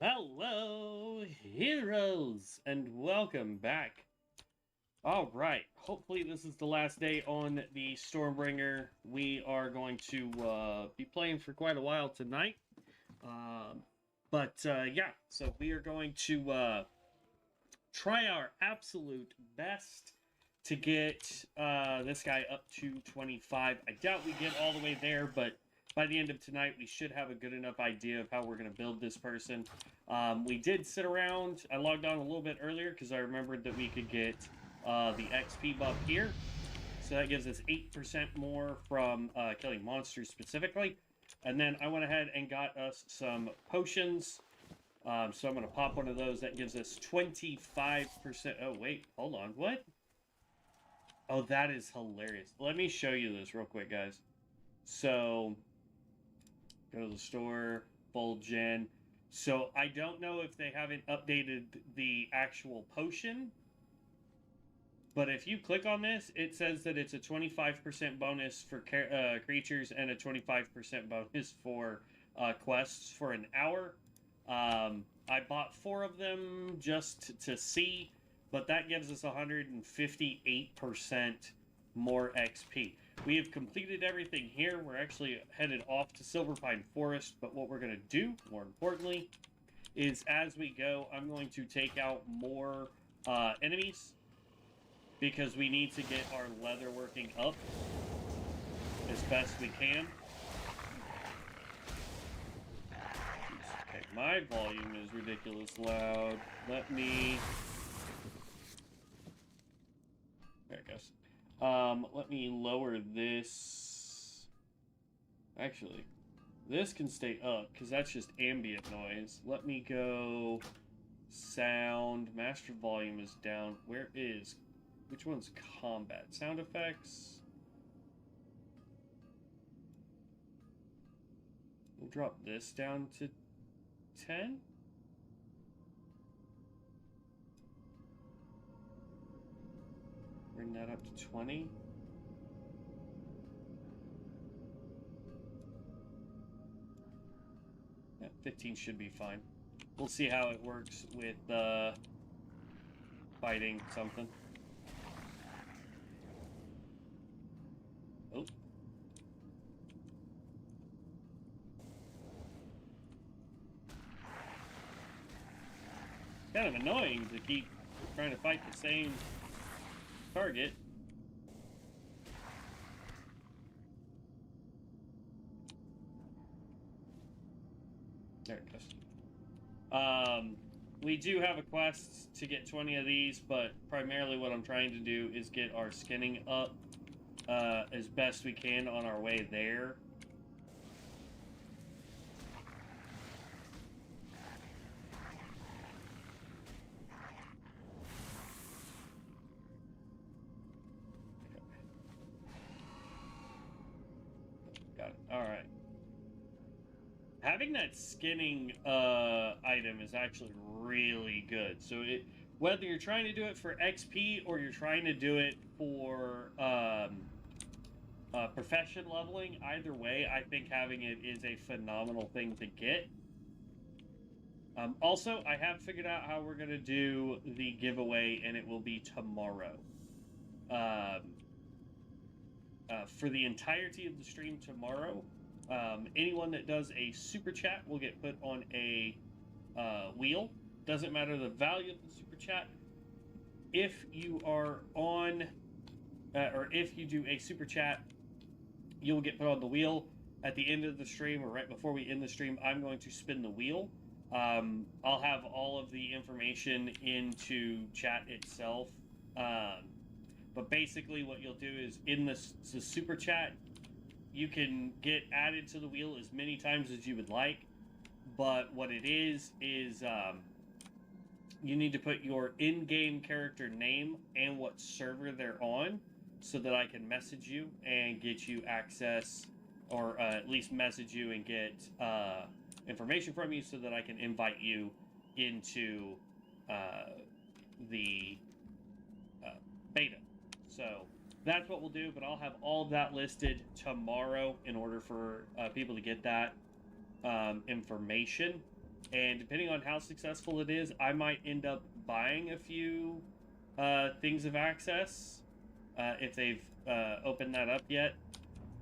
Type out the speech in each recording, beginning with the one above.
Hello, heroes, and welcome back. Alright, hopefully this is the last day on the Stormbringer. We are going to be playing for quite a while tonight. Yeah, so we are going to try our absolute best to get this guy up to 25. I doubt we get all the way there, but by the end of tonight, we should have a good enough idea of how we're going to build this person. We did sit around. I logged on a little bit earlier because I remembered that we could get the XP buff here. So that gives us 8% more from killing monsters specifically. And then I went ahead and got us some potions. So I'm going to pop one of those. That gives us 25%. Oh, wait. Hold on. What? Oh, that is hilarious. Let me show you this real quick, guys. So, go to the store, full gen. So, I don't know if they haven't updated the actual potion. But if you click on this, it says that it's a 25% bonus for creatures and a 25% bonus for quests for an hour. I bought 4 of them just to see, but that gives us 158% more XP. We have completed everything here. We're actually headed off to Silverpine Forest, but what we're going to do, more importantly, is as we go, I'm going to take out more enemies, because we need to get our leather working up as best we can. Okay, my volume is ridiculous loud. Let me... There it goes. Let me lower this. Actually, this can stay up because that's just ambient noise. Let me go sound. Master volume is down. Which one's combat? Sound effects? We'll drop this down to 10. Bring that up to 20. Yeah, 15 should be fine. We'll see how it works with fighting something. Oh. Kind of annoying to keep trying to fight the same target. There it goes. We do have a quest to get 20 of these, but primarily what I'm trying to do is get our skinning up as best we can on our way there. Got it. All right. Having that skinning item is actually really good. So whether you're trying to do it for XP or you're trying to do it for profession leveling, either way, I think having it is a phenomenal thing to get. Also, I have figured out how we're going to do the giveaway, and it will be tomorrow. For the entirety of the stream tomorrow, anyone that does a super chat will get put on a wheel. Doesn't matter the value of the super chat. If you are on, or if you do a super chat, you'll get put on the wheel. At the end of the stream, or right before we end the stream, I'm going to spin the wheel. I'll have all of the information into chat itself. But basically what you'll do is in the super chat, you can get added to the wheel as many times as you would like. But what it is you need to put your in-game character name and what server they're on so that I can message you and get you access, or at least message you and get information from you so that I can invite you into the beta. So that's what we'll do, but I'll have all of that listed tomorrow in order for people to get that information. And depending on how successful it is, I might end up buying a few things of access if they've opened that up yet.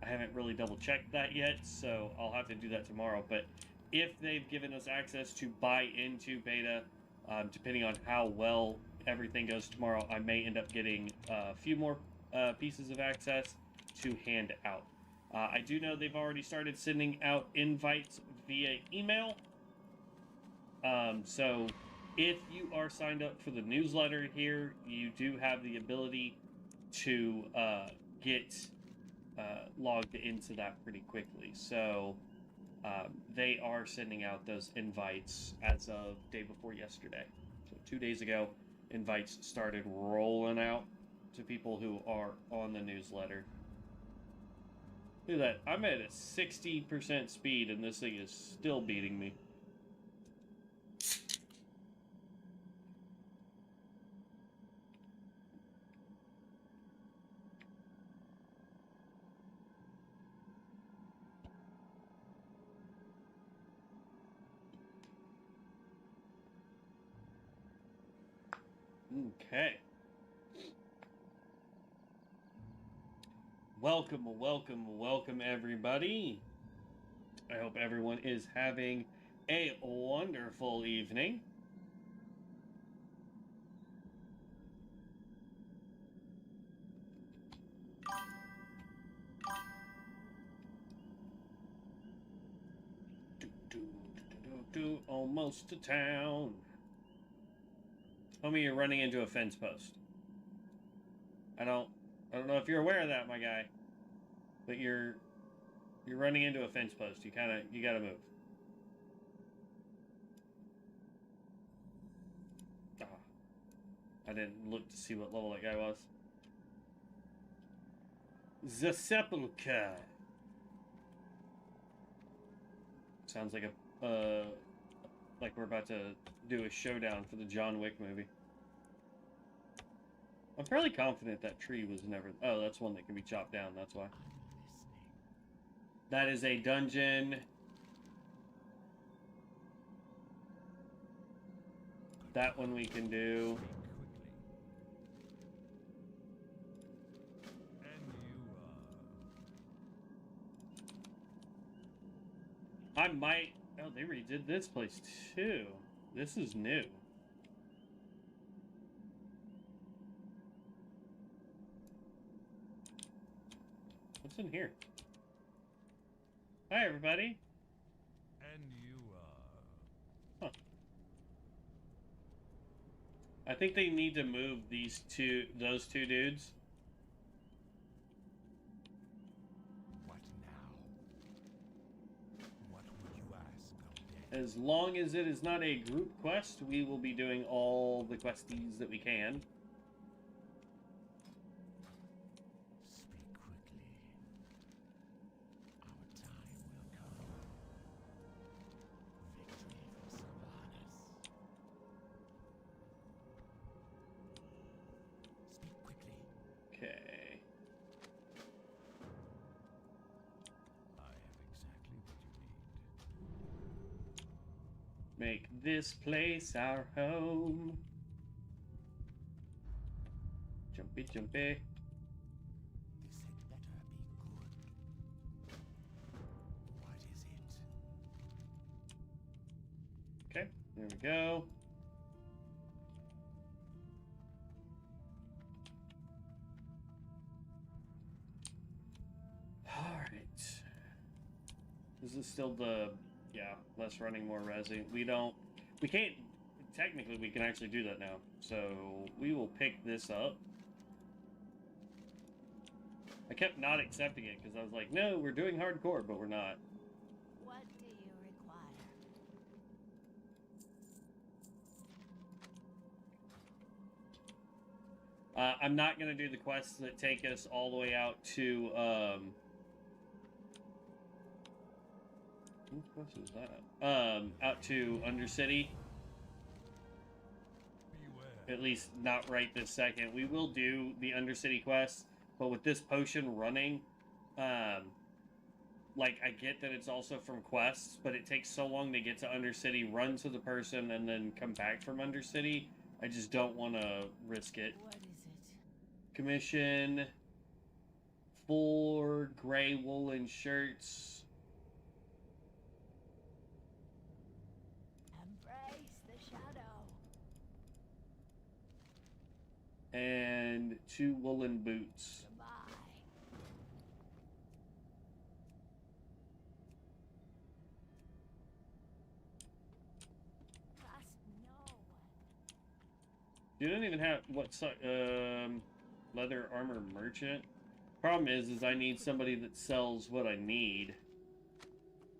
I haven't really double-checked that yet, so I'll have to do that tomorrow. But if they've given us access to buy into beta, depending on how well everything goes tomorrow, I may end up getting a few more pieces of access to hand out. I do know they've already started sending out invites via email. So if you are signed up for the newsletter here, you do have the ability to get logged into that pretty quickly. So they are sending out those invites as of day before yesterday. So 2 days ago, invites started rolling out to people who are on the newsletter. Look at that. I'm at a 60% speed and this thing is still beating me. Okay. Welcome everybody. I hope everyone is having a wonderful evening. Almost to town. Homie, you're running into a fence post. I don't know if you're aware of that, my guy. But you're running into a fence post. You gotta move. Ah. I didn't look to see what level that guy was. The Sepulchre. Sounds like like we're about to do a showdown for the John Wick movie. I'm fairly confident that tree was never... Oh, that's one that can be chopped down, that's why. That is a dungeon. That one we can do. I might... Oh, they redid this place too. This is new. What's in here? Hi, everybody. And you Huh. I think they need to move those two dudes. What now? What would you ask, Undead? As long as it is not a group quest, we will be doing all the questies that we can. Speak quickly. Our time will come. Victory for Sylvanas. Speak quickly. Okay. I have exactly what you need. Make this place our home. Jumpy, jumpy. This had better be good. What is it? Okay, there we go. Alright. This is still the, yeah, less running, more resi. We can't, technically we can actually do that now. So we will pick this up. I kept not accepting it because I was like, no, we're doing hardcore, but we're not. What do you require? I'm not going to do the quests that take us all the way out to, what quest is that? Out to Undercity. Beware. At least not right this second. We will do the Undercity quest, but with this potion running, like, I get that it's also from quests, but it takes so long to get to Undercity, run to the person, and then come back from Undercity. I just don't want to risk it. What is it? Commission 4 gray woolen shirts. Embrace the shadow. And 2 woolen boots. Goodbye. Trust no one. You don't even have leather armor merchant. Problem is I need somebody that sells what I need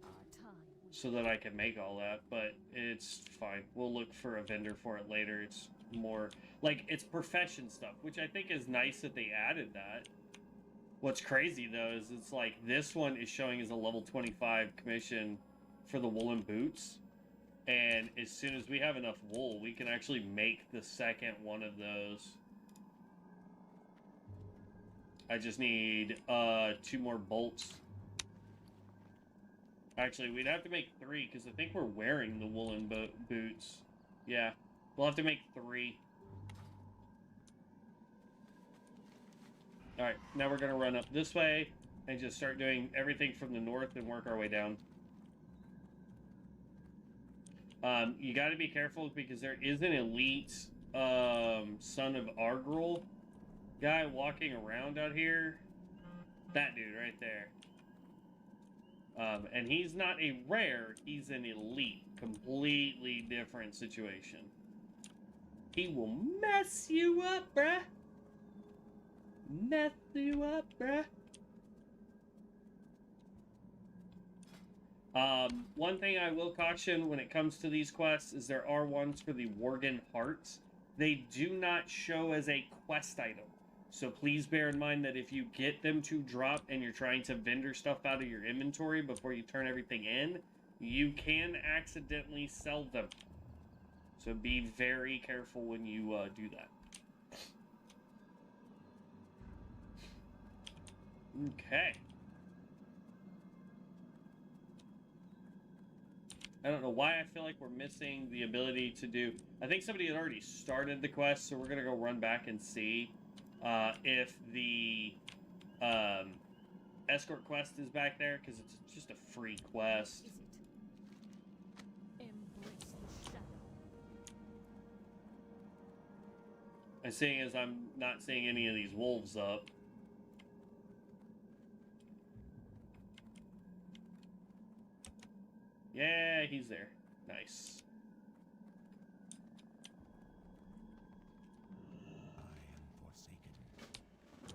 Our time. so that I can make all that, but it's fine. We'll look for a vendor for it later. It's more like it's profession stuff, which I think is nice that they added that. What's crazy though is it's like this one is showing as a level 25 commission for the woolen boots. And as soon as we have enough wool, we can actually make the second one of those. I just need 2 more bolts. Actually, we'd have to make 3 because I think we're wearing the woolen boots. Yeah, we'll have to make 3. All right, now we're gonna run up this way and just start doing everything from the north and work our way down. You got to be careful because there is an elite son of Argrul guy walking around out here. That dude right there. And he's not a rare, he's an elite. Completely different situation. He will mess you up, bruh. Mess you up, bruh. One thing I will caution when it comes to these quests is there are ones for the Worgen Hearts. They do not show as a quest item. So please bear in mind that if you get them to drop and you're trying to vendor stuff out of your inventory before you turn everything in, you can accidentally sell them. So be very careful when you do that. Okay. I don't know why I feel like we're missing the ability to do... I think somebody had already started the quest, so we're going to go run back and see if the escort quest is back there, because it's just a free quest. Is it? Embrace the shadow. And seeing as I'm not seeing any of these wolves up. Yeah, he's there. Nice. I am forsaken.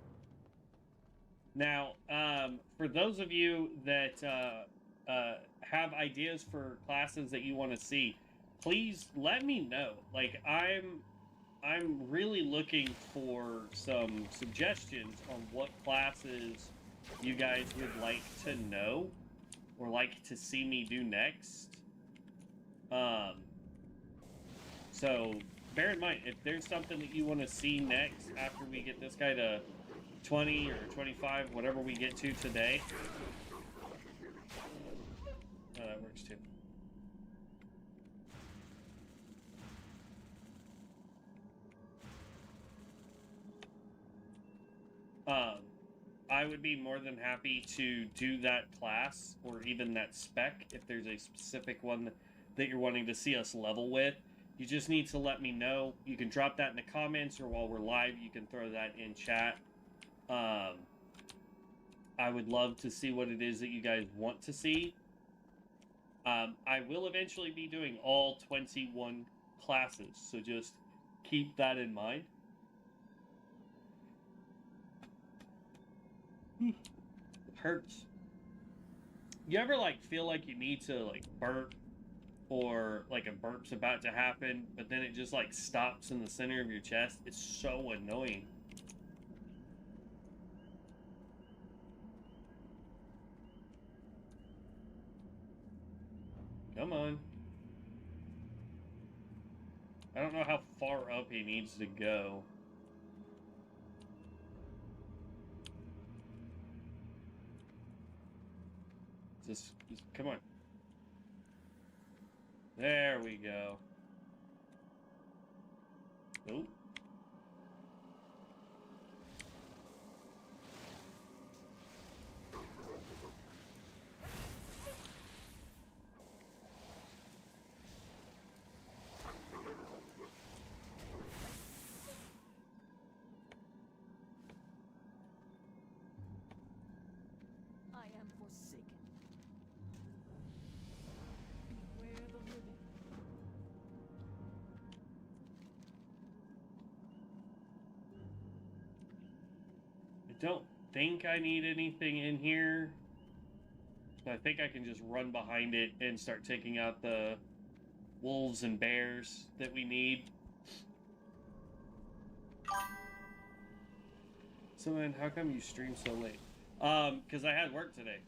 Now, for those of you that have ideas for classes that you want to see, please let me know. Like, I'm really looking for some suggestions on what classes you guys would like to know or like to see me do next. So bear in mind, if there's something that you want to see next after we get this guy to 20 or 25, whatever we get to today. Oh, that works too. I would be more than happy to do that class or even that spec if there's a specific one that you're wanting to see us level with. You just need to let me know. You can drop that in the comments, or while we're live, you can throw that in chat. I would love to see what it is that you guys want to see. I will eventually be doing all 21 classes, so just keep that in mind. Hurts. You ever like feel like you need to like burp, or like a burp's about to happen, but then it just like stops in the center of your chest? It's so annoying. Come on. I don't know how far up he needs to go. Just come on. There we go. Nope. I am forsaken. Beware the living. I don't think I need anything in here. I think I can just run behind it and start taking out the wolves and bears that we need. So then, how come you stream so late? Because I had work today.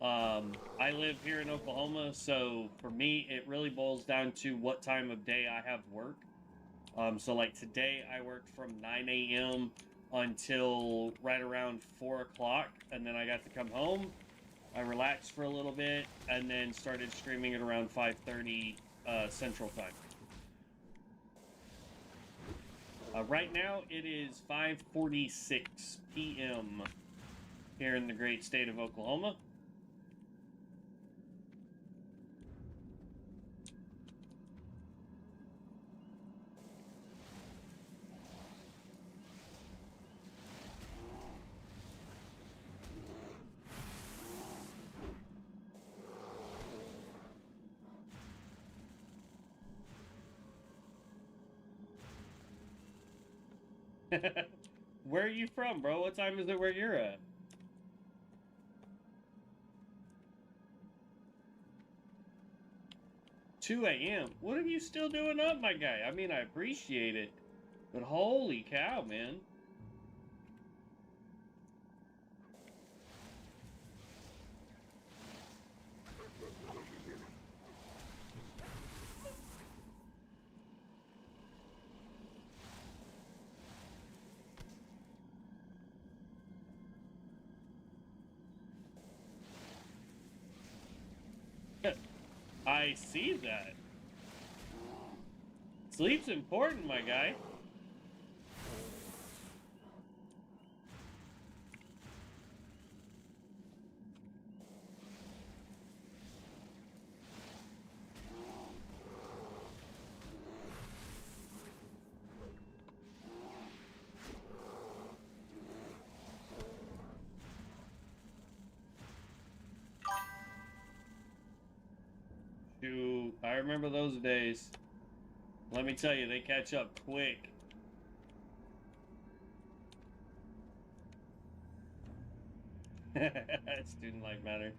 I live here in Oklahoma, so for me, it really boils down to what time of day I have work. So like today, I worked from 9 a.m. until right around 4 o'clock, and then I got to come home. I relaxed for a little bit, and then started streaming at around 5:30 Central Time. Right now, it is 5:46 p.m. here in the great state of Oklahoma. Where are you from, bro? What time is it where you're at? Two a.m. What are you still doing up, my guy? I mean, I appreciate it, but holy cow, man. I see that. Sleep's important, my guy. Shoot, I remember those days. Let me tell you, they catch up quick. Student life matter.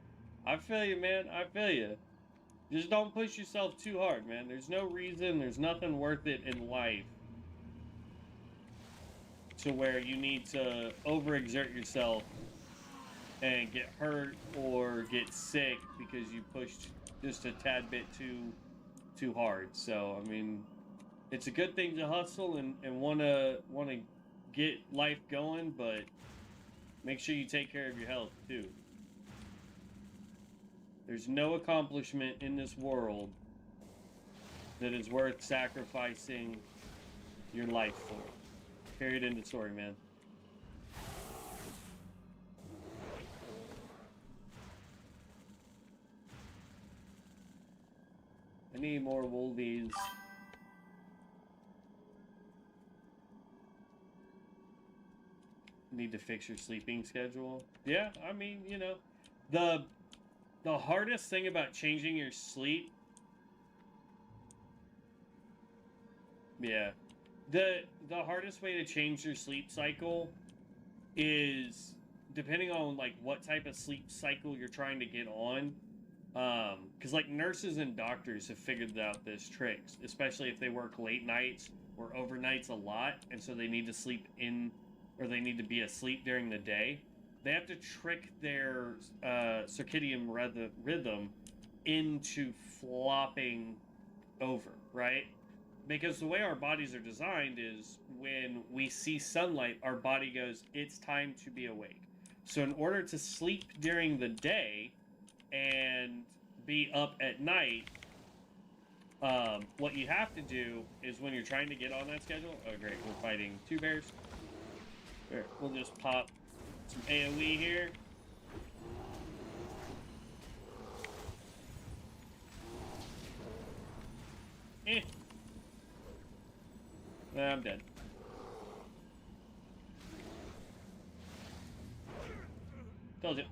I feel you, man. I feel you. Just don't push yourself too hard, man. There's no reason, there's nothing worth it in life to where you need to overexert yourself and get hurt or get sick because you pushed just a tad bit too hard. So I mean, it's a good thing to hustle and wanna get life going, but make sure you take care of your health too. There's no accomplishment in this world that is worth sacrificing your life for. Period, end of story, man. I need more wolvies. Need to fix your sleeping schedule. Yeah, I mean, you know, the hardest thing about changing your sleep. Yeah. The hardest way to change your sleep cycle is depending on like what type of sleep cycle you're trying to get on. Because like nurses and doctors have figured out this trick, especially if they work late nights or overnights a lot, and so they need to sleep in, or they need to be asleep during the day. They have to trick their circadian rhythm into flopping over, right? Because the way our bodies are designed is when we see sunlight, our body goes, it's time to be awake. So in order to sleep during the day and be up at night, what you have to do is when you're trying to get on that schedule, oh great, we're fighting two bears. Here, we'll just pop some AoE here. I'm dead. Told you.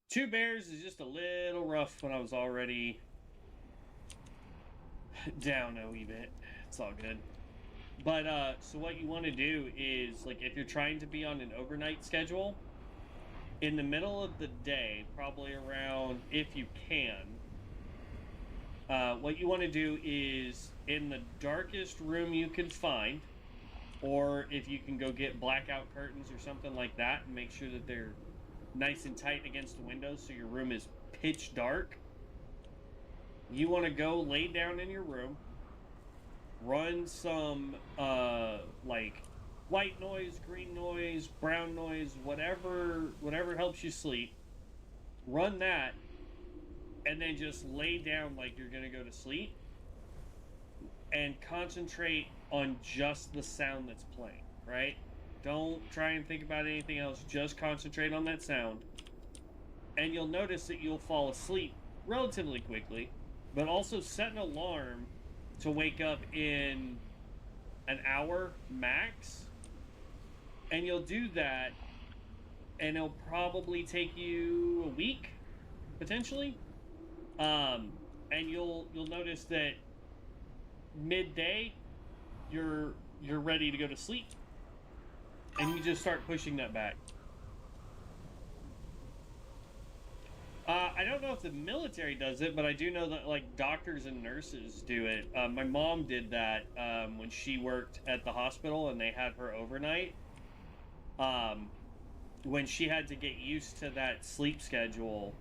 Two bears is just a little rough when I was already down a wee bit. It's all good. But, so what you want to do is, like, if you're trying to be on an overnight schedule, in the middle of the day, probably around, if you can, what you want to do is, in the darkest room you can find, or if you can go get blackout curtains or something like that, and make sure that they're nice and tight against the windows so your room is pitch dark, you want to go lay down in your room, run some, like, white noise, green noise, brown noise, whatever helps you sleep, run that, and then just lay down like you're gonna go to sleep, and concentrate on just the sound that's playing, right? Don't try and think about anything else, just concentrate on that sound, and you'll notice that you'll fall asleep relatively quickly, but also set an alarm to wake up in an hour max, and you'll do that, and it'll probably take you a week, potentially, and you'll notice that midday you're ready to go to sleep, and you just start pushing that back. I don't know if the military does it, but I do know that like doctors and nurses do it. My mom did that when she worked at the hospital and they had her overnight. When she had to get used to that sleep schedule,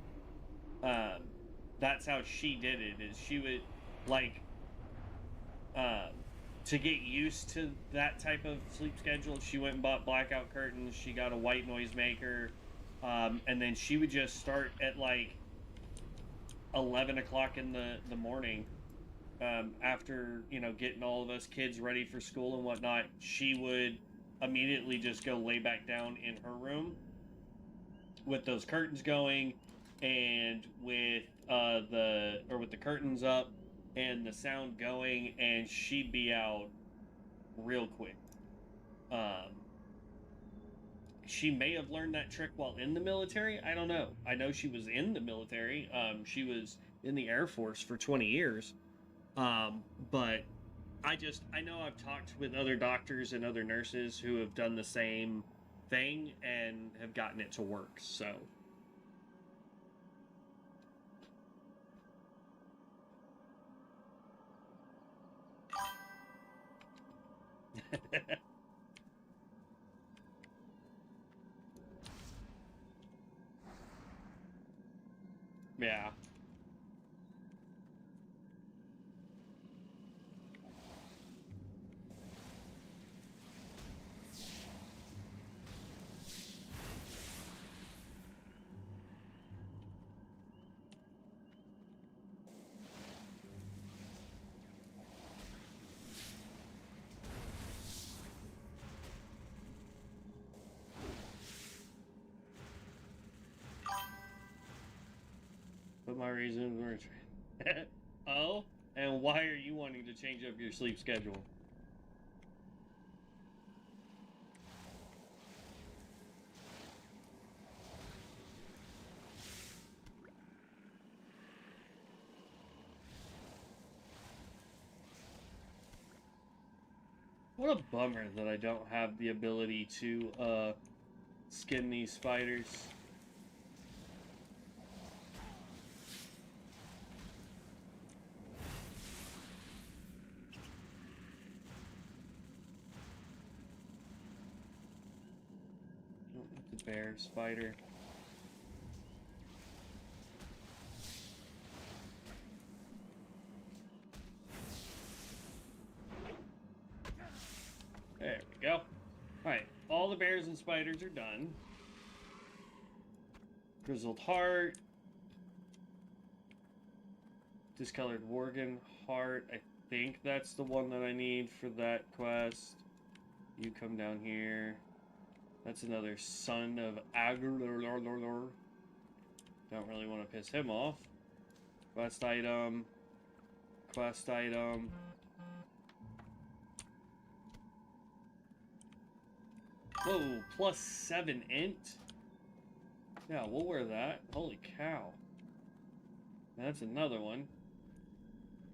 that's how she did it. Is she would like to get used to that type of sleep schedule. She went and bought blackout curtains. She got a white noise maker. And then she would just start at like 11 o'clock in the morning, after, you know, getting all of us kids ready for school and whatnot. She would immediately just go lay back down in her room with those curtains going, and with the curtains up and the sound going, and she'd be out real quick. She may have learned that trick while in the military. I don't know. I know she was in the military. She was in the Air Force for 20 years. But I know I've talked with other doctors and other nurses who have done the same thing and have gotten it to work. So. Yeah. But my reasons were. Oh? And why are you wanting to change up your sleep schedule? What a bummer that I don't have the ability to skin these spiders. The bear spider. There we go. Alright, all the bears and spiders are done. Grizzled heart. Discolored Worgen heart. I think that's the one that I need for that quest. You come down here. That's another son of Agr. Don't really want to piss him off. Quest item. Quest item. Whoa, +7 int? Yeah, we'll wear that. Holy cow. That's another one.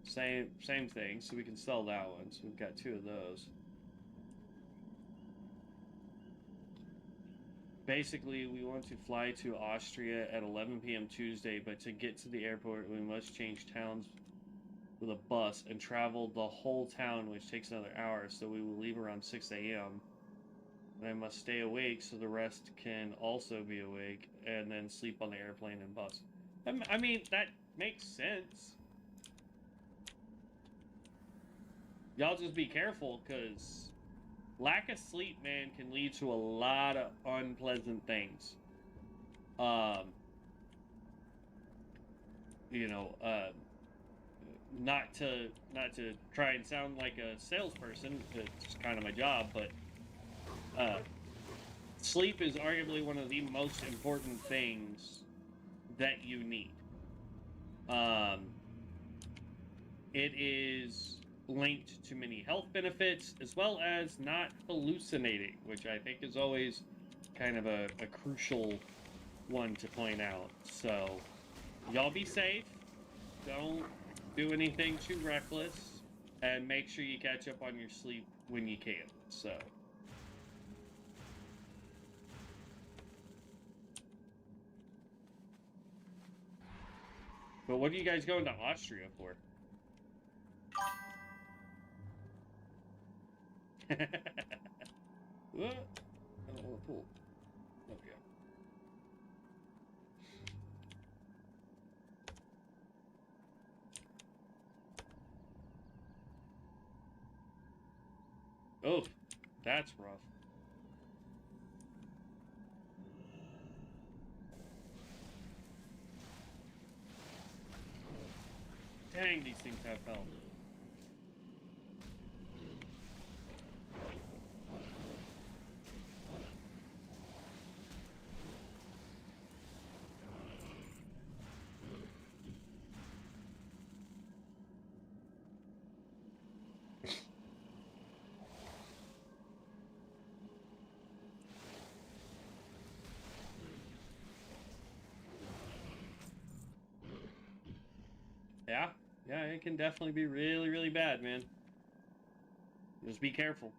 Same thing, so we can sell that one. So we've got 2 of those. Basically, we want to fly to Austria at 11 p.m. Tuesday, but to get to the airport, we must change towns with a bus and travel the whole town, which takes another hour, so we will leave around 6 a.m. And I must stay awake so the rest can also be awake, and then sleep on the airplane and bus. I mean, that makes sense. Y'all just be careful, because lack of sleep, man, can lead to a lot of unpleasant things. You know, not to try and sound like a salesperson, it's kind of my job, but sleep is arguably one of the most important things that you need. It is linked to many health benefits, as well as not hallucinating, which I think is always kind of a crucial one to point out. So, y'all be safe. Don't do anything too reckless. And make sure you catch up on your sleep when you can. So. But what are you guys going to Austria for? What? I don't want to pull. Okay. Oh, that's rough. Dang, these things have health. Yeah, it can definitely be really, really bad, man. Just be careful.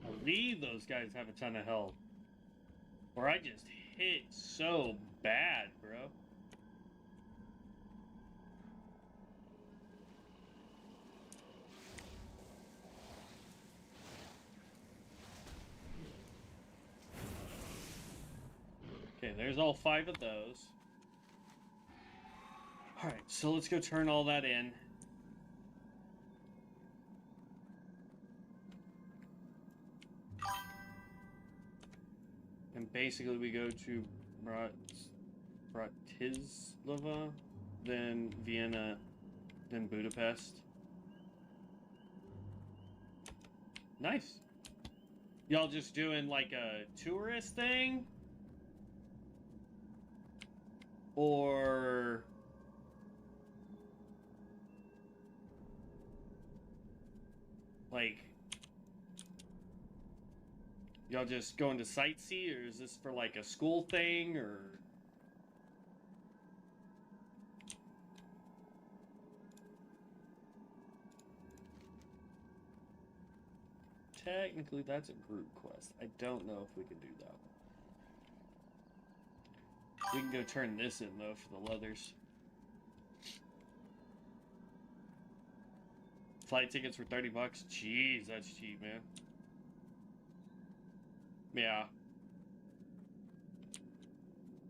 I believe those guys have a ton of health. Or I just hit so bad, bro. Okay, there's all 5 of those. Alright, so let's go turn all that in. And basically we go to Bratislava, then Vienna, then Budapest. Nice. Y'all just doing like a tourist thing? Or like y'all just going to sightsee, or is this for like a school thing, or? Technically, that's a group quest. I don't know if we can do that one. We can go turn this in, though, for the leathers. Flight tickets for 30 bucks? Jeez, that's cheap, man. Yeah.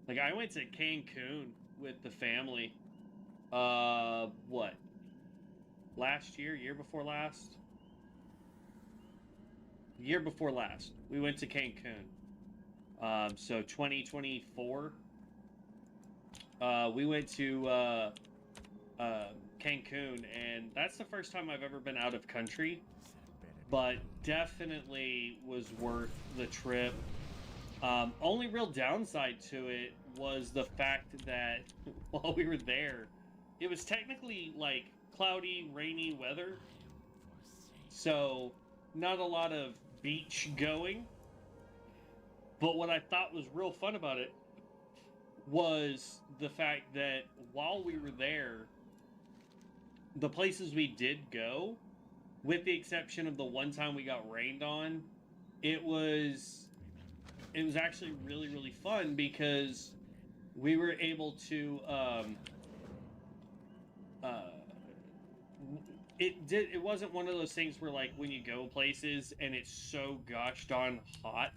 Like, I went to Cancun with the family. What? Last year? Year before last? Year before last. We went to Cancun. So 2024. We went to, Cancun, and that's the first time I've ever been out of country, but definitely was worth the trip. Only real downside to it was the fact that while we were there, it was technically like cloudy, rainy weather, so not a lot of beach going. But what I thought was real fun about it was the fact that while we were there, the places we did go, with the exception of the one time we got rained on, it was actually really, really fun because we were able to, it wasn't one of those things where, like, when you go places and it's so gosh darn hot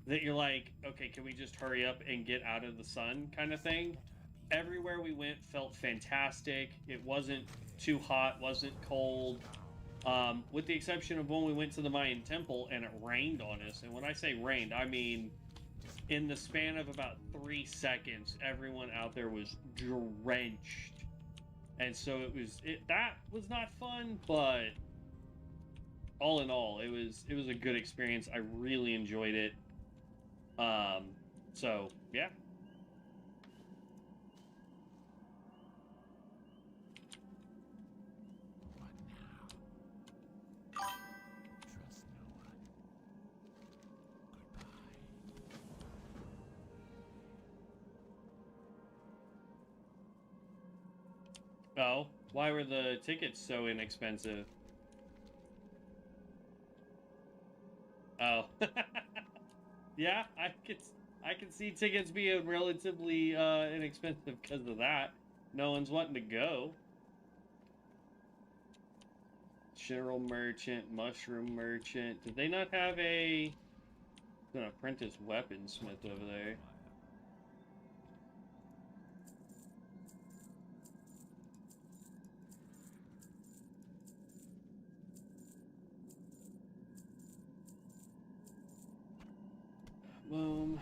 that you're like, okay, can we just hurry up and get out of the sun kind of thing. Everywhere we went felt fantastic. It wasn't too hot, wasn't cold. With the exception of when we went to the Mayan temple and it rained on us. And when I say rained, I mean in the span of about 3 seconds, everyone out there was drenched. And so that was not fun, but all in all, it was a good experience. I really enjoyed it. So yeah. Oh, why were the tickets so inexpensive? Oh. Yeah, I can see tickets being relatively inexpensive because of that. No one's wanting to go. General merchant, mushroom merchant. Did they not have an apprentice weaponsmith over there? Boom.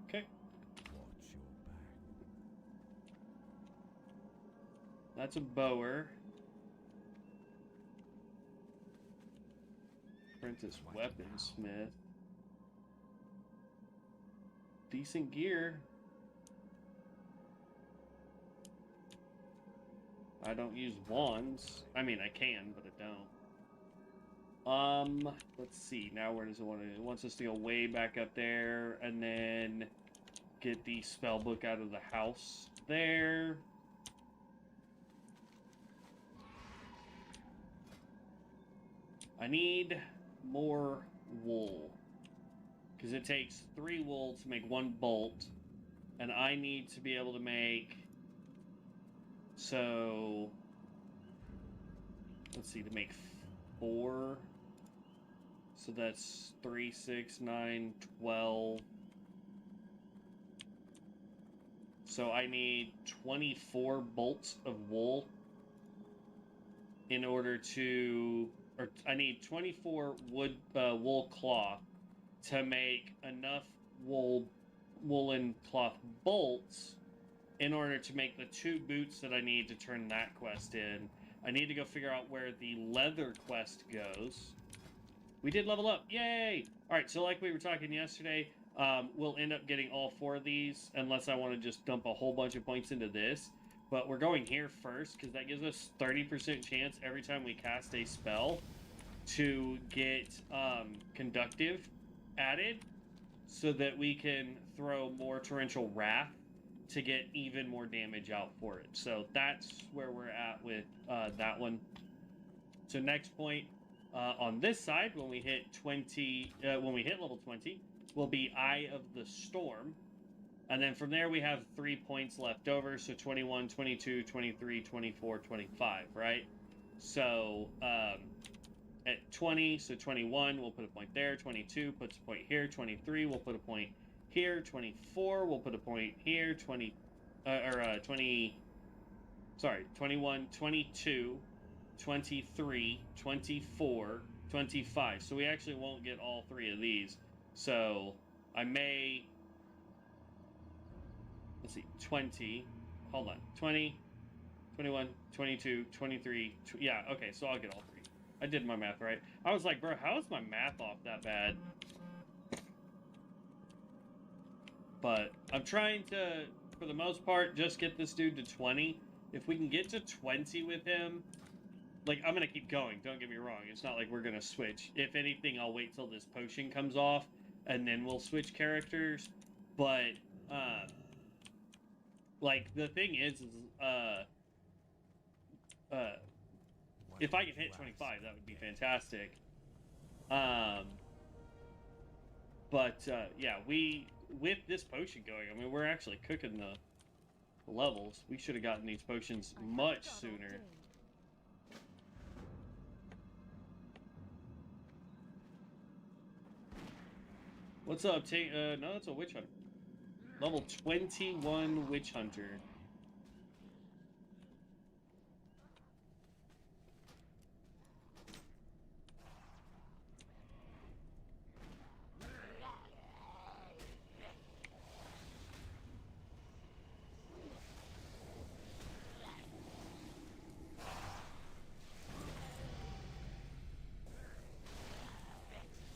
Okay. That's a bower. Apprentice weaponsmith. Decent gear. I don't use wands. I mean, I can, but I don't. Let's see. Now where does it want to... It wants us to go way back up there, and then get the spell book out of the house there. I need more wool, because it takes 3 wool to make 1 bolt, and I need to be able to make... So, let's see, to make 4, so that's 3, 6, 9, 12. So I need 24 bolts of wool. in order to, or I need 24 wool cloth to make enough woolen cloth bolts in order to make the 2 boots that I need to turn that quest in. I need to go figure out where the leather quest goes. We did level up. Yay! Alright, so like we were talking yesterday, we'll end up getting all 4 of these, unless I want to just dump a whole bunch of points into this. But we're going here first, because that gives us 30% chance every time we cast a spell to get Conductive added, so that we can throw more Torrential Wrath to get even more damage out for it. So that's where we're at with that one. So next point on this side, when we hit level 20, will be Eye of the Storm. And then from there we have 3 points left over, so 21, 22, 23, 24, 25, right? So at 20, so 21, we'll put a point there. 22 puts a point here. 23, we'll put a point here. 24, we'll put a point here. 21, 22, 23, 24, 25. So we actually won't get all 3 of these. So I may, let's see, 20, hold on, 20, 21, 22, 23, yeah, okay, so I'll get all 3. I did my math right. I was like, bro, how is my math off that bad? But I'm trying to, for the most part, just get this dude to 20. If we can get to 20 with him, like, I'm going to keep going, don't get me wrong. It's not like we're going to switch. If anything, I'll wait till this potion comes off, and then we'll switch characters. But, like, the thing is if I could hit 25, that would be fantastic. Yeah, with this potion going, I mean, we're actually cooking the levels. We should have gotten these potions much sooner. What's up, no, that's a witch hunter. Level 21 witch hunter.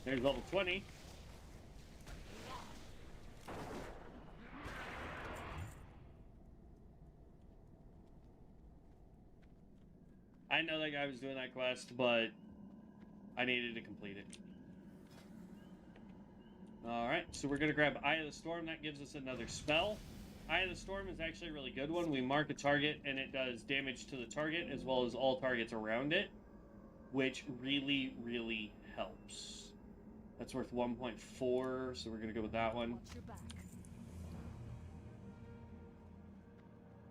There's level 20. I know that guy was doing that quest, but I needed to complete it. Alright, so we're going to grab Eye of the Storm. That gives us another spell. Eye of the Storm is actually a really good one. We mark a target, and it does damage to the target, as well as all targets around it, which really, really helps. That's worth 1.4, so we're going to go with that one.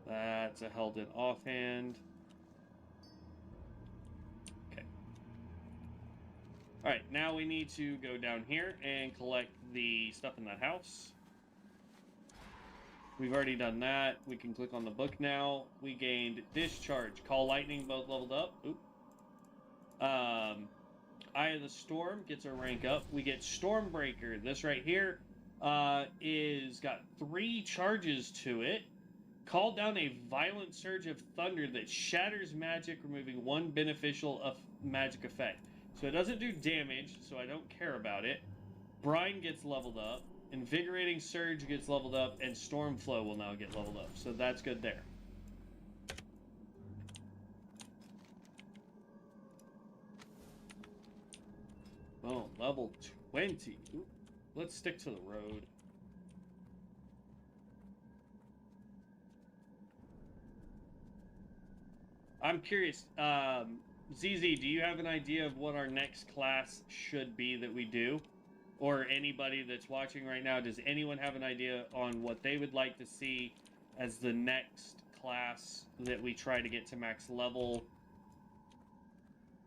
That's a held in offhand. Okay. Alright, now we need to go down here and collect the stuff in that house. We've already done that. We can click on the book now. We gained Discharge, Call Lightning, both leveled up. Oop. Eye of the Storm gets our rank up. We get Stormbreaker. This right here is got 3 charges to it. Call down a violent surge of thunder that shatters magic, removing 1 beneficial magic effect. So it doesn't do damage, so I don't care about it. Brine gets leveled up. Invigorating Surge gets leveled up, and Stormflow will now get leveled up. So that's good there. Oh, level 20. Ooh, let's stick to the road. I'm curious, ZZ, do you have an idea of what our next class should be that we do? Or anybody that's watching right now, does anyone have an idea on what they would like to see as the next class that we try to get to max level?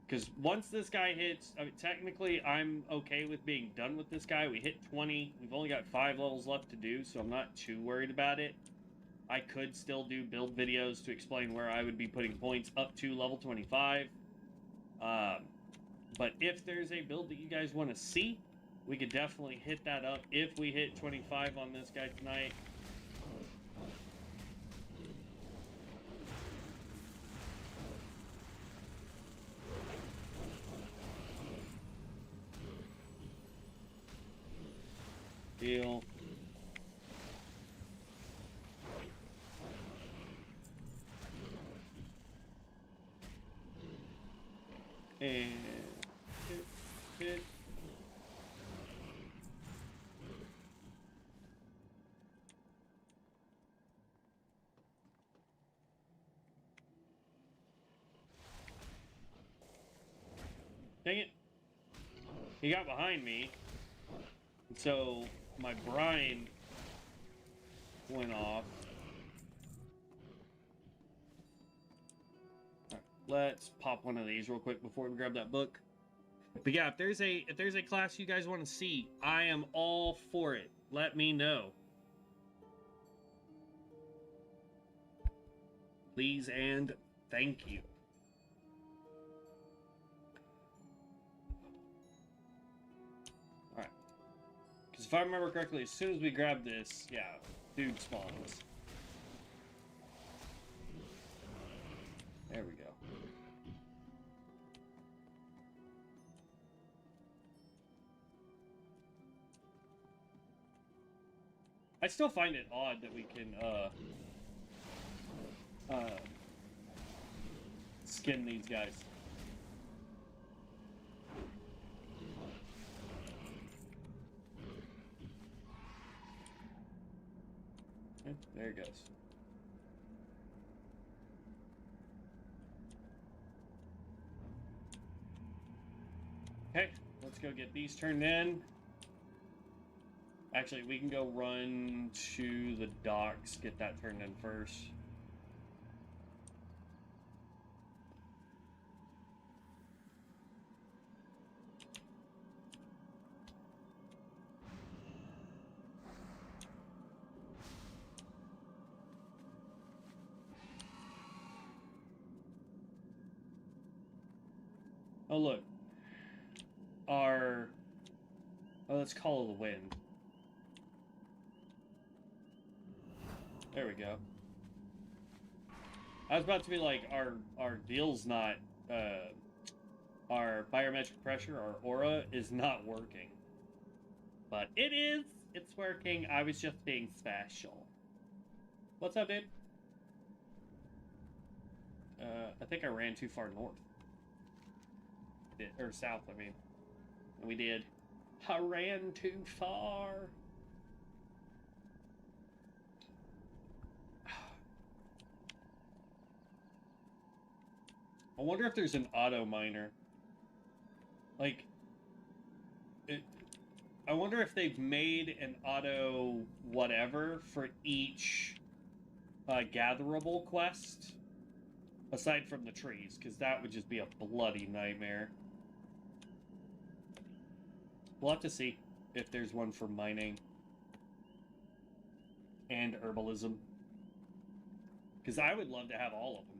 Because once this guy hits, I mean, technically I'm okay with being done with this guy. We hit 20. We've only got 5 levels left to do, so I'm not too worried about it. I could still do build videos to explain where I would be putting points up to level 25. But if there's a build that you guys want to see, we could definitely hit that up if we hit 25 on this guy tonight. Deal. And hit. Dang it. He got behind me. So my brine went off. Right, let's pop one of these real quick before we grab that book. But yeah, if there's a class you guys want to see, I am all for it. Let me know. Please and thank you. Alright. Because if I remember correctly, as soon as we grab this, yeah, dude spawns. There we go. I still find it odd that we can, skin these guys. Okay, there it goes. Okay, let's go get these turned in. Actually, we can go run to the docks, get that turned in first. Oh, look. Oh, let's call it the wind. There we go. I was about to be like, our deal's not, our barometric pressure, our aura, is not working. But it is! It's working. I was just being special. What's up, dude? I think I ran too far north. Or south, I mean. We did. I ran too far. I wonder if there's an auto miner. Like, I wonder if they've made an auto whatever for each gatherable quest, aside from the trees, because that would just be a bloody nightmare. We'll have to see if there's one for mining and herbalism, because I would love to have all of them.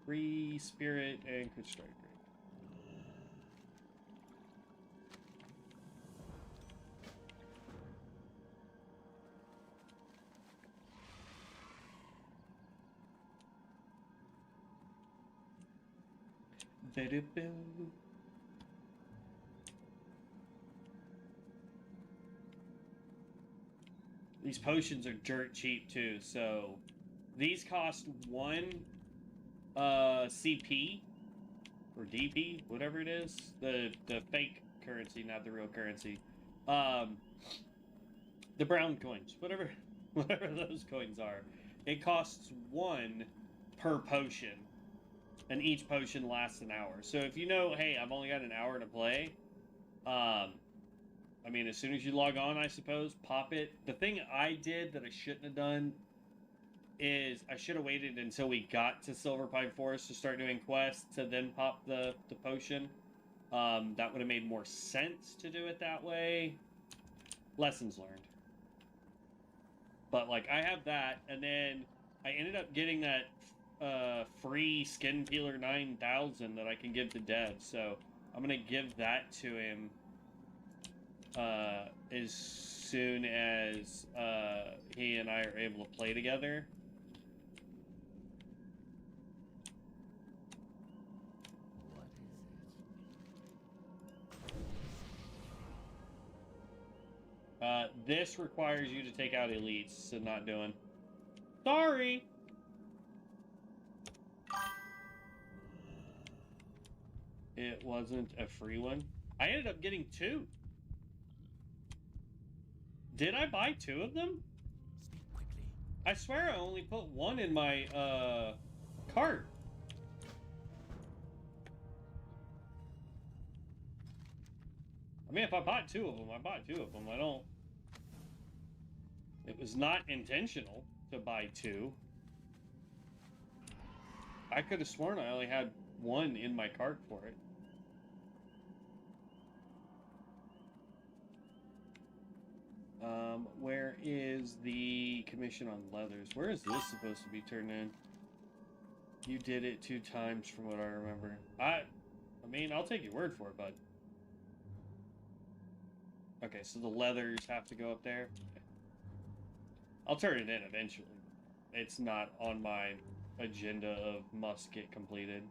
Free spirit and quick strike. These potions are dirt cheap too, so these cost 1 CP or DP, whatever it is, the fake currency, not the real currency. The brown coins, whatever those coins are. It costs 1 per potion, and each potion lasts an hour. So if you know, hey, I've only got an hour to play, I mean, as soon as you log on, I suppose, pop it. The thing I did that I shouldn't have done is I should have waited until we got to Silver Pine Forest to start doing quests to then pop the potion. That would have made more sense to do it that way. Lessons learned. But, like, I have that, and then I ended up getting that free Skin Peeler 9000 that I can give to Dev, so I'm going to give that to him as soon as he and I are able to play together. This requires you to take out elites, so not doing. Sorry! It wasn't a free one. I ended up getting 2. Did I buy 2 of them? Speak quickly. I swear I only put 1 in my, cart. I mean, if I bought 2 of them, I bought 2 of them. I don't... It was not intentional to buy 2. I could have sworn I only had 1 in my cart for it. Where is the commission on leathers? Where is this supposed to be turned in? You did it 2 times from what I remember. I mean, I'll take your word for it, bud. Okay, so the leathers have to go up there. Okay. I'll turn it in eventually. It's not on my agenda of must get completed.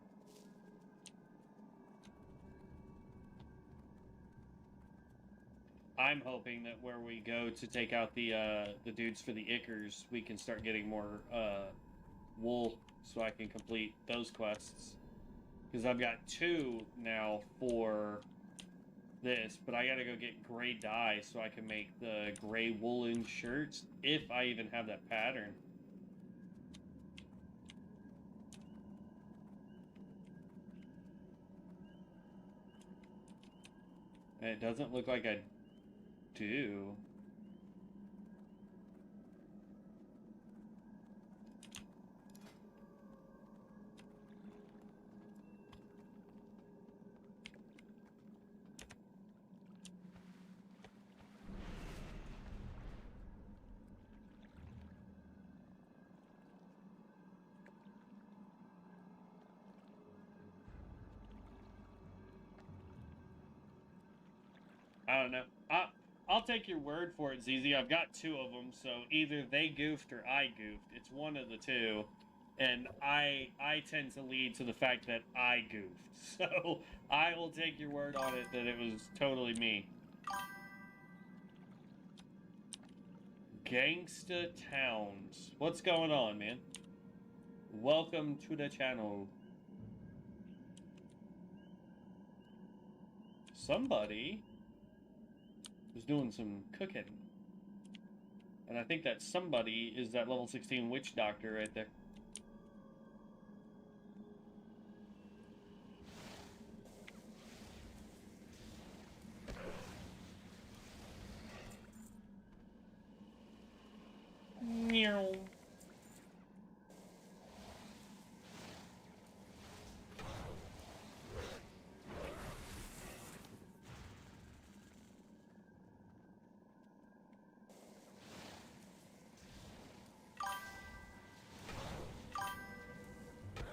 I'm hoping that where we go to take out the dudes for the Ickers, we can start getting more wool so I can complete those quests. Because I've got 2 now for this, but I gotta go get gray dye so I can make the gray woolen shirts, if I even have that pattern. And it doesn't look like I do. I don't know. I'll take your word for it, ZZ. I've got 2 of them, so either they goofed or I goofed. It's one of the 2. And I tend to lead to the fact that I goofed. So I will take your word on it that it was totally me. Gangsta Towns. What's going on, man? Welcome to the channel. Somebody was doing some cooking. And I think that somebody is that level 16 witch doctor right there. Meow.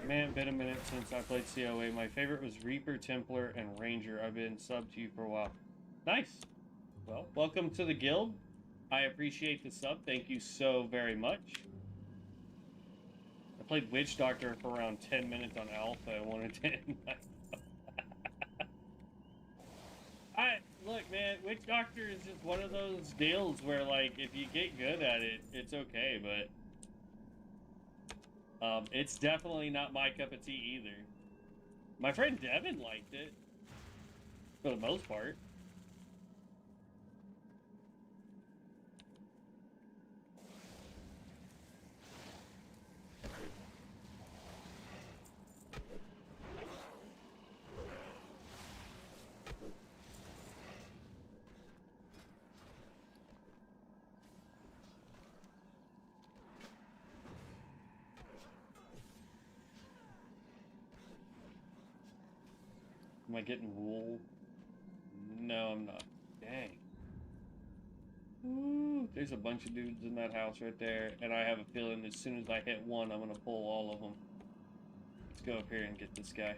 Man, been a minute since I played COA. My favorite was Reaper, Templar, and Ranger. I've been sub to you for a while. Nice. Well, welcome to the guild. I appreciate the sub. Thank you so very much. I played Witch Doctor for around 10 minutes on Alpha. I wanted to end my... Look, man, Witch Doctor is just one of those deals where, like, if you get good at it, it's okay, but... it's definitely not my cup of tea either. My friend Devin liked it. For the most part. Am I getting wool? No, I'm not. Dang. Ooh, there's a bunch of dudes in that house right there, and I have a feeling as soon as I hit one, I'm gonna pull all of them. Let's go up here and get this guy.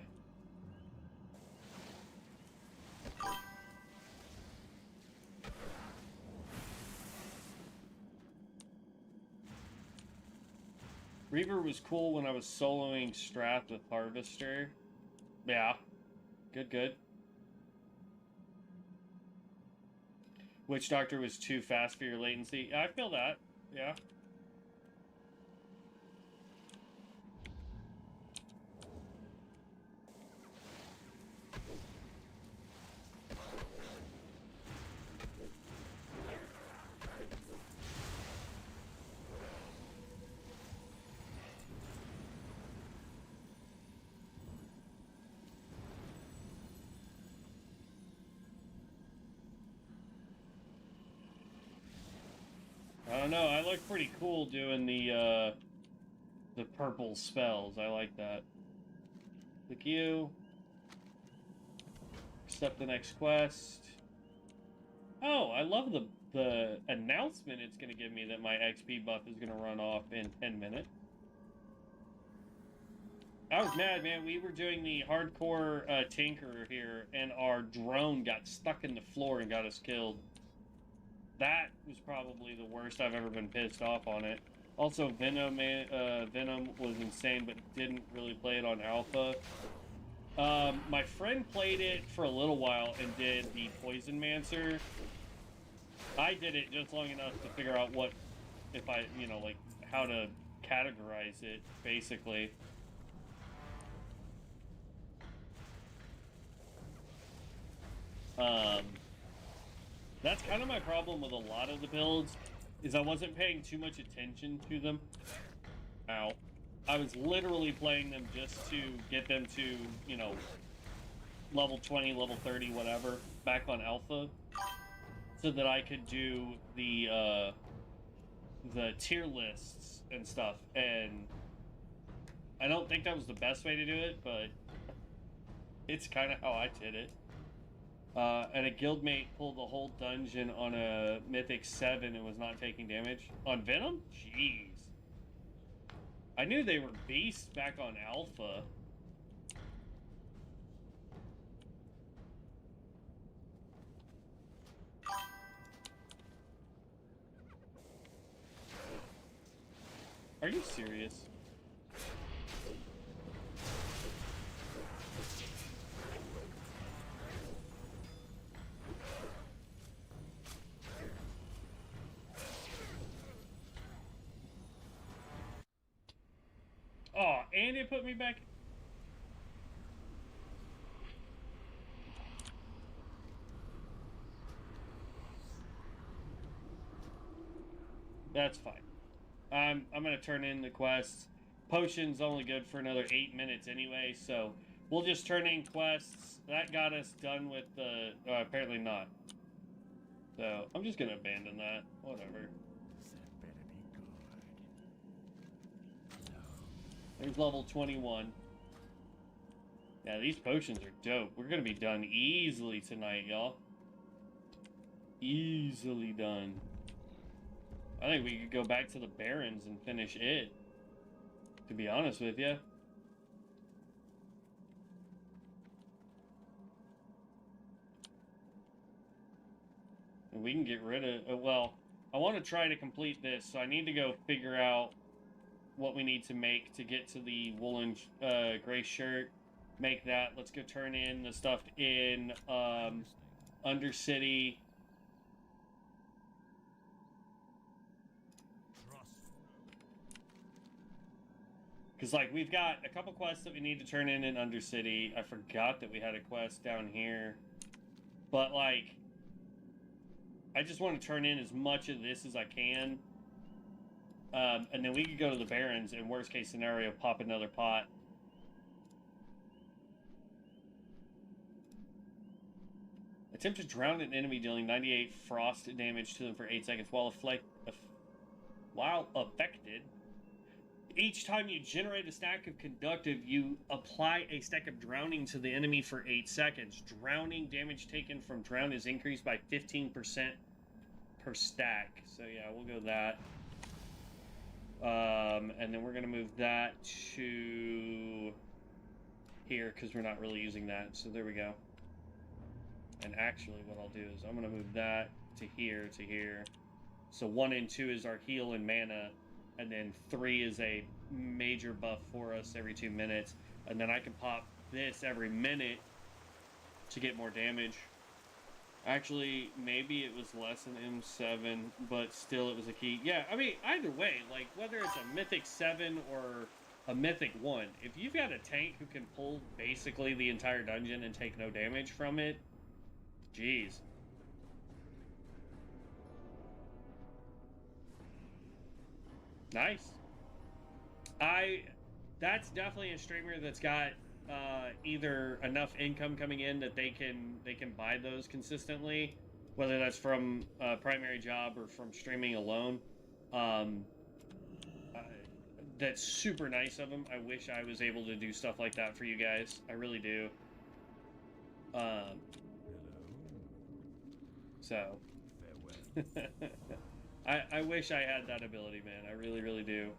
Reaver was cool when I was soloing Strath with Harvester. Yeah. Good, good. Witch Doctor was too fast for your latency. I feel that. Yeah. I don't know. I look pretty cool doing the purple spells. I like that. Click you. Accept the next quest. Oh, I love the announcement it's going to give me that my XP buff is going to run off in 10 minutes. I was mad, man. We were doing the hardcore tinker here, and our drone got stuck in the floor and got us killed. That was probably the worst I've ever been pissed off on it. Also, Venom was insane, but didn't really play it on alpha. My friend played it for a little while and did the Poison Mancer. I did it just long enough to figure out what, if I, you know, like, how to categorize it, basically. That's kind of my problem with a lot of the builds, is I wasn't paying too much attention to them. Ow. I was literally playing them just to get them to, you know, level 20, level 30, whatever, back on alpha, so that I could do the tier lists and stuff, and I don't think that was the best way to do it, but it's kind of how I did it. And a guildmate pulled the whole dungeon on a Mythic 7 and was not taking damage. On Venom? Jeez. I knew they were beasts back on Alpha. Are you serious? Oh, and it put me back. That's fine. I'm gonna turn in the quests. Potion's only good for another 8 minutes anyway, so we'll just turn in quests. That got us done with the... apparently not. So, I'm just gonna abandon that. Whatever. That better be good. No. There's level 21. Yeah, these potions are dope. We're gonna be done easily tonight, y'all. Easily done. I think we could go back to the Barrens and finish it, to be honest with you. And we can get rid of... well, I want to try to complete this, so I need to go figure out what we need to make to get to the woolen gray shirt. Make that. Let's go turn in the stuff in Undercity. Because, like, we've got a couple quests that we need to turn in Undercity. I forgot that we had a quest down here. But, like, I just want to turn in as much of this as I can. And then we could go to the Barrens and, worst case scenario, pop another pot. Attempt to drown an enemy, dealing 98 frost damage to them for 8 seconds while affected. Each time you generate a stack of conductive, you apply a stack of drowning to the enemy for 8 seconds. Drowning damage taken from drown is increased by 15% per stack. So yeah, we'll go that. And then we're going to move that to here because we're not really using that. So there we go. And actually what I'll do is I'm going to move that to here to here. So 1 and 2 is our heal and mana. And then 3 is a major buff for us every 2 minutes. And then I can pop this every minute to get more damage. Actually, maybe it was less than M7, but still it was a key. Yeah, I mean, either way, like, whether it's a Mythic 7 or a Mythic 1, if you've got a tank who can pull basically the entire dungeon and take no damage from it, jeez. Nice. That's definitely a streamer that's got either enough income coming in that they can buy those consistently, whether that's from a primary job or from streaming alone. That's super nice of them. I wish I was able to do stuff like that for you guys. I really do. So I wish I had that ability, man. I really, really do.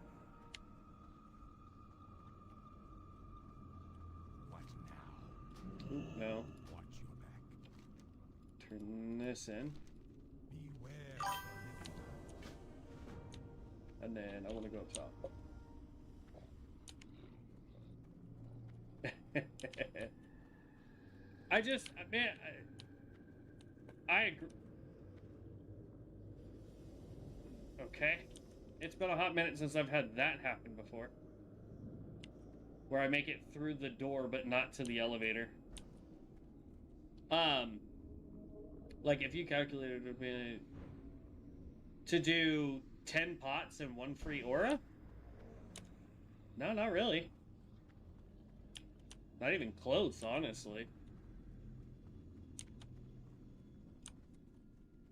What now? Ooh, no. Watch your back. Turn this in. Beware. And then I want to go up top. Man, I agree. Okay. It's been a hot minute since I've had that happen before. Where I make it through the door, but not to the elevator. Like if you calculated it to do 10 pots and 1 free aura? No, not really. Not even close, honestly.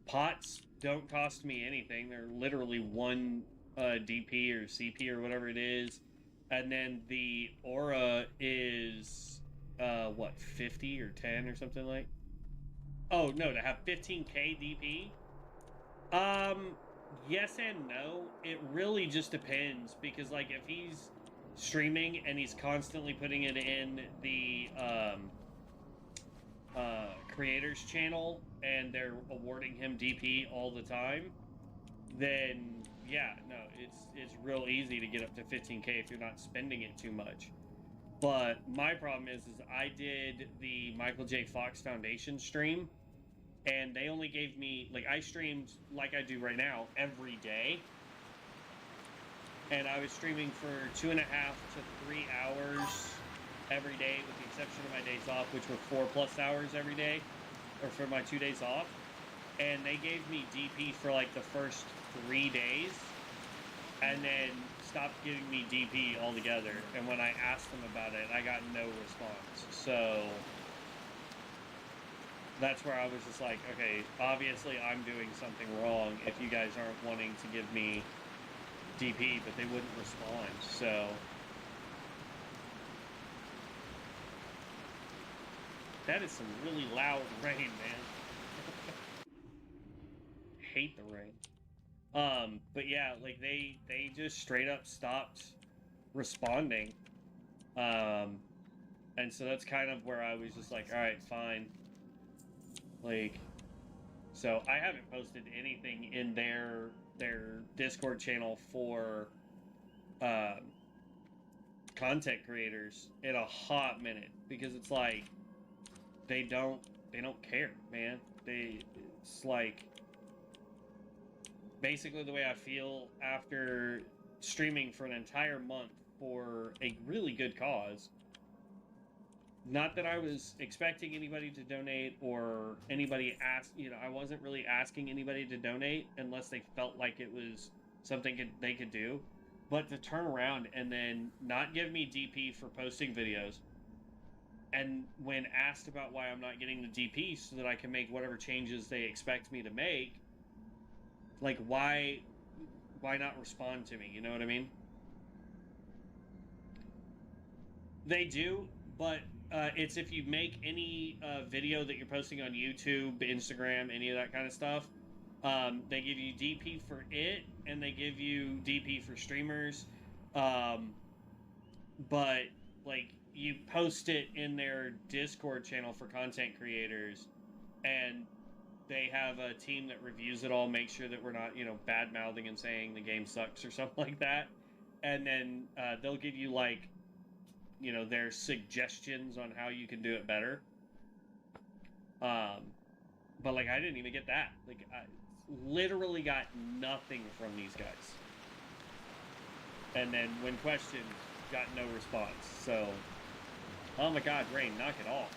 Pots don't cost me anything. They're literally 1 DP or CP or whatever it is. And then the aura is, what, 50 or 10 or something like? Oh, no, to have 15k DP? Yes and no. It really just depends. Because, like, if he's streaming and he's constantly putting it in the creators channel and they're awarding him DP all the time, then yeah, no, it's real easy to get up to 15k if you're not spending it too much. But my problem is I did the Michael J. Fox Foundation stream, and they only gave me, like, I streamed like I do right now every day. And I was streaming for 2.5 to 3 hours every day, with the exception of my days off, which were 4+ hours every day, or for my 2 days off. And they gave me DP for like the first 3 days, and then stopped giving me DP altogether. And when I asked them about it, I got no response. So that's where I was just like, okay, obviously I'm doing something wrong if you guys aren't wanting to give me DP, but they wouldn't respond. So that is some really loud rain, man. Hate the rain. But yeah, like they just straight up stopped responding. And so that's kind of where I was just like, all right, fine. Like, so I haven't posted anything in their Discord channel for content creators in a hot minute, because it's like they don't care, man. It's like basically the way I feel after streaming for an entire month for a really good cause. Not that I was expecting anybody to donate or anybody asked, I wasn't really asking anybody to donate unless they felt like it was something they could do. But to turn around and then not give me DP for posting videos, and when asked about why I'm not getting the DP so that I can make whatever changes they expect me to make, like, why not respond to me? You know what I mean? They do, but it's if you make any video that you're posting on YouTube, Instagram, any of that kind of stuff, they give you DP for it, and they give you DP for streamers. But like you post it in their Discord channel for content creators, and they have a team that reviews it all, make sure that we're not, bad mouthing and saying the game sucks or something like that. And then they'll give you like, their suggestions on how you can do it better. But like I didn't even get that. Like I literally got nothing from these guys. And then when questioned, got no response. So, oh my God, Rain, knock it off.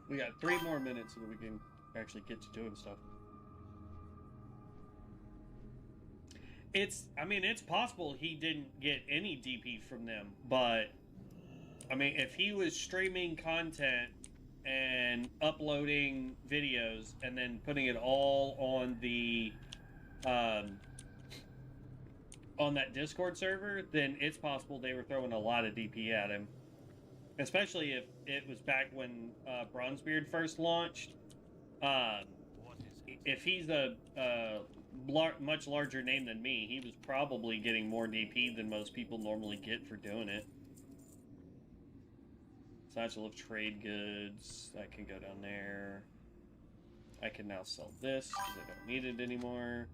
We got 3 more minutes so that we can actually get to doing stuff. It's possible he didn't get any DP from them, but I mean, if he was streaming content and uploading videos and then putting it all on the on that Discord server, then it's possible they were throwing a lot of DP at him. Especially if it was back when Bronzebeard first launched. If he's a much larger name than me, he was probably getting more DP than most people normally get for doing it. Satchel of trade goods, that can go down there. I can now sell this because I don't need it anymore.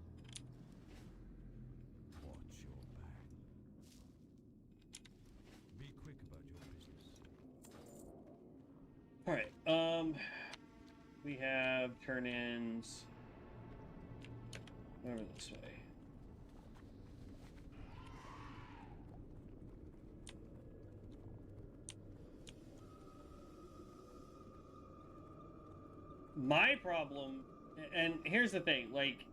Watch your back. Be quick about your business. Alright, we have turn-ins over this way. My problem, and here's the thing, like,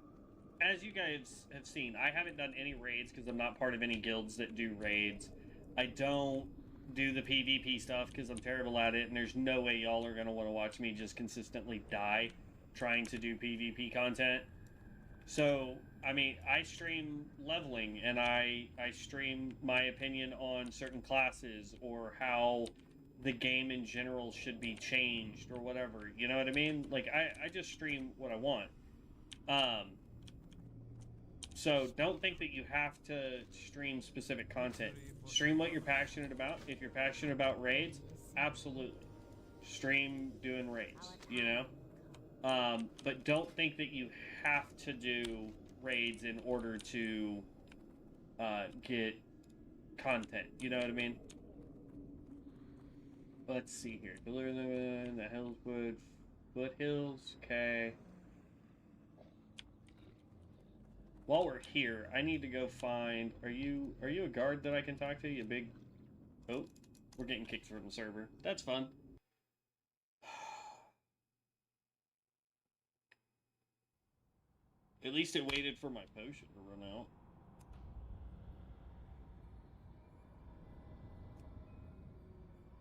as you guys have seen, I haven't done any raids because I'm not part of any guilds that do raids. I don't do the PvP stuff because I'm terrible at it, and there's no way y'all are going to want to watch me just consistently die trying to do PvP content. So, I mean, I stream leveling, and I stream my opinion on certain classes or how the game in general should be changed or whatever. You know what I mean? Like, I just stream what I want. So don't think that you have to stream specific content. Stream what you're passionate about. If you're passionate about raids, absolutely. Stream doing raids, you know? But don't think that you have to do raids in order to get content. You know what I mean? Let's see here. Deliver them in the Hillswood foothills. Okay. While we're here, I need to go find. Are you a guard that I can talk to? You big. Oh, we're getting kicked from the server. That's fun. At least it waited for my potion to run out.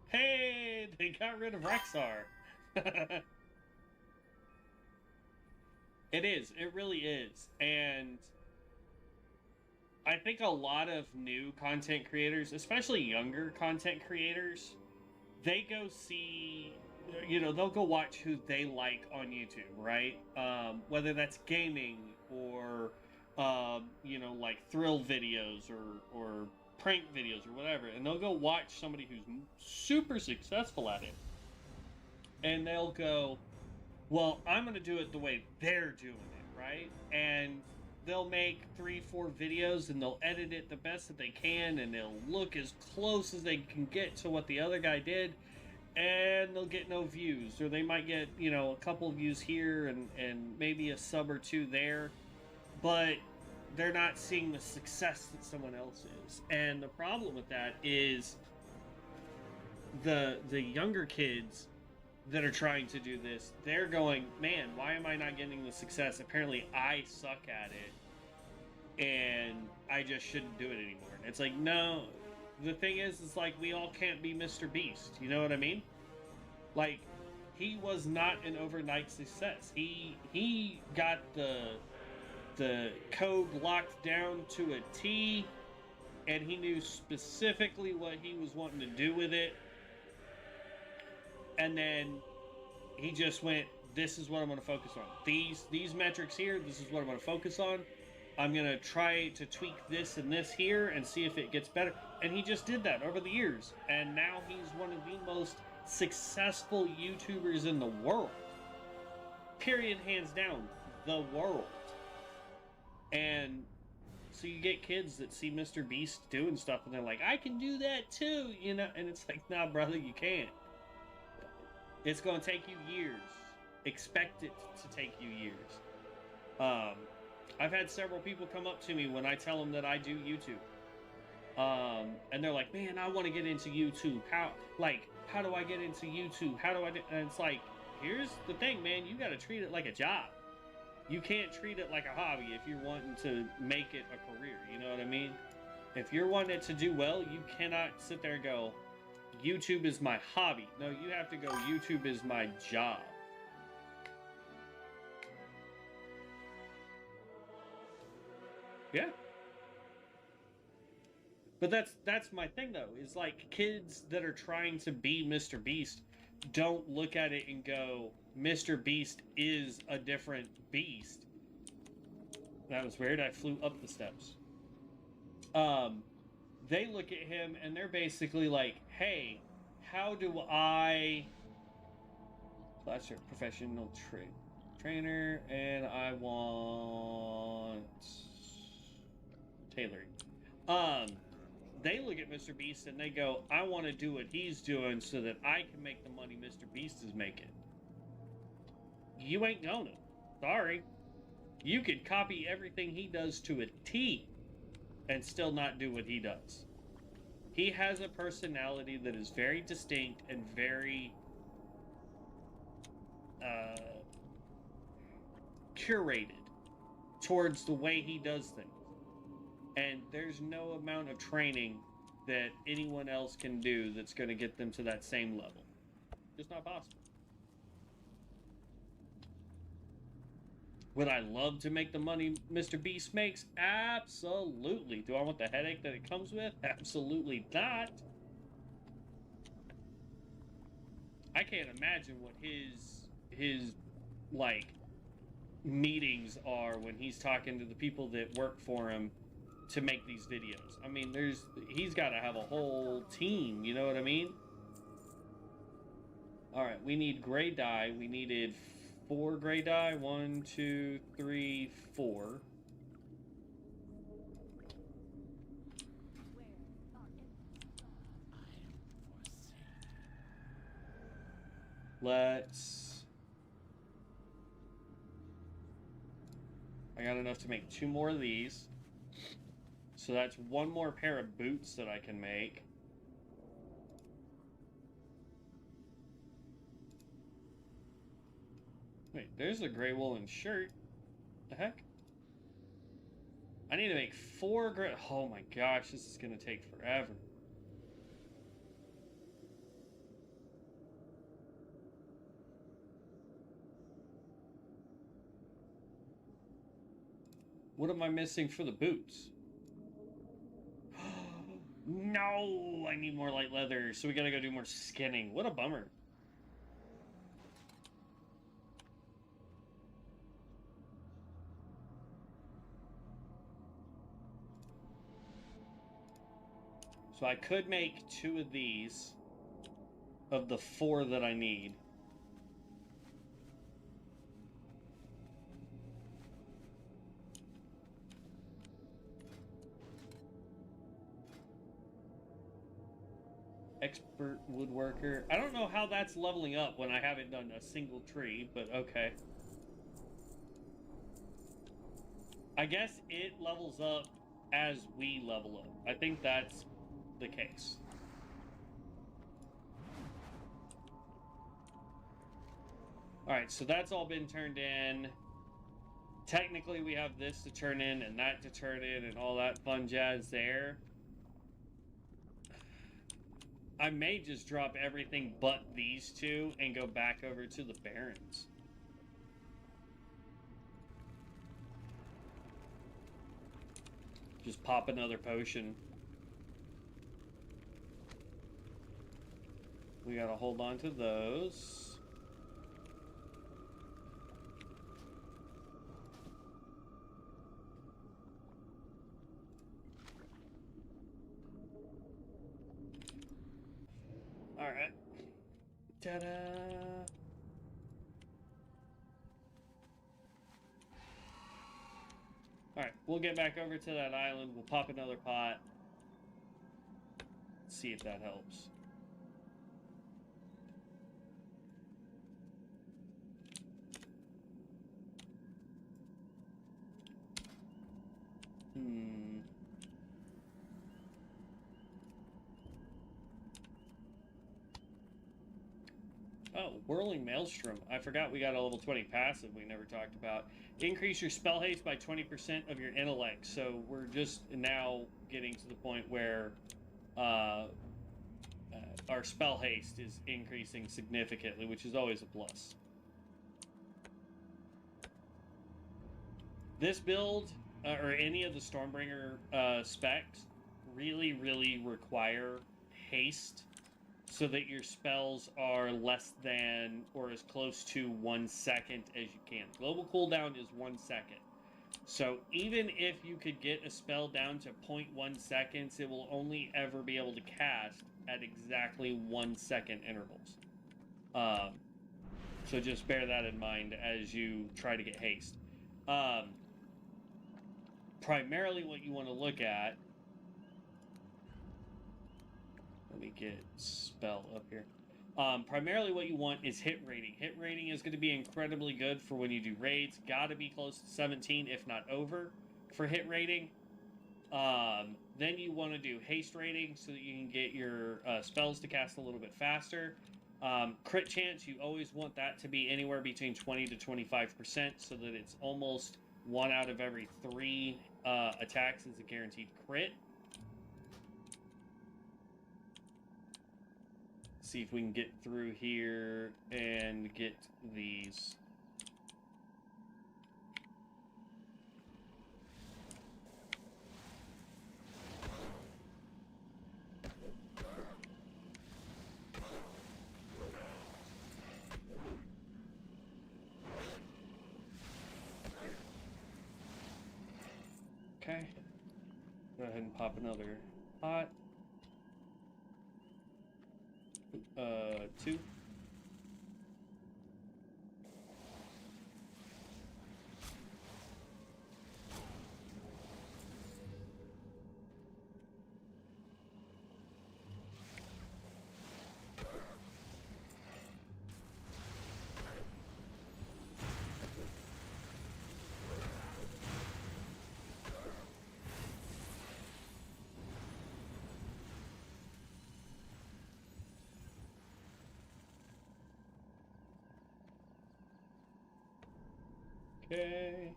Hey, they got rid of Rexar. It is. It really is. And I think a lot of new content creators, especially younger content creators, they go see, they'll go watch who they like on YouTube, right? Whether that's gaming or, like thrill videos or prank videos or whatever. And they'll go watch somebody who's super successful at it. And they'll go, well, I'm going to do it the way they're doing it, right? And they'll make 3-4 videos and they'll edit it the best that they can and they'll look as close as they can get to what the other guy did, and they'll get no views, or they might get, a couple views here and maybe a sub or two there, but they're not seeing the success that someone else is. And the problem with that is the younger kids that are trying to do this, they're going, man, why am I not getting the success? Apparently I suck at it. and I just shouldn't do it anymore. And it's like, no, the thing is like we all can't be Mr. Beast. You know what I mean? Like, he was not an overnight success. He got the code locked down to a T, and he knew specifically what he was wanting to do with it. And then he just went, this is what I'm going to focus on. These metrics here, this is what I'm going to focus on. I'm going to try to tweak this and this here and see if it gets better. And he just did that over the years. And now he's one of the most successful YouTubers in the world. Period, hands down, the world. And so you get kids that see Mr. Beast doing stuff and they're like, I can do that too, you know? And it's like, nah, brother, you can't. It's going to take you years. Expect it to take you years. I've had several people come up to me when I tell them that I do YouTube. And they're like, man, I want to get into YouTube. How do I get into YouTube? How do I do? And it's like, here's the thing, man. You got to treat it like a job. You can't treat it like a hobby if you're wanting to make it a career. You know what I mean? If you're wanting it to do well, you cannot sit there and go, YouTube is my hobby. No, you have to go, YouTube is my job. Yeah. But that's my thing, though, is like kids that are trying to be Mr. Beast don't look at it and go, Mr. Beast is a different beast. That was weird. I flew up the steps. They look at him and they're basically like, hey, how do I... Class professional trainer, and I want... tailoring. They look at Mr. Beast and they go, I want to do what he's doing so that I can make the money Mr. Beast is making. You ain't gonna. Sorry. You could copy everything he does to a T and still not do what he does. He has a personality that is very distinct and very curated towards the way he does things. And there's no amount of training that anyone else can do that's going to get them to that same level. Just not possible. Would I love to make the money Mr. Beast makes? Absolutely. Do I want the headache that it comes with? Absolutely not. I can't imagine what his like meetings are when he's talking to the people that work for him to make these videos. I mean, he's got to have a whole team, you know what I mean? All right, we need gray dye. We needed 4 gray dye. 1, 2, 3, 4. I got enough to make 2 more of these. So that's 1 more pair of boots that I can make. Wait, there's a gray woolen shirt. The heck? I need to make 4 gray... Oh my gosh, this is going to take forever. What am I missing for the boots? No, I need more light leather, so we gotta go do more skinning. What a bummer. So I could make 2 of these, of the 4 that I need. Expert woodworker. I don't know how that's leveling up when I haven't done a single tree, but okay. I guess it levels up as we level up. I think that's the case. Alright, so that's all been turned in. technically we have this to turn in and that to turn in and all that fun jazz there. I may just drop everything but these two and go back over to the Barrens. Just pop another potion. We gotta hold on to those. Alright. Ta-da! Alright, we'll get back over to that island. We'll pop another pot. See if that helps. Oh, Whirling Maelstrom. I forgot we got a level 20 passive we never talked about. Increase your spell haste by 20% of your intellect. So we're just now getting to the point where our spell haste is increasing significantly, which is always a plus. This build, or any of the Stormbringer specs, really require haste so that your spells are less than or as close to 1 second as you can. Global cooldown is 1 second. So even if you could get a spell down to 0.1 seconds, it will only ever be able to cast at exactly 1 second intervals. So just bear that in mind as you try to get haste. Primarily what you want to look at... Let me get spell up here. Primarily what you want is hit rating. Hit rating is going to be incredibly good for when you do raids. Got to be close to 17, if not over, for hit rating. Then you want to do haste rating so that you can get your spells to cast a little bit faster. Crit chance, you always want that to be anywhere between 20 to 25% so that it's almost 1 out of every 3 attacks is a guaranteed crit. See if we can get through here and get these. Okay. Go ahead and pop another pot. 2. Okay.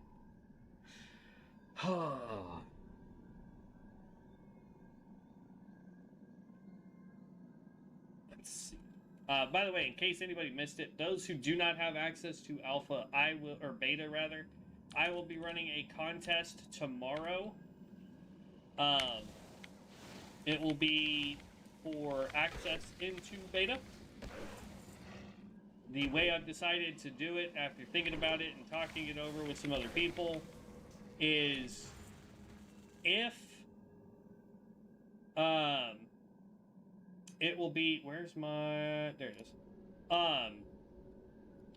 Let's see. By the way, in case anybody missed it, those who do not have access to alpha, or beta rather, I will be running a contest tomorrow. It will be for access into beta. The way I've decided to do it, after thinking about it and talking it over with some other people, is if it will be, where's my, there it is.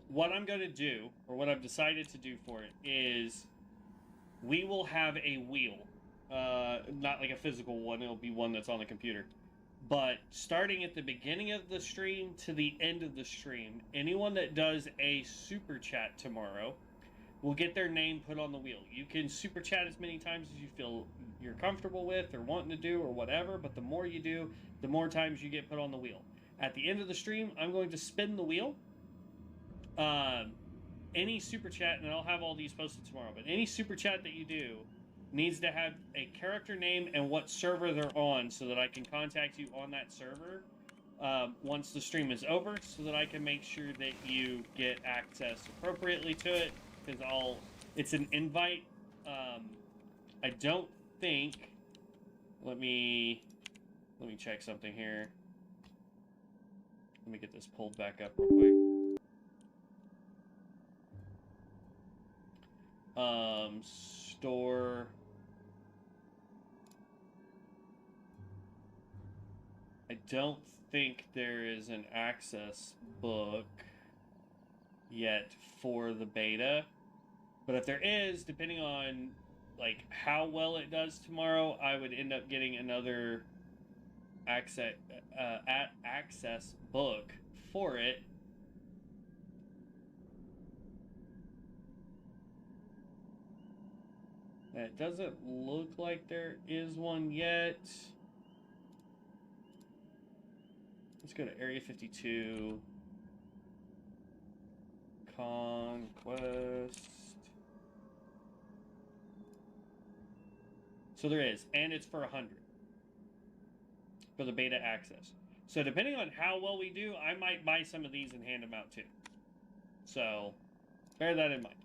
What I'm going to do, or what I've decided to do for it, is we will have a wheel. Not like a physical one, it'll be one that's on the computer. But starting at the beginning of the stream to the end of the stream, anyone that does a super chat tomorrow will get their name put on the wheel. You can super chat as many times as you feel you're comfortable with or wanting to do or whatever, but the more you do, the more times you get put on the wheel. At the end of the stream, I'm going to spin the wheel. any super chat, and I'll have all these posted tomorrow, but any super chat that you do needs to have a character name and what server they're on so that I can contact you on that server once the stream is over, so that I can make sure that you get access appropriately to it, because it's an invite. I don't think, let me check something here. Let me get this pulled back up real quick. Store. I don't think there is an access book yet for the beta, but if there is, depending on like how well it does tomorrow, I would end up getting another access book for it. It doesn't look like there is one yet. Let's go to Area 52. Conquest. So there is, and it's for 100 for the beta access. So depending on how well we do, I might buy some of these and hand them out too. So bear that in mind.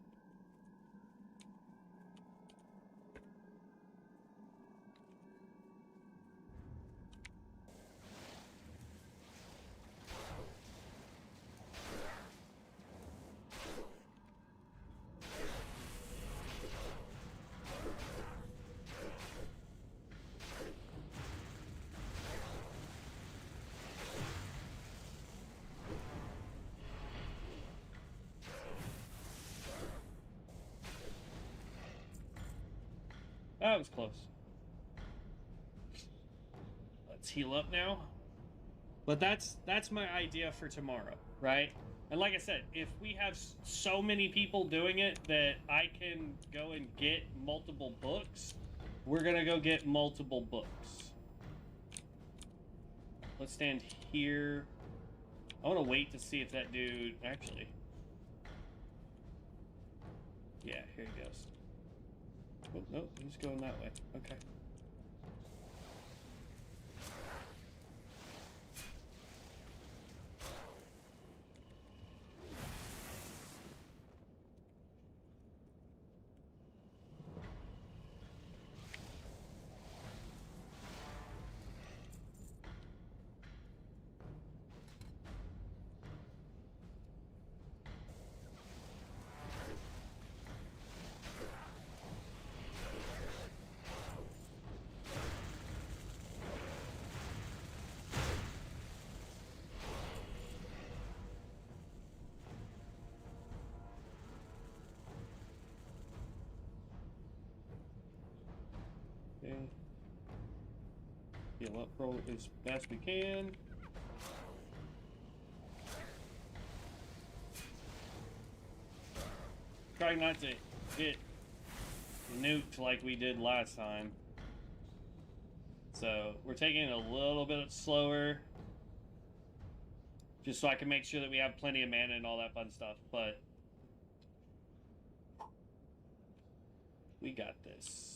That was close. Let's heal up now. But that's my idea for tomorrow, right? And like I said, if we have so many people doing it that I can go and get multiple books, we're gonna go get multiple books. Let's stand here. I want to wait to see if that dude actually. Yeah, here he goes. Oh, no, he's going that way. Okay. Heal up roll as best we can. Try not to get nuked like we did last time. So we're taking it a little bit slower, just so I can make sure that we have plenty of mana and all that fun stuff, but we got this.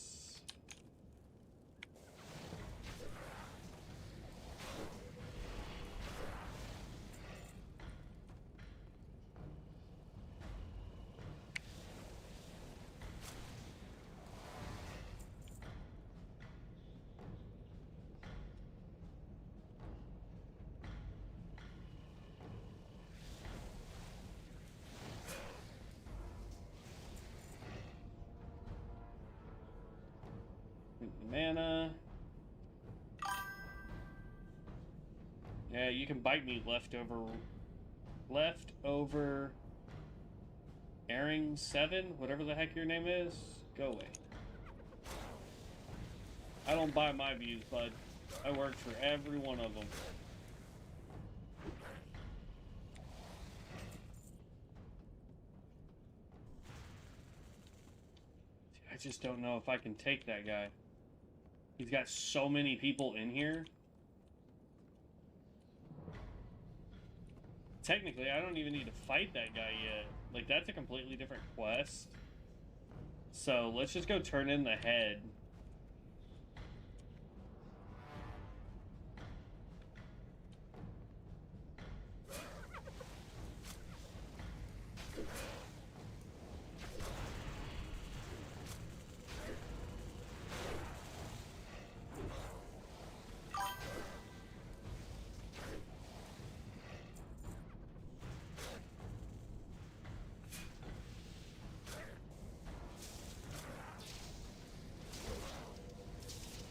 Mana. Yeah, you can bite me, leftover Airing 7, whatever the heck your name is. Go away. I don't buy my views, bud. I work for every one of them. I just don't know if I can take that guy. He's got so many people in here. technically, I don't even need to fight that guy yet. Like, that's a completely different quest. So, let's just go turn in the head.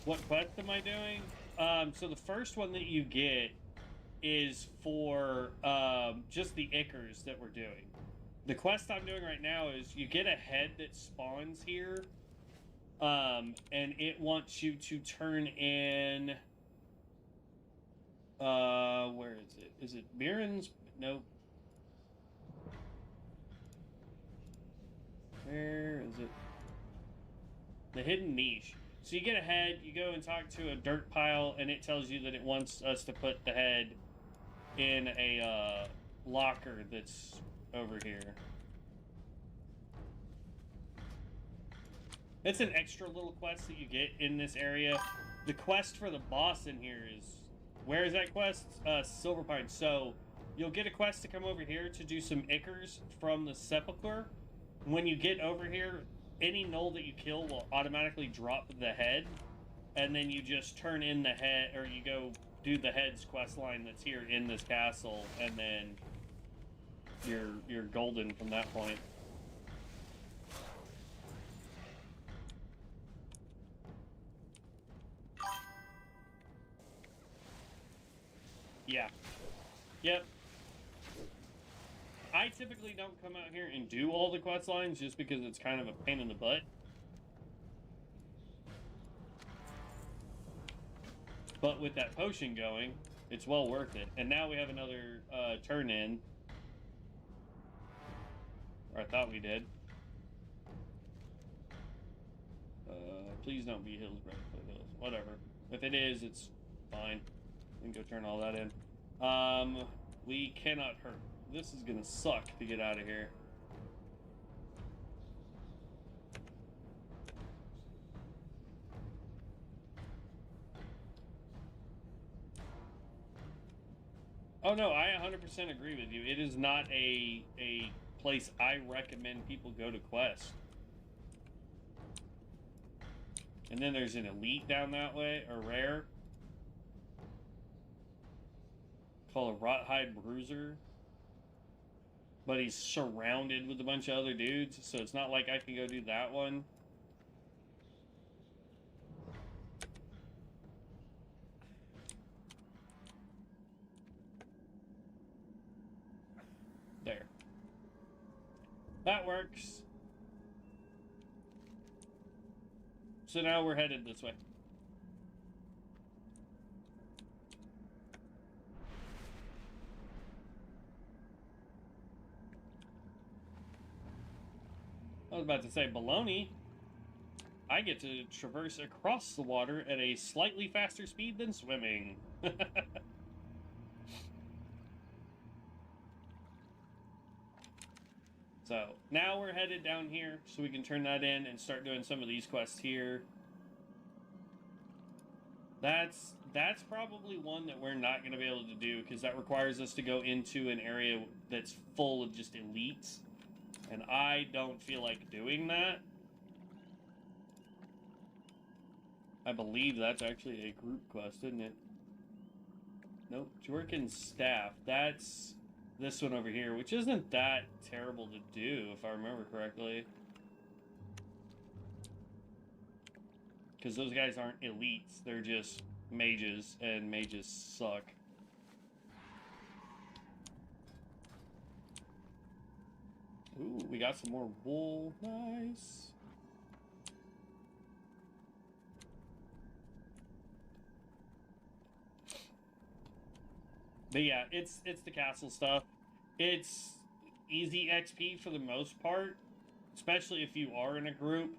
What quest am I doing? So the first one that you get is for just the Ickers that we're doing. The quest I'm doing right now is you get a head that spawns here, and it wants you to turn in. Where is it? Is it Mirren's? Nope. Where is it? The hidden niche. So you get a head, you go and talk to a dirt pile, and it tells you that it wants us to put the head in a locker that's over here. It's an extra little quest that you get in this area. The quest for the boss in here is... Where is that quest? Silver Pine. So you'll get a quest to come over here to do some Ickers from the Sepulchre. When you get over here, any gnoll that you kill will automatically drop the head, and then you just turn in the head, or you go do the head's quest line that's here in this castle, and then you're golden from that point. Yeah. Yep. I typically don't come out here and do all the quest lines just because it's kind of a pain in the butt. But with that potion going, it's well worth it. And now we have another turn in. Or I thought we did. Please don't be hills, Bradford Hills. Whatever. If it is, it's fine. We can go turn all that in. We cannot hurt. This is gonna suck to get out of here. Oh no, I 100% agree with you. It is not a place I recommend people go to quest. And then there's an elite down that way, or rare. Called a Rothhide Bruiser. But he's surrounded with a bunch of other dudes, so it's not like I can go do that one. There. That works. So now we're headed this way. I was about to say baloney. I get to traverse across the water at a slightly faster speed than swimming. So, now we're headed down here, so we can turn that in and start doing some of these quests here. That's probably one that we're not going to be able to do, because that requires us to go into an area that's full of just elites. And I don't feel like doing that. I believe that's actually a group quest, isn't it? Nope. Jorkin Staff. That's this one over here, which isn't that terrible to do, if I remember correctly. Because those guys aren't elites. They're just mages, and mages suck. Ooh, we got some more wool. Nice. But yeah, it's the castle stuff. It's easy XP for the most part, especially if you are in a group.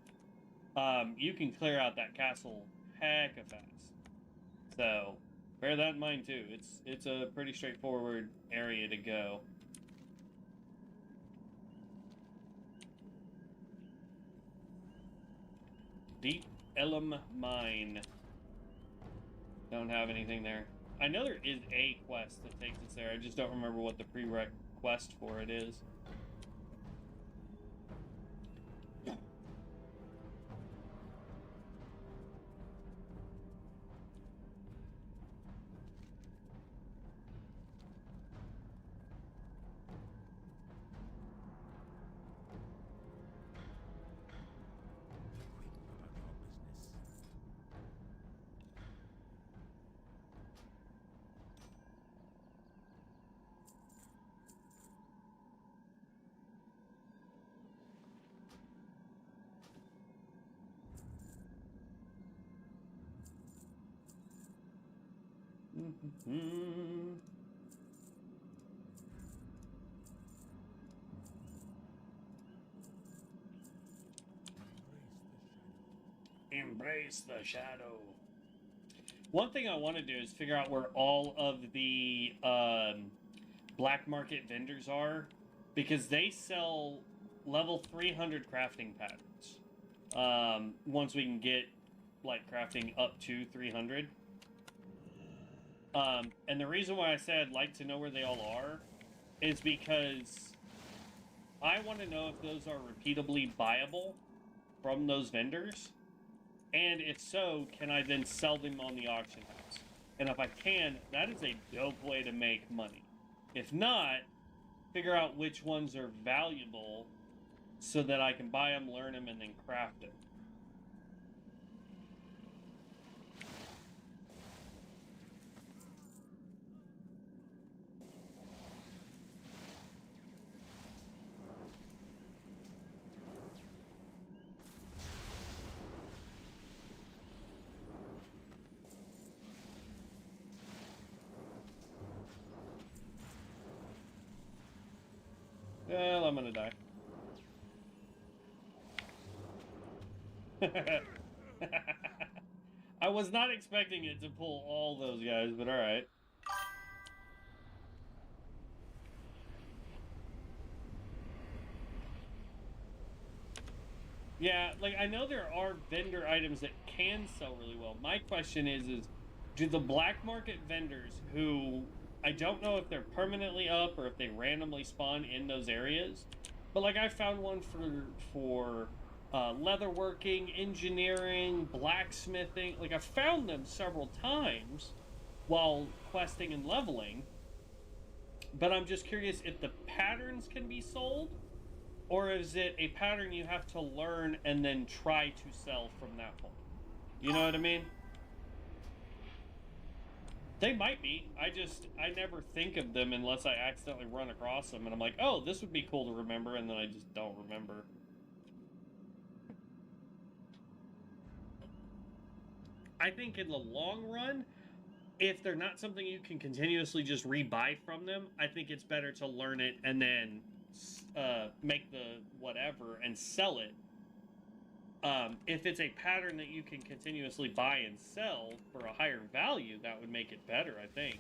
You can clear out that castle heck of fast. So, bear that in mind too. It's a pretty straightforward area to go. Deep Elm Mine. Don't have anything there. I know there is a quest that takes us there. I just don't remember what the prereq quest for it is. Embrace the shadow. One thing I want to do is figure out where all of the black market vendors are, because they sell level 300 crafting patterns. Once we can get like crafting up to 300. And the reason why I said I'd like to know where they all are is because I want to know if those are repeatably buyable from those vendors. And if so, can I then sell them on the auction house? And if I can, that is a dope way to make money. If not, figure out which ones are valuable so that I can buy them, learn them, and then craft them. Well, I'm gonna die. I was not expecting it to pull all those guys, but alright. Yeah, like, I know there are vendor items that can sell really well. My question is do the black market vendors who... I don't know if they're permanently up or if they randomly spawn in those areas. But, like, I found one for leatherworking, engineering, blacksmithing. Like, I found them several times while questing and leveling. But I'm just curious if the patterns can be sold, or is it a pattern you have to learn and then try to sell from that point? You know what I mean? They might be. I never think of them unless I accidentally run across them, and I'm like, oh, this would be cool to remember, and then I just don't remember. I think in the long run, if they're not something you can continuously just rebuy from them, I think it's better to learn it and then make the whatever and sell it. If it's a pattern that you can continuously buy and sell for a higher value, that would make it better, I think.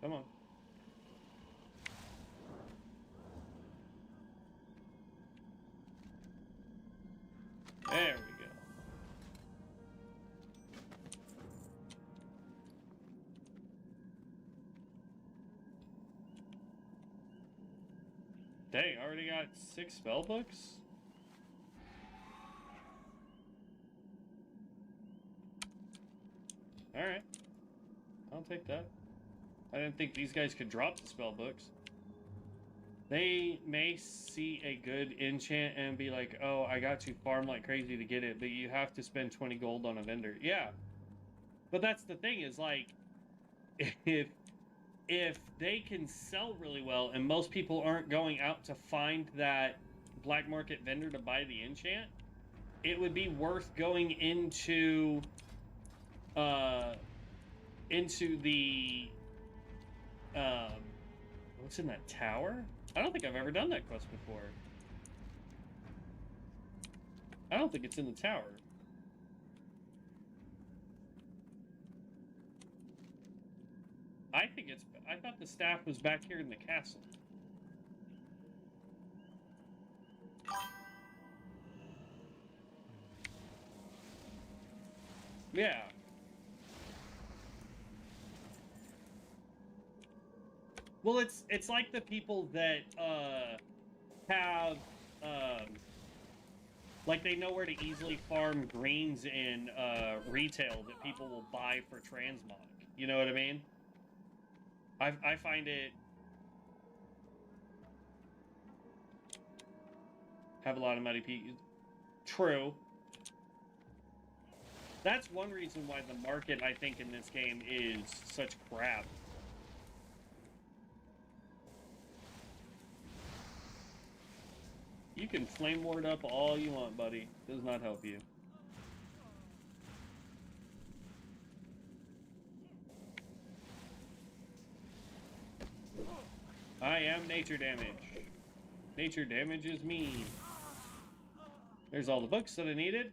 Come on. There we go. Dang, I already got 6 spell books? Alright. I'll take that. I didn't think these guys could drop the spell books. They may see a good enchant and be like, oh, I got to farm like crazy to get it, but you have to spend 20 gold on a vendor. Yeah. But that's the thing is, like, if they can sell really well and most people aren't going out to find that black market vendor to buy the enchant, it would be worth going into the what's in that tower? I don't think I've ever done that quest before. I don't think it's in the tower. I thought the staff was back here in the castle. Yeah. Well, it's like the people that have like they know where to easily farm greens in retail that people will buy for transmog. You know what I mean? I find it have a lot of muddy pieces. True. That's one reason why the market, I think, in this game is such crap. You can flame ward up all you want, buddy. Does not help you. I am nature damage. Nature damage is me. There's all the books that I needed.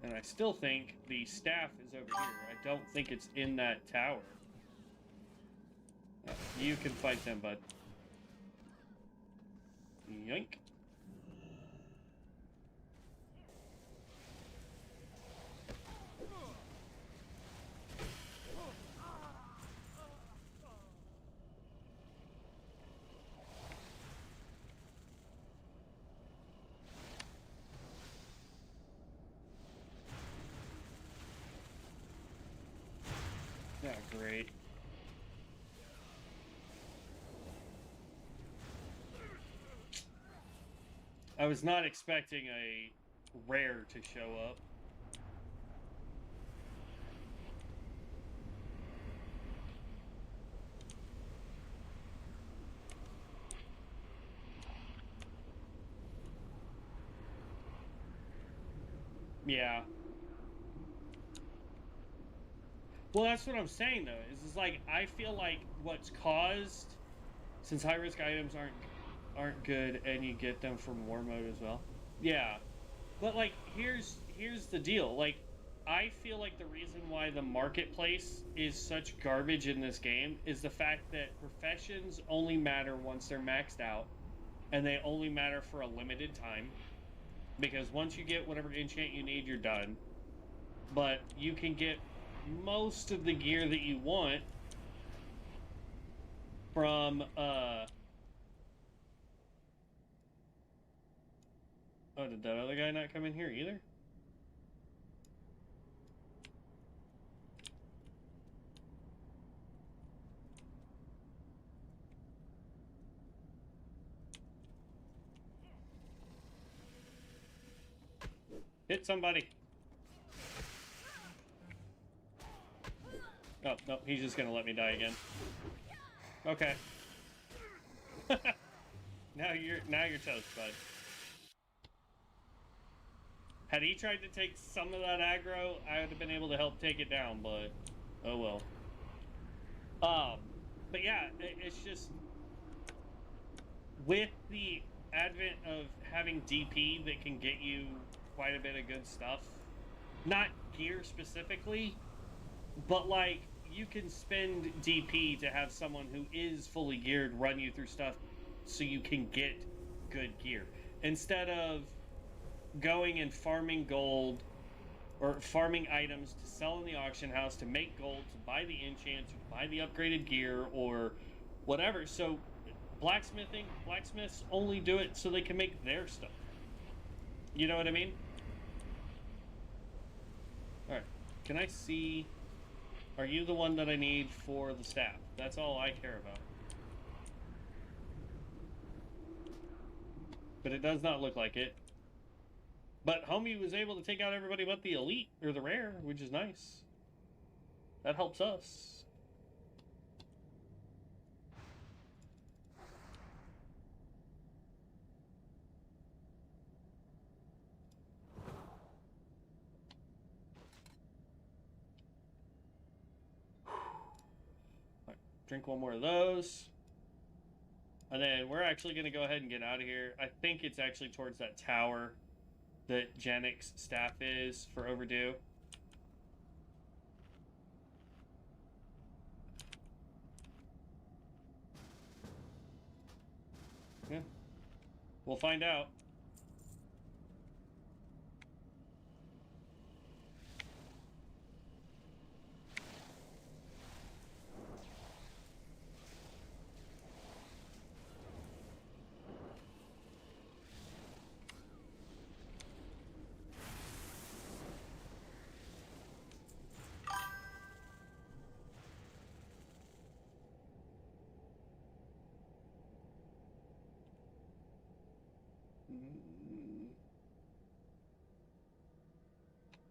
And I still think the staff is over here. I don't think it's in that tower. You can fight them, bud. Yoink. Yeah, great. I was not expecting a rare to show up. Yeah. Well, that's what I'm saying, though. Is like, I feel like what's caused, since high-risk items aren't good, and you get them from war mode as well. Yeah. But, like, here's the deal. Like, I feel like the reason why the marketplace is such garbage in this game is the fact that professions only matter once they're maxed out, and they only matter for a limited time. Because once you get whatever enchant you need, you're done. But you can get most of the gear that you want from oh, did that other guy not come in here either? Hit somebody. Oh, no, he's just gonna let me die again. Okay. Now you're toast, bud. Had he tried to take some of that aggro, I would have been able to help take it down, but oh well. But yeah, it's just with the advent of having DP that can get you quite a bit of good stuff. Not gear specifically, but like you can spend DP to have someone who is fully geared run you through stuff so you can get good gear. Instead of going and farming gold or farming items to sell in the auction house to make gold, to buy the enchants, to buy the upgraded gear or whatever. So blacksmiths only do it so they can make their stuff. You know what I mean? Alright, can I see... Are you the one that I need for the staff? That's all I care about. But it does not look like it. But homie was able to take out everybody but the elite, or the rare, which is nice. That helps us. Drink one more of those. And then we're actually going to go ahead and get out of here. I think it's actually towards that tower that Janik's staff is for overdue. Yeah. We'll find out.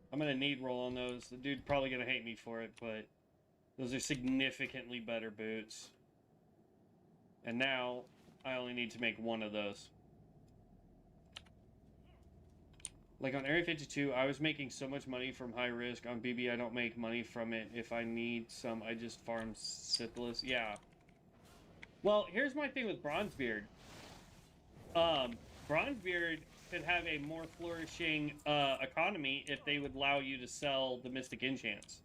I'm gonna need roll on those. The dude's probably gonna hate me for it, but those are significantly better boots. And now I only need to make one of those. Like on Area 52, I was making so much money from high risk. On BB, I don't make money from it. If I need some, I just farm syphilis. Yeah. Well, here's my thing with Bronzebeard. Bronzebeard could have a more flourishing economy if they would allow you to sell the Mystic Enchants.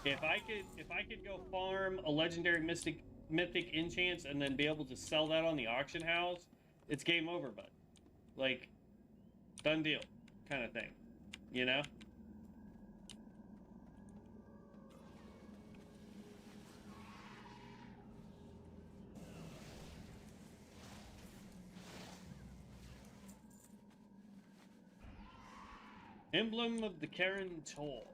If I could go farm a legendary mythic enchants and then be able to sell that on the auction house, it's game over, bud. Like, done deal kind of thing, you know? Emblem of the Karen Toll.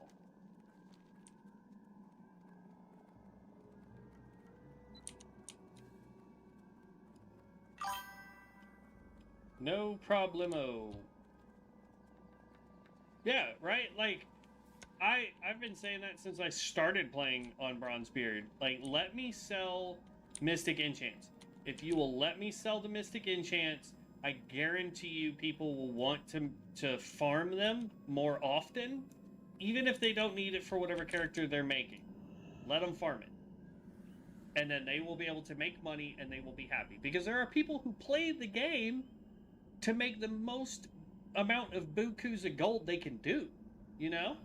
No problemo. Yeah, right? Like, I've been saying that since I started playing on Bronzebeard. Like, let me sell Mystic Enchants. If you will let me sell the Mystic Enchants, I guarantee you people will want to farm them more often, even if they don't need it for whatever character they're making. Let them farm it. And then they will be able to make money and they will be happy. Because there are people who play the game to make the most amount of bukus of gold they can do, you know?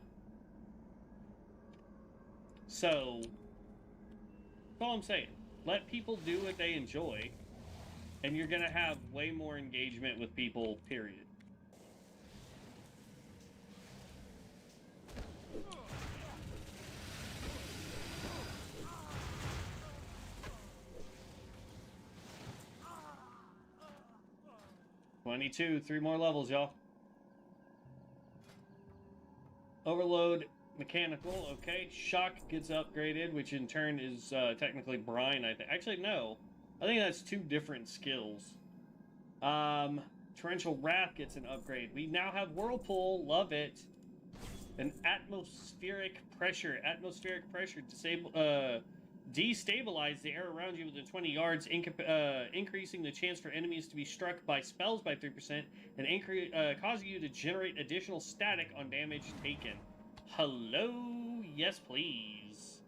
So, that's all I'm saying. Let people do what they enjoy, and you're going to have way more engagement with people, period. $22, 3 more levels, y'all. Overload mechanical, okay. Shock gets upgraded, which in turn is technically brine, I think. Actually, no. I think that's 2 different skills. Torrential Wrath gets an upgrade. We now have Whirlpool, love it. An atmospheric pressure. Atmospheric pressure destabilize the air around you within 20 yards, increasing the chance for enemies to be struck by spells by 3%, and causing you to generate additional static on damage taken. Hello? Yes, please.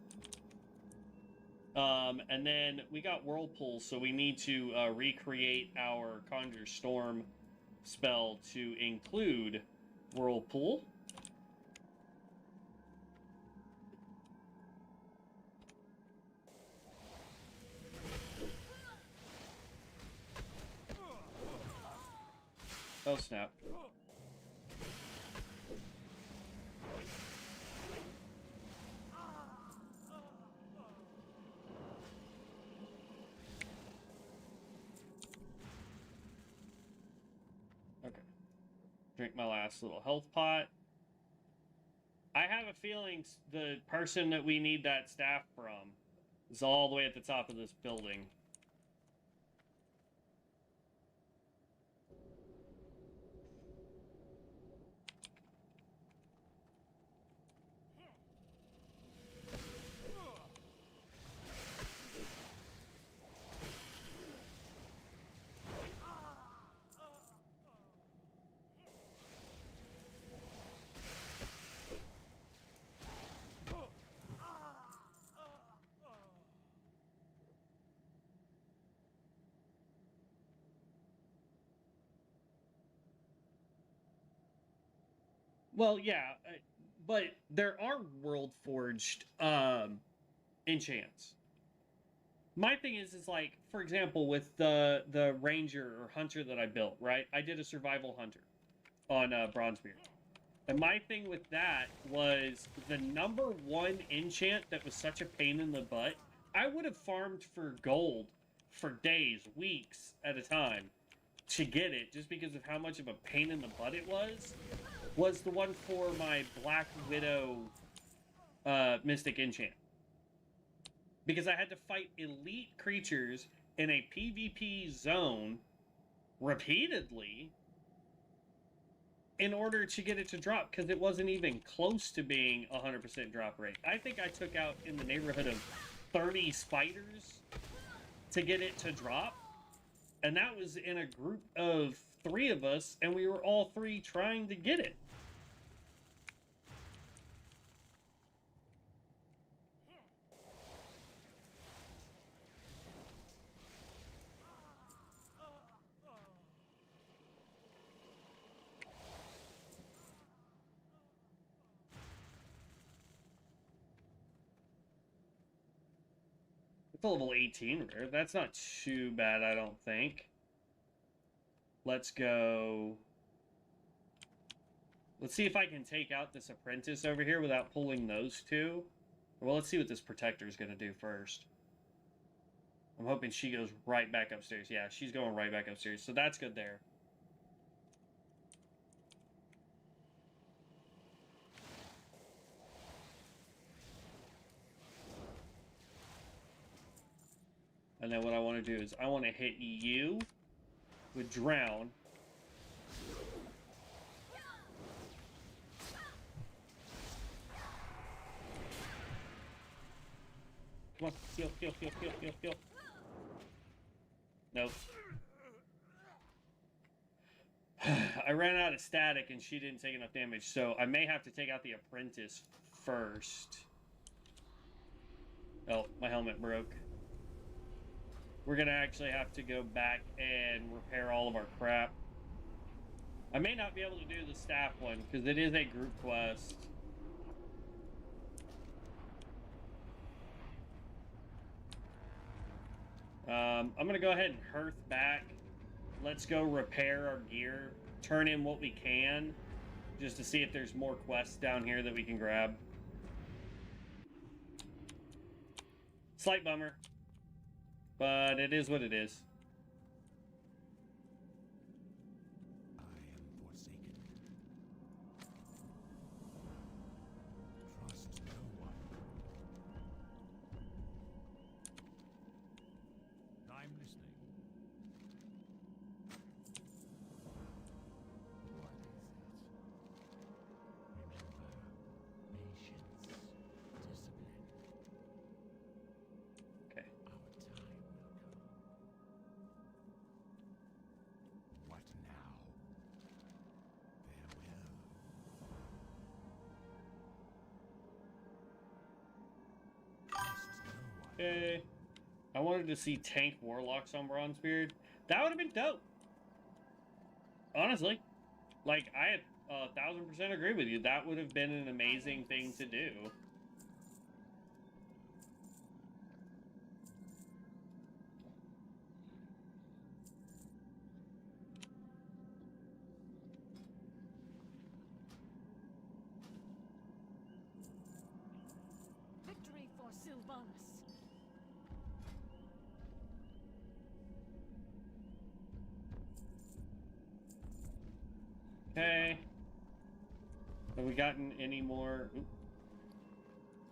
And then we got Whirlpool, so we need to recreate our Conjure Storm spell to include Whirlpool. Oh, snap. Okay. Drink my last little health pot. I have a feeling the person that we need that staff from is all the way at the top of this building. Well, yeah, but there are world forged enchants. My thing is like, for example, with the ranger or hunter that I built, right? I did a survival hunter on Bronzebeard. And my thing with that was the number one enchant that was such a pain in the butt. I would have farmed for gold for days, weeks at a time to get it, just because of how much of a pain in the butt it was the one for my Black Widow Mystic enchant. Because I had to fight elite creatures in a PvP zone repeatedly in order to get it to drop, because it wasn't even close to being 100% drop rate. I think I took out in the neighborhood of 30 spiders to get it to drop, and that was in a group of 3 of us, and we were all 3 trying to get it. It's a level 18 rare. That's not too bad, I don't think. Let's go. Let's see if I can take out this apprentice over here without pulling those 2. Well, let's see what this protector is going to do first. I'm hoping she goes right back upstairs. Yeah, she's going right back upstairs. So that's good there. And then what I want to do is I want to hit you with Drown. Come on, heal, heal, heal, heal, heal, heal. Nope. I ran out of static and she didn't take enough damage, so I may have to take out the apprentice first. Oh, my helmet broke. We're gonna actually have to go back and repair all of our crap. I may not be able to do the staff one, because it is a group quest. I'm gonna go ahead and hearth back. Let's go repair our gear, turn in what we can, just to see if there's more quests down here that we can grab. Slight bummer, but it is what it is. I am forsaken. Trust no one. I'm listening. What is it? Remember, patience, discipline. Okay. Our time will come. What now? Farewell. Trust no one. Okay. I wanted to see tank warlocks on Bronzebeard. That would have been dope. Honestly. Like, I 1,000% agree with you. That would have been an amazing thing to do. Victory for Sylvanas. Okay. Have we gotten any more? Oop.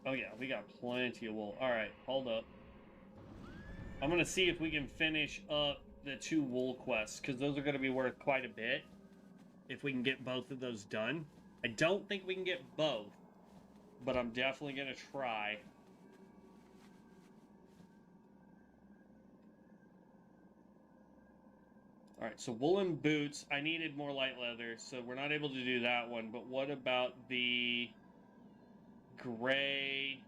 Oh yeah, we got plenty of wool. Alright, hold up. I'm gonna see if we can finish up the 2 wool quests, because those are gonna be worth quite a bit if we can get both of those done. I don't think we can get both, but I'm definitely gonna try. Alright, so woolen boots. I needed more light leather, so we're not able to do that one. But what about the gray?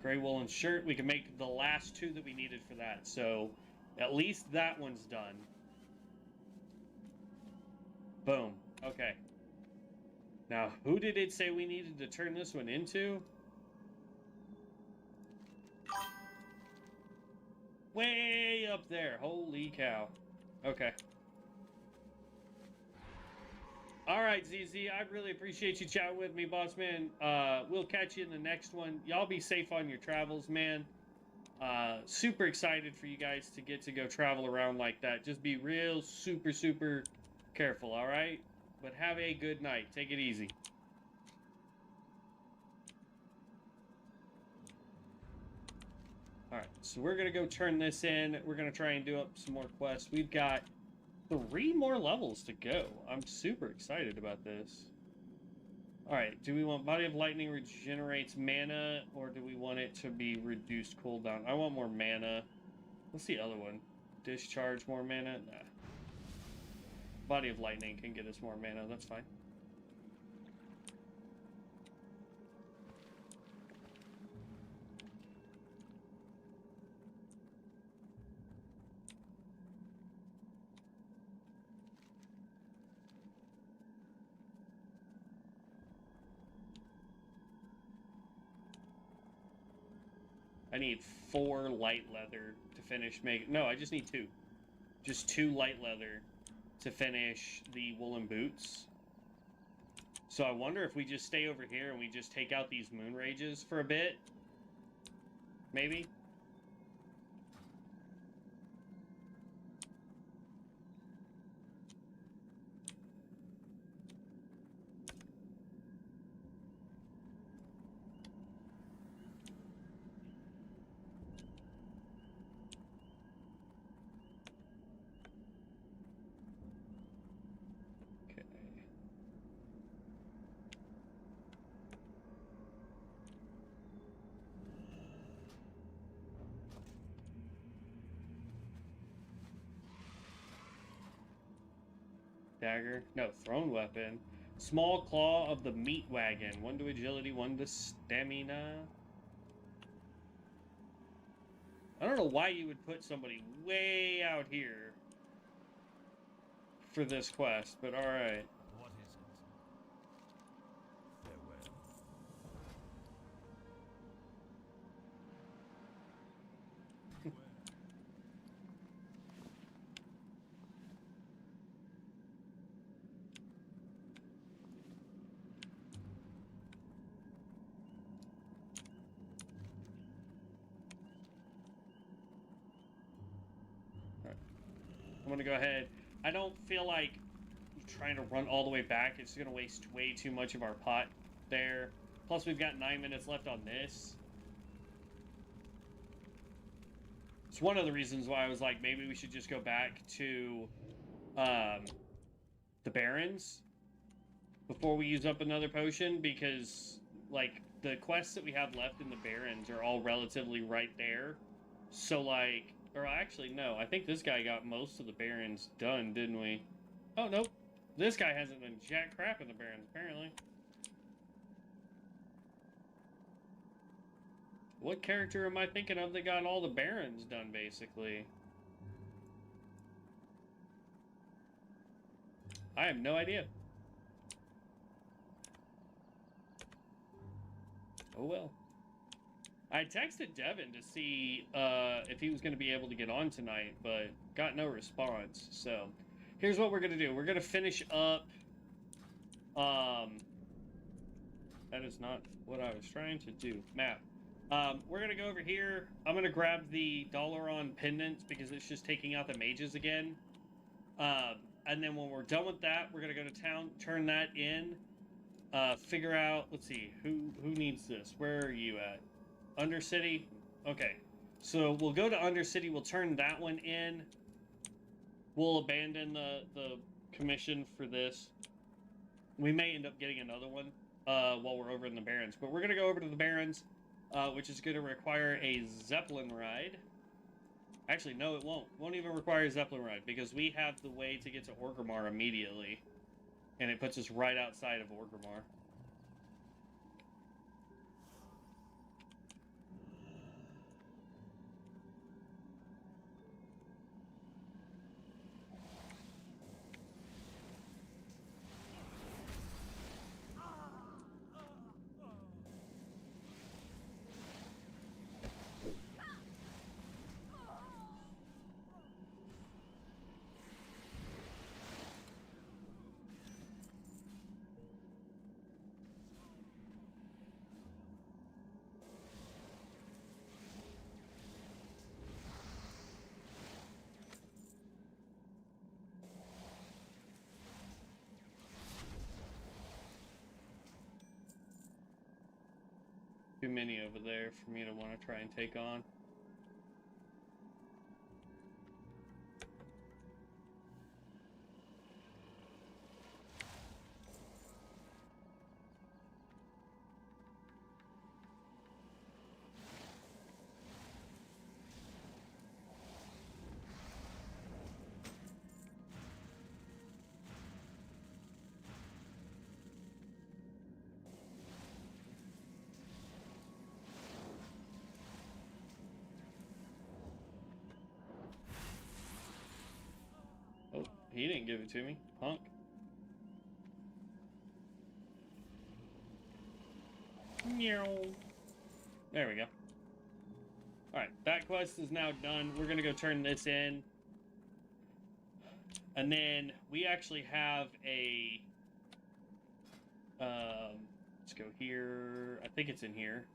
Gray woolen shirt. We can make the last 2 that we needed for that. So at least that one's done. Boom. Okay. Now, who did it say we needed to turn this one into? Way up there. Holy cow. Okay. Alright, ZZ. I really appreciate you chatting with me, boss man. We'll catch you in the next one. Y'all be safe on your travels, man. Super excited for you guys to get to go travel around like that. Just be real super careful, alright? But have a good night. Take it easy. Alright, so we're going to go turn this in. We're going to try and do up some more quests. We've got 3 more levels to go. I'm super excited about this. Alright, do we want Body of Lightning regenerates mana, or do we want it to be reduced cooldown? I want more mana. What's the other one? Discharge more mana? Nah. Body of Lightning can get us more mana, that's fine. I need 4 light leather to finish making... No, I just need 2. Just 2 light leather to finish the woolen boots. So I wonder if we just stay over here and we just take out these moon rages for a bit. Maybe? Dagger. No, thrown weapon. Small claw of the meat wagon. 1 to agility, 1 to stamina. I don't know why you would put somebody way out here for this quest, but alright. What is it? Farewell. I'm gonna go ahead. I don't feel like trying to run all the way back. It's gonna waste way too much of our pot there. Plus, we've got 9 minutes left on this. It's one of the reasons why I was like, maybe we should just go back to the Barrens before we use up another potion, because like the quests that we have left in the Barrens are all relatively right there. So like, or actually no, I think this guy got most of the Barrens done, didn't we? Oh nope, this guy hasn't done jack crap in the Barrens apparently. What character am I thinking of that got all the Barrens done basically? I have no idea. Oh well. I texted Devin to see if he was going to be able to get on tonight, but got no response. So, here's what we're going to do. We're going to finish up... that is not what I was trying to do. Map. We're going to go over here. I'm going to grab the Dalaran pendants because it's just taking out the mages again. And then when we're done with that, we're going to go to town, turn that in, figure out... Let's see. Who needs this? Where are you at? Undercity? Okay. So we'll go to Undercity, we'll turn that one in. We'll abandon the commission for this. We may end up getting another one while we're over in the Barrens. But we're going to go over to the Barrens, which is going to require a Zeppelin ride. Actually, no, it won't. Won't even require a Zeppelin ride, because we have the way to get to Orgrimmar immediately. And it puts us right outside of Orgrimmar. Too many over there for me to want to try and take on. Oh, he didn't give it to me, punk. Meow. There we go. Alright, that quest is now done. We're gonna go turn this in. And then we actually have a... let's go here. I think it's in here.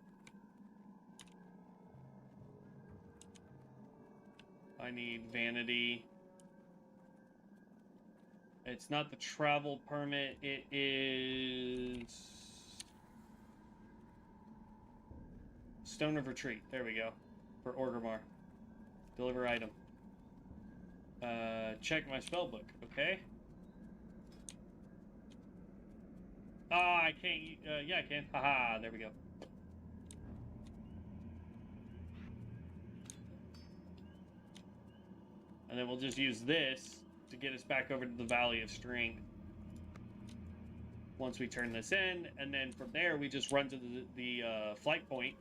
I need vanity. It's not the travel permit. It is... Stone of Retreat. There we go. For Orgrimmar. Deliver item. Check my spell book. Okay. Ah, I can't... yeah, I can. Haha, there we go. And then we'll just use this to get us back over to the Valley of Strength. Once we turn this in, and then from there we just run to the flight point,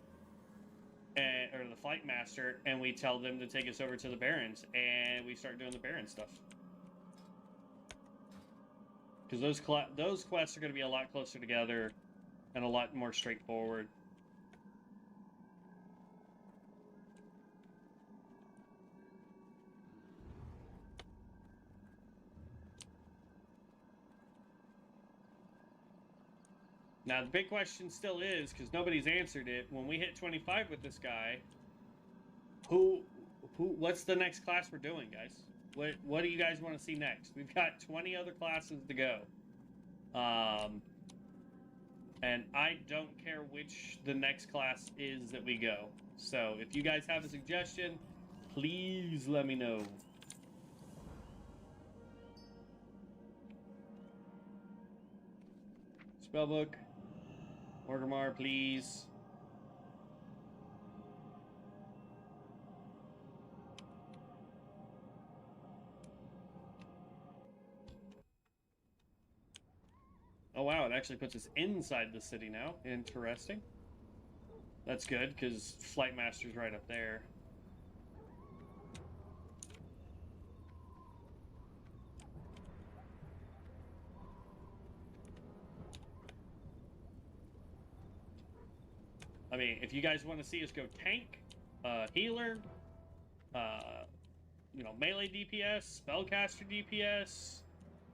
or the flight master, and we tell them to take us over to the Barrens, and we start doing the Baron stuff. Because those quests are going to be a lot closer together, and a lot more straightforward. Now, the big question still is, because nobody's answered it, when we hit 25 with this guy, what's the next class we're doing, guys? What do you guys want to see next? We've got 20 other classes to go. And I don't care which the next class is that we go. So, if you guys have a suggestion, please let me know. Spellbook. Orgrimmar, please. Oh wow, it actually puts us inside the city now. Interesting. That's good, because Flight Master's right up there. I mean, if you guys want to see us go tank, healer, you know, melee DPS, spellcaster DPS,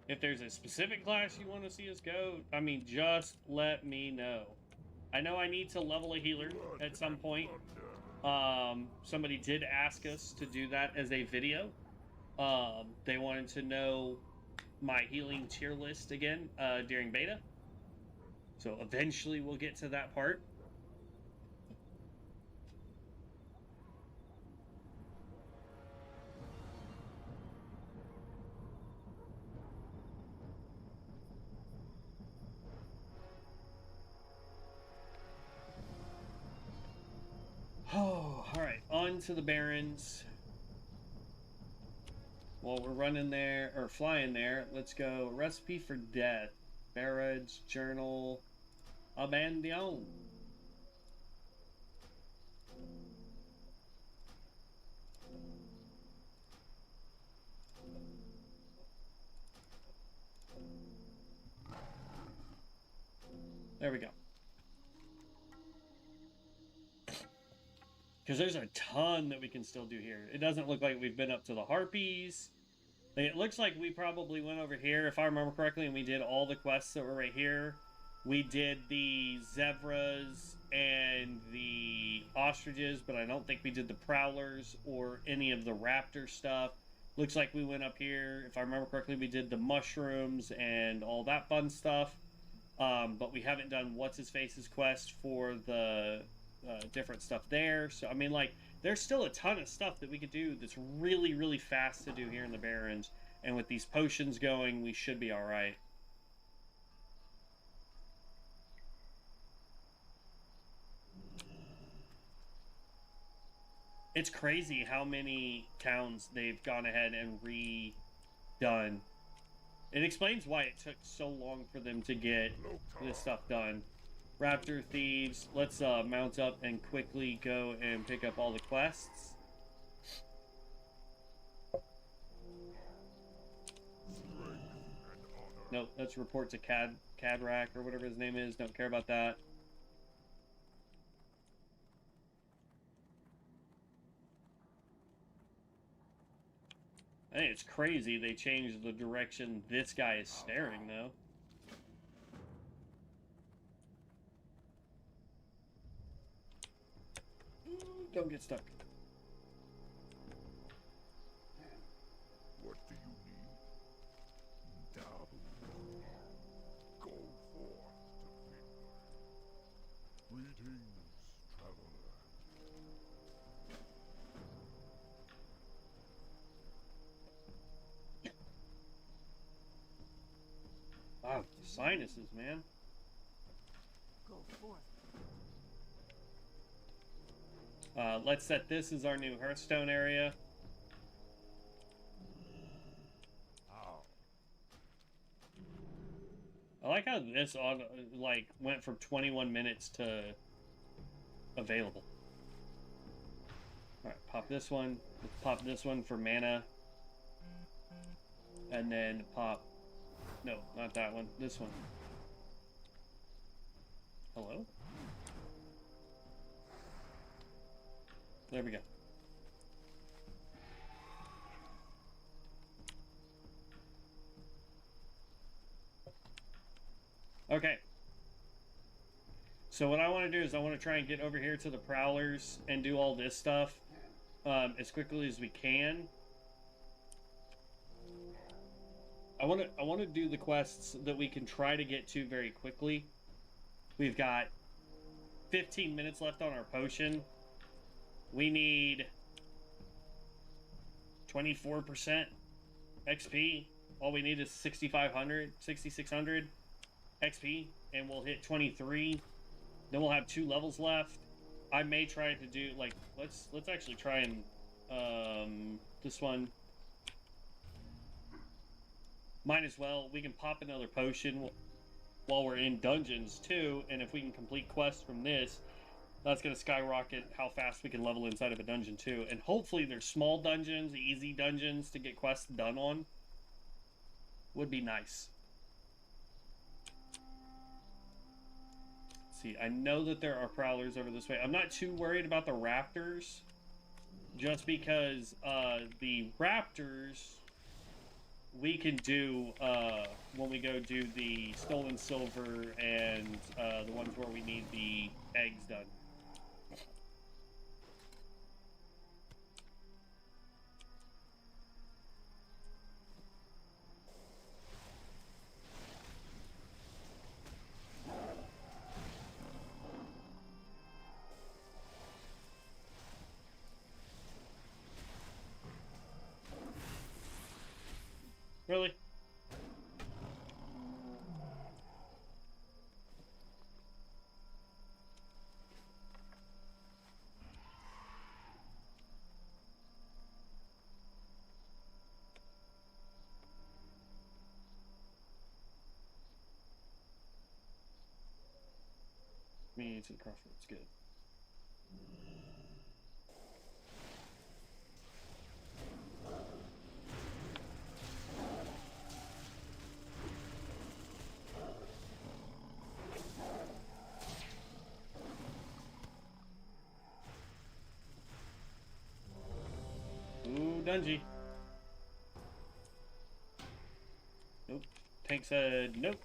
if there's a specific class you want to see us go, I mean, just let me know. I know I need to level a healer at some point. Somebody did ask us to do that as a video. They wanted to know my healing tier list again during beta. So eventually we'll get to that part. Oh, alright, on to the Barrens. While we're running there, or flying there, let's go. Recipe for Death. Barrage, Journal, Abandon. There we go. Because there's a ton that we can still do here. It doesn't look like we've been up to the Harpies. It looks like we probably went over here, if I remember correctly, and we did all the quests that were right here. We did the Zebras and the Ostriches, but I don't think we did the Prowlers or any of the Raptor stuff. Looks like we went up here. If I remember correctly, we did the Mushrooms and all that fun stuff. But we haven't done What's-His-Face's quest for the different stuff there. So I mean, like, there's still a ton of stuff that we could do that's really, really fast to do here in the Barrens. And with these potions going, we should be all right. It's crazy how many towns they've gone ahead and redone. It explains why it took so long for them to get this stuff done. Raptor Thieves, let's mount up and quickly go and pick up all the quests. Nope, let's report to Cadrak or whatever his name is. Don't care about that. I think it's crazy they changed the direction this guy is staring, though. Don't get stuck. What do you need? Double. Go forth to victory. Greetings, traveler. Wow, the sinuses, man. Go forth. Let's set this as our new Hearthstone area. I like how this like went from 21 minutes to available. All right, pop this one. Let's pop this one for mana, and then pop. No, not that one. This one. Hello? There we go. Okay. So what I want to do is I want to try and get over here to the Prowlers and do all this stuff as quickly as we can. I want to do the quests that we can try to get to very quickly. We've got 15 minutes left on our potion. We need 24% XP. All we need is 6,600 XP, and we'll hit 23. Then we'll have 2 levels left. I may try to do, like, let's actually try and this one. Might as well. We can pop another potion while we're in dungeons too, and if we can complete quests from this, that's going to skyrocket how fast we can level inside of a dungeon too. And hopefully there's small dungeons, easy dungeons to get quests done on. Would be nice. Let's see, I know that there are prowlers over this way. I'm not too worried about the raptors, just because the raptors we can do when we go do the stolen silver and the ones where we need the eggs done. Really? Me to the crossroads, good. Ooh, Dungy. Nope. Tank said nope.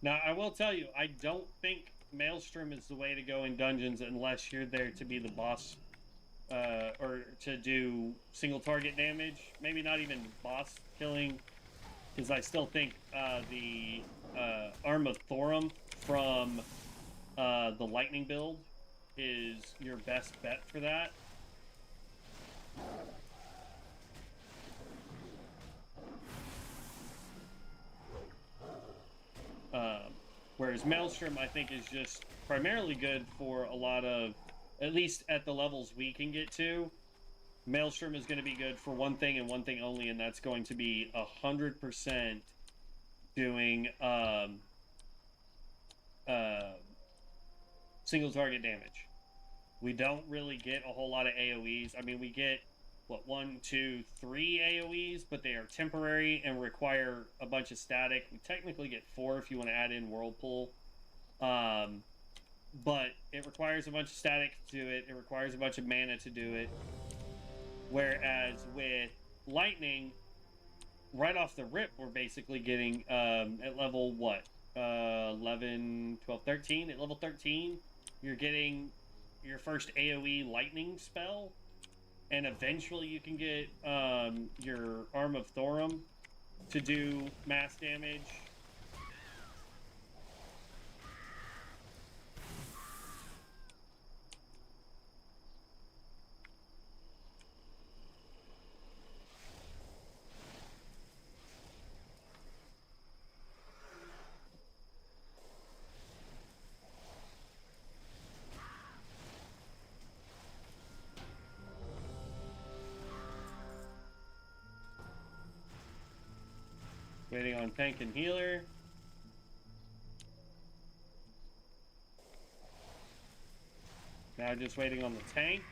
Now, I will tell you, I don't think Maelstrom is the way to go in dungeons unless you're there to be the boss, or to do single target damage. Maybe not even boss killing, because I still think the Arm of Thorum from the Lightning build is your best bet for that. Whereas Maelstrom, I think, is just primarily good for a lot of, at least at the levels we can get to. Maelstrom is going to be good for one thing and one thing only, and that's going to be 100% doing single target damage. We don't really get a whole lot of AoEs. I mean, we get, what, 1, 2, 3 AoEs, but they are temporary and require a bunch of static. We technically get 4 if you want to add in Whirlpool. But it requires a bunch of static to do it. It requires a bunch of mana to do it. Whereas with Lightning, right off the rip, we're basically getting, at level, what? 11, 12, 13? At level 13, you're getting your first AoE Lightning spell. And eventually you can get your Arm of Thorum to do mass damage. Waiting on tank and healer. Now just waiting on the tank.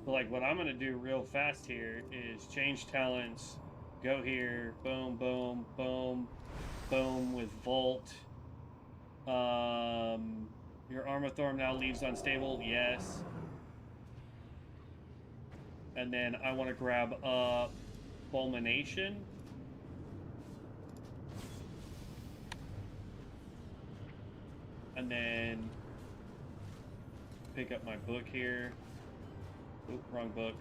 Like, what I'm gonna do real fast here is change talents, go here, boom, boom, boom, boom with Volt. Your Arm of Thorn now leaves unstable, yes. And then I want to grab up Fulmination. And then pick up my book here. Oop, wrong book.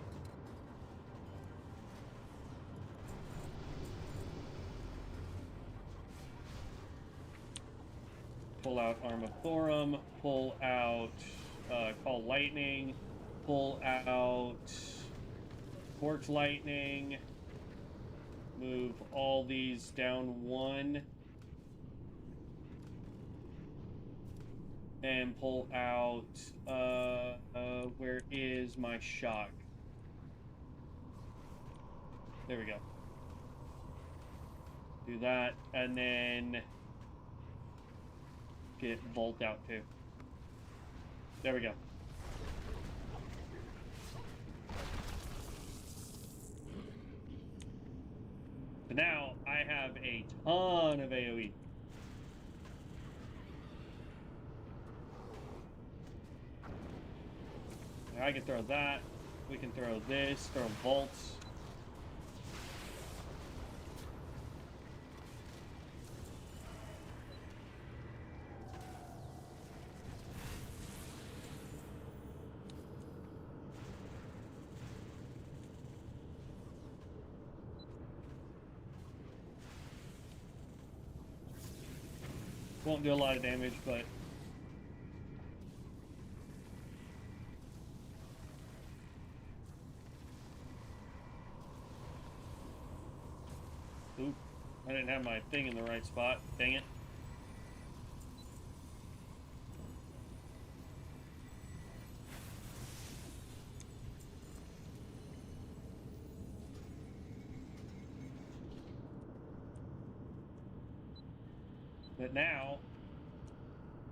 Pull out Arm of Thorum, pull out Call Lightning, pull out Quartz Lightning, move all these down 1, and pull out, where is my shock? There we go. Do that, and then get Volt out too. There we go. So now I have a ton of AoE. Now I can throw that. We can throw this, throw Volts. Won't do a lot of damage, but oop, I didn't have my thing in the right spot. Dang it. But now,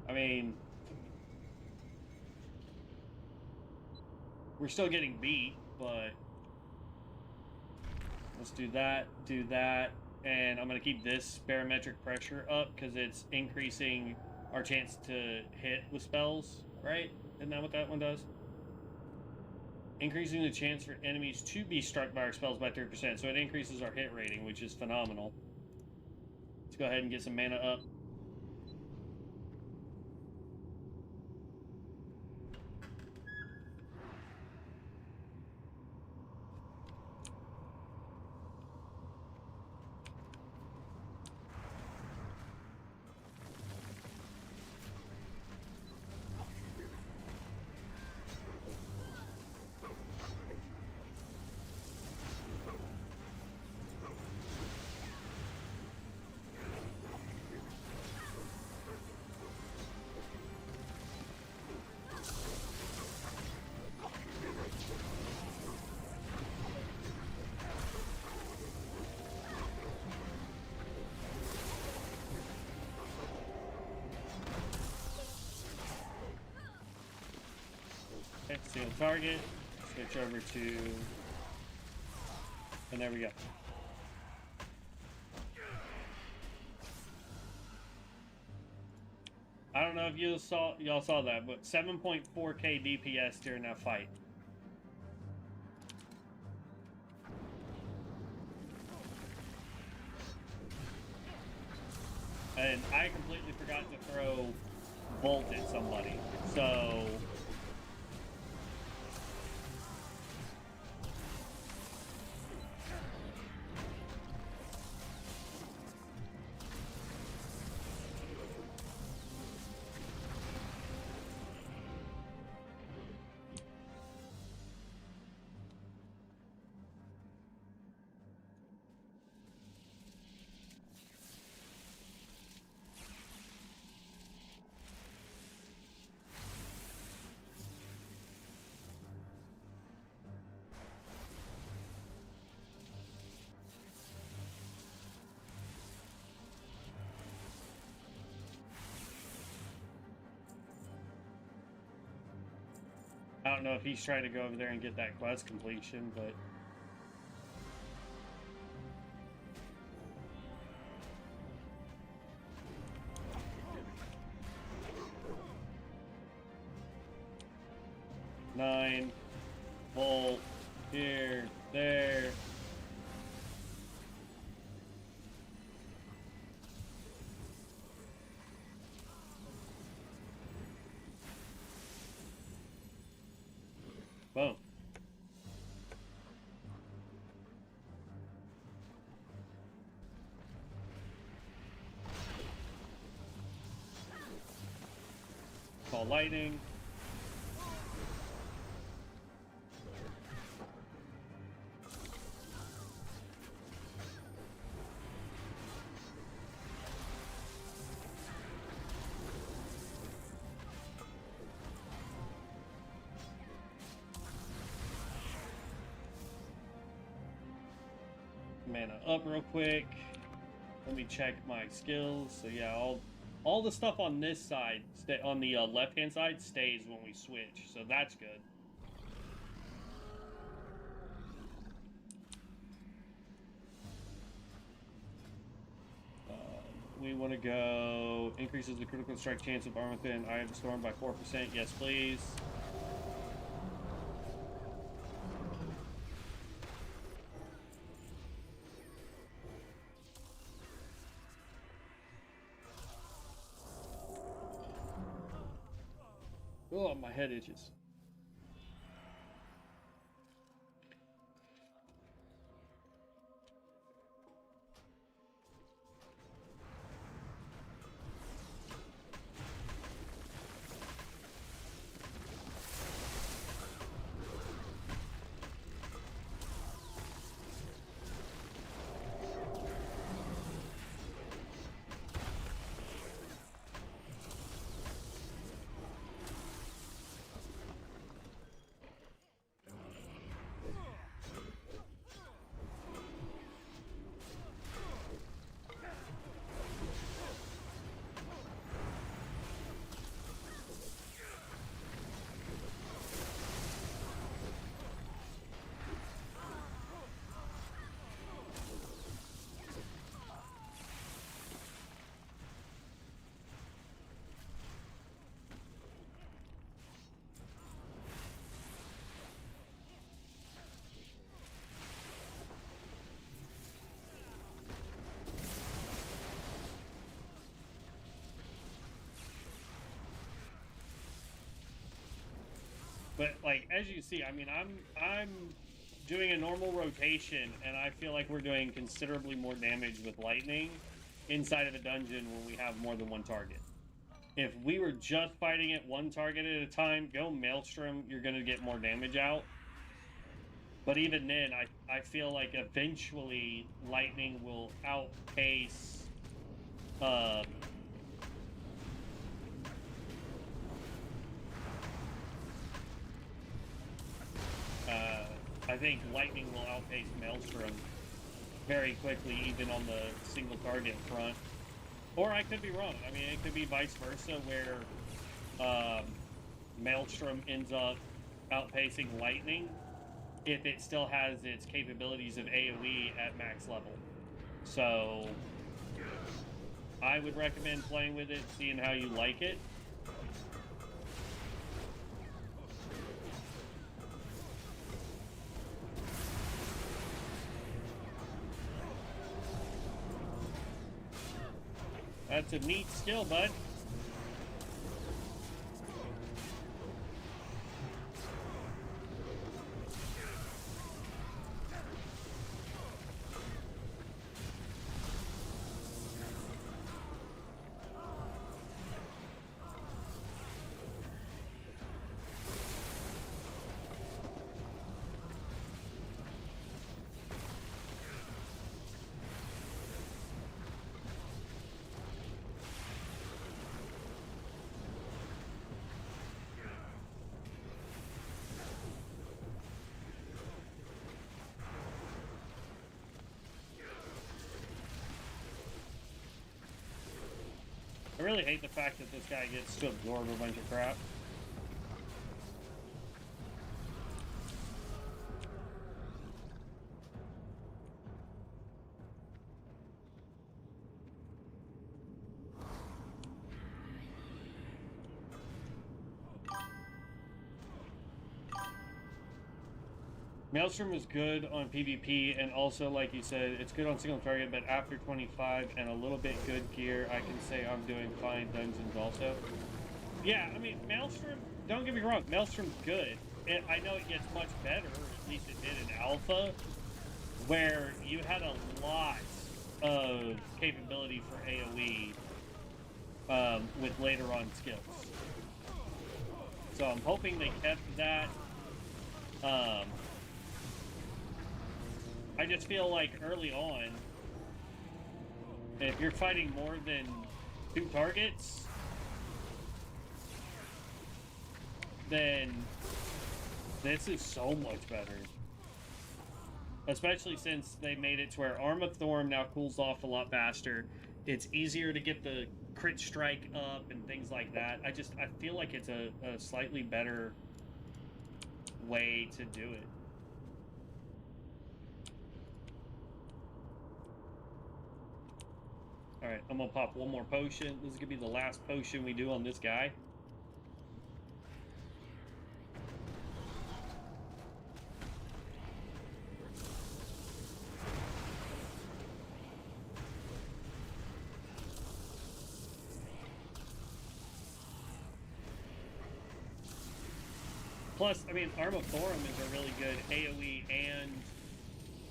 I mean, we're still getting beat, but let's do that, and I'm going to keep this barometric pressure up because it's increasing our chance to hit with spells, right? Isn't that what that one does? Increasing the chance for enemies to be struck by our spells by 3%, so it increases our hit rating, which is phenomenal. Let's go ahead and get some mana up. Okay, seal target, switch over to, and there we go. I don't know if y'all saw that, but 7.4k DPS during that fight. And I completely forgot to throw Bolt at somebody, so I don't know if he's trying to go over there and get that quest completion, but nine, Bolt, here, there. Boom. Call lightning. Mana up real quick. Let me check my skills. So yeah, all the stuff on this side, on the left-hand side, stays when we switch. So that's good. We want to go increases the critical strike chance of armor within Eye of the Storm by 4%. Yes, please. Oh, my head itches. But like as you see, I mean, I'm doing a normal rotation, and I feel like we're doing considerably more damage with lightning inside of a dungeon when we have more than one target. If we were just fighting it one target at a time, go Maelstrom, you're gonna get more damage out. But even then, I feel like eventually lightning will outpace I think lightning will outpace Maelstrom very quickly, even on the single target front. Or I could be wrong. I mean, it could be vice versa, where Maelstrom ends up outpacing lightning if it still has its capabilities of AoE at max level. So I would recommend playing with it, seeing how you like it. That's a neat skill, bud. I really hate the fact that this guy gets to absorb a bunch of crap. Maelstrom is good on PvP, and also, like you said, it's good on single target, but after 25 and a little bit good gear, I can say I'm doing fine dungeons also. Yeah, I mean, Maelstrom, don't get me wrong, Maelstrom's good. I know it gets much better, or at least it did in Alpha, where you had a lot of capability for AoE with later on skills. So I'm hoping they kept that. I just feel like early on, if you're fighting more than 2 targets, then this is so much better. Especially since they made it to where Arm of Thorn now cools off a lot faster. It's easier to get the crit strike up and things like that. I feel like it's a slightly better way to do it. Alright, I'm gonna pop one more potion. This is gonna be the last potion we do on this guy. Plus, I mean, Arm of Thorn is a really good AoE and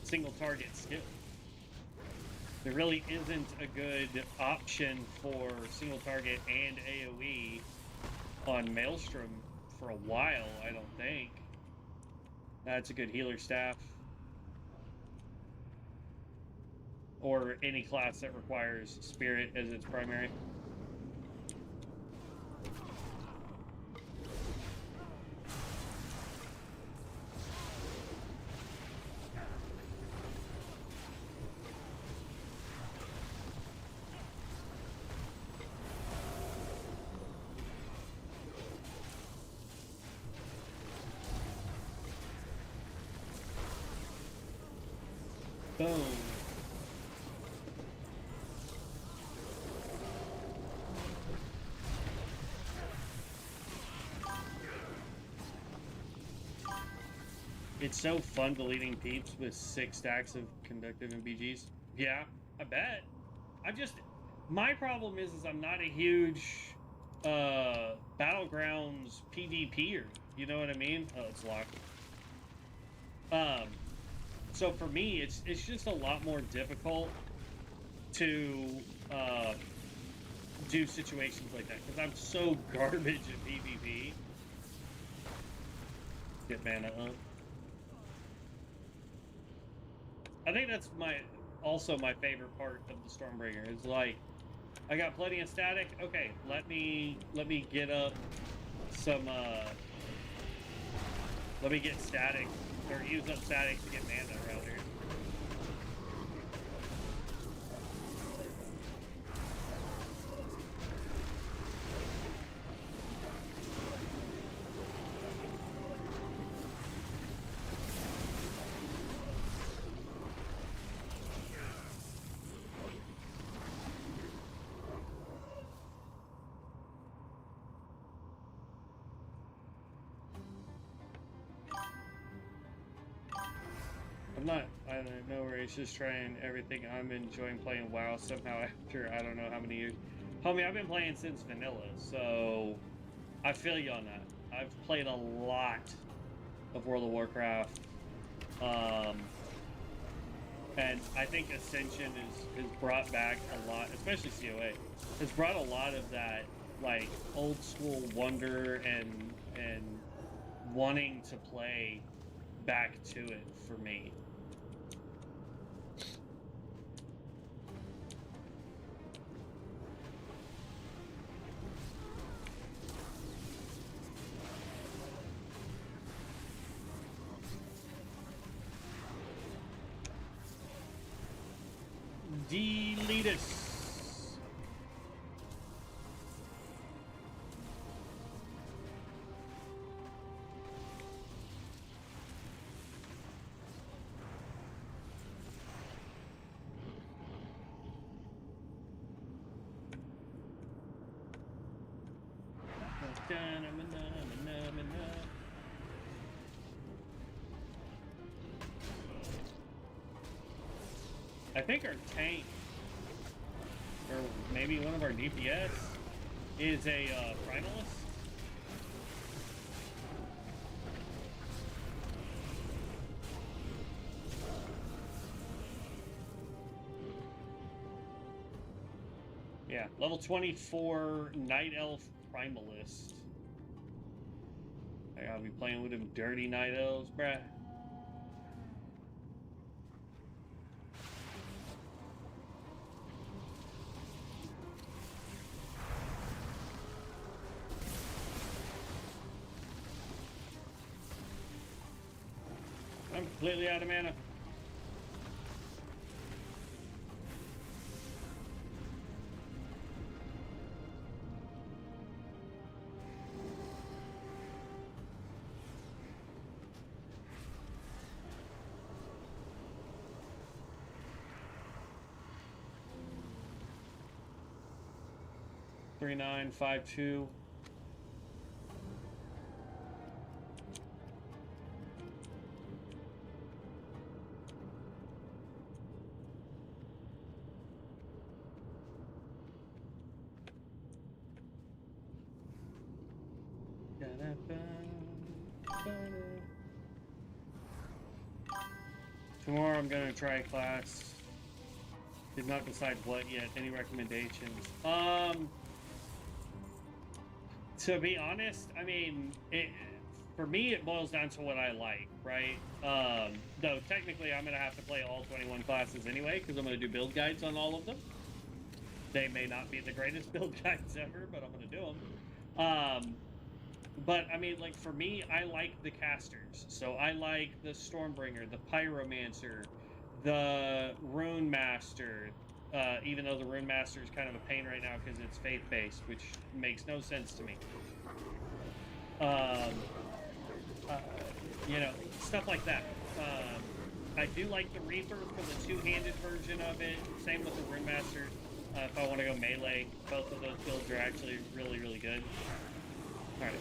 single target skill. There really isn't a good option for single target and AoE on Maelstrom for a while, I don't think. That's a good healer staff. Or any class that requires spirit as its primary. Boom. It's so fun deleting peeps with 6 stacks of conductive MBGs. Yeah, I bet. My problem is I'm not a huge Battlegrounds PvPer. You know what I mean? Oh, it's locked. So for me, it's just a lot more difficult to do situations like that because I'm so garbage at PvP. Get mana up. I think that's also my favorite part of the Stormbringer is like I got plenty of static. Okay, let me get up some let me get static or use up static to get mana around here. I don't know where he's just trying everything. I'm enjoying playing WoW somehow after I don't know how many years. Homie, I've been playing since vanilla, so I feel you on that. I've played a lot of World of Warcraft. And I think Ascension has brought back a lot, especially COA, has brought a lot of that like old school wonder and wanting to play back to it for me. Delete us. I think our tank, or maybe one of our DPS, is a primalist. Yeah, level 24 Night Elf Primalist. I gotta be playing with them dirty Night Elves, bruh. I'm completely out of mana. Three 952. Tomorrow I'm gonna try a class. Did not decide what yet. Any recommendations? To be honest, I mean, for me it boils down to what I like, right? Though technically I'm gonna have to play all 21 classes anyway because I'm gonna do build guides on all of them. They may not be the greatest build guides ever, but I'm gonna do them. But I mean, like for me, I like the casters. So I like the Stormbringer, the Pyromancer, the Rune Master. Even though the Rune Master is kind of a pain right now because it's faith-based, which makes no sense to me. You know, stuff like that. I do like the Reaper for the two-handed version of it. Same with the Rune Master. If I want to go melee, both of those builds are actually really, really good. Alright.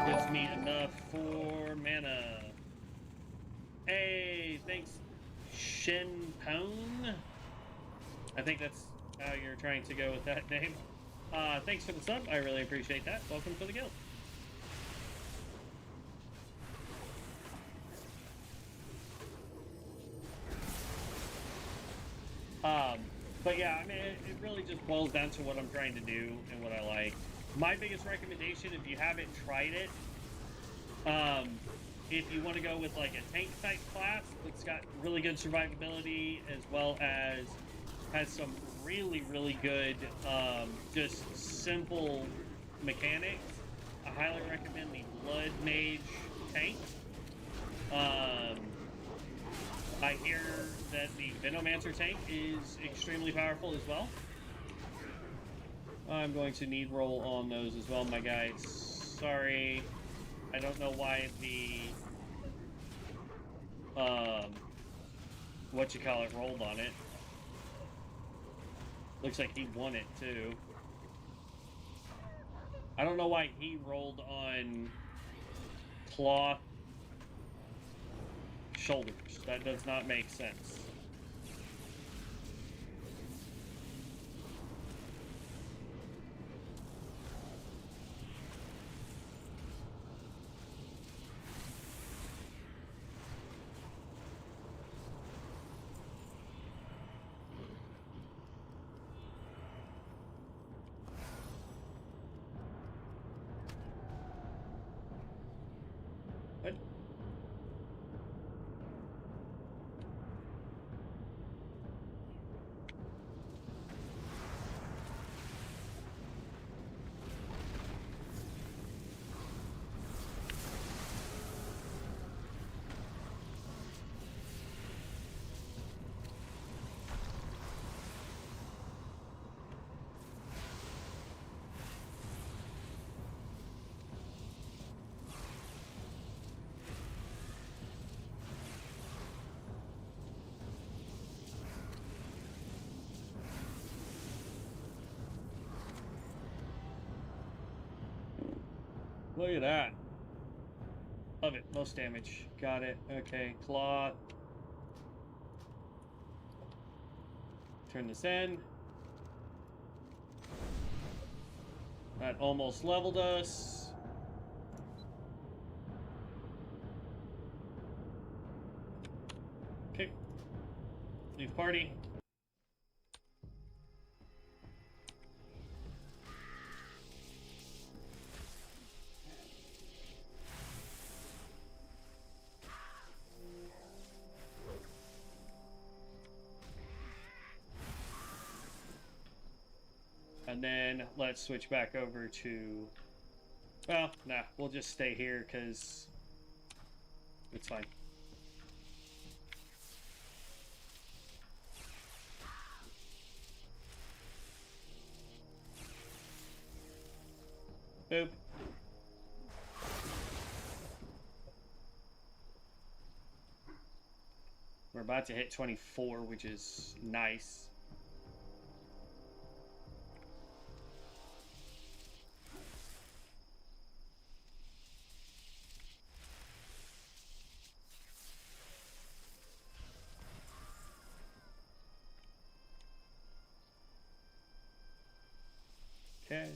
Gives me enough for mana. Hey, thanks, Shenpone. I think that's how you're trying to go with that name. Thanks for the sub. I really appreciate that. Welcome to the guild. But yeah, I mean, it really just boils down to what I'm trying to do and what I like. My biggest recommendation, if you haven't tried it, if you want to go with like a tank type class that's got really good survivability as well as has some really good just simple mechanics, I highly recommend the Blood Mage tank. I hear that the Venomancer tank is extremely powerful as well. I'm going to need roll on those as well, my guy. Sorry. I don't know why the what you call it rolled on it. Looks like he won it too. I don't know why he rolled on cloth shoulders. That does not make sense. What? Look at that. Love it. Most damage. Got it. Okay. Cloth. Turn this in. That almost leveled us. Okay. Leave party. And then let's switch back over to... Well, nah, we'll just stay here because it's fine. Boop. We're about to hit 24, which is nice. Okay.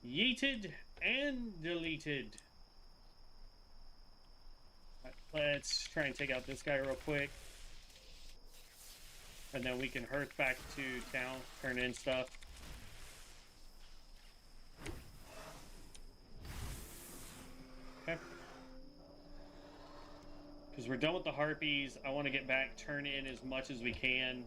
Yeeted and deleted. Let's try and take out this guy real quick. And then we can hearth back to town, turn in stuff. Okay. Because we're done with the harpies. I want to get back, turn in as much as we can.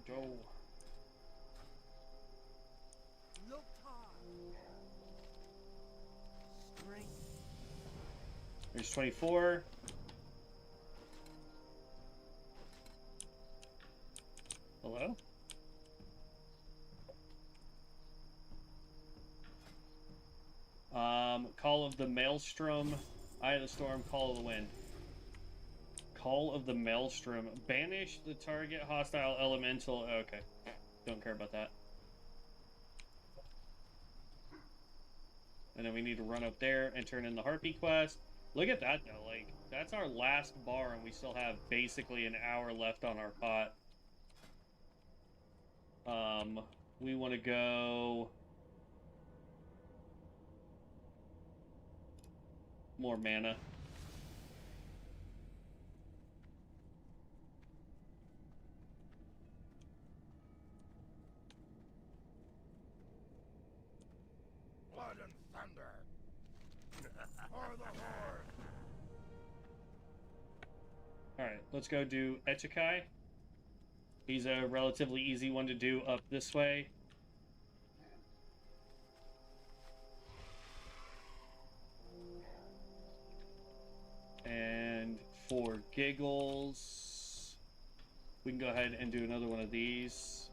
Go. Look hard. Strength. There's 24. Hello? Call of the Maelstrom, Eye of the Storm, Call of the Wind. Call of the Maelstrom. Banish the target hostile elemental. Okay. Don't care about that. And then we need to run up there and turn in the Harpy quest. Look at that, though. Like, that's our last bar, and we still have basically an hour left on our pot. We want to go... more mana. Blood and thunder. For the Horde. Alright, let's go do Echikai. He's a relatively easy one to do up this way. And for giggles, we can go ahead and do another one of these.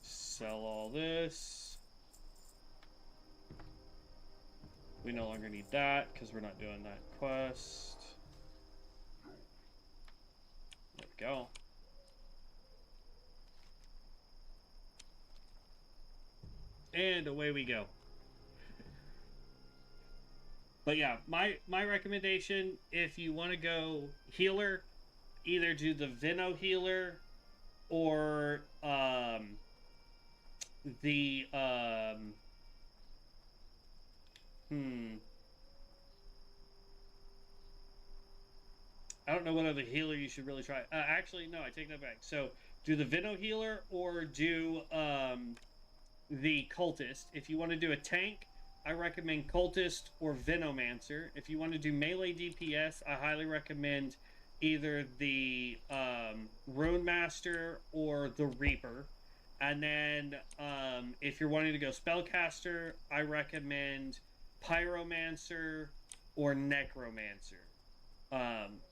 Sell all this. We no longer need that because we're not doing that quest. There we go. And away we go. But yeah, my recommendation, if you want to go healer, either do the Vino healer or the I don't know what other healer you should really try. Actually, no, I take that back. So, do the Vino healer or do the Cultist. If you want to do a tank, I recommend Cultist or Venomancer. If you want to do melee DPS, I highly recommend either the Rune Master or the Reaper. And then, if you're wanting to go Spellcaster, I recommend Pyromancer or Necromancer.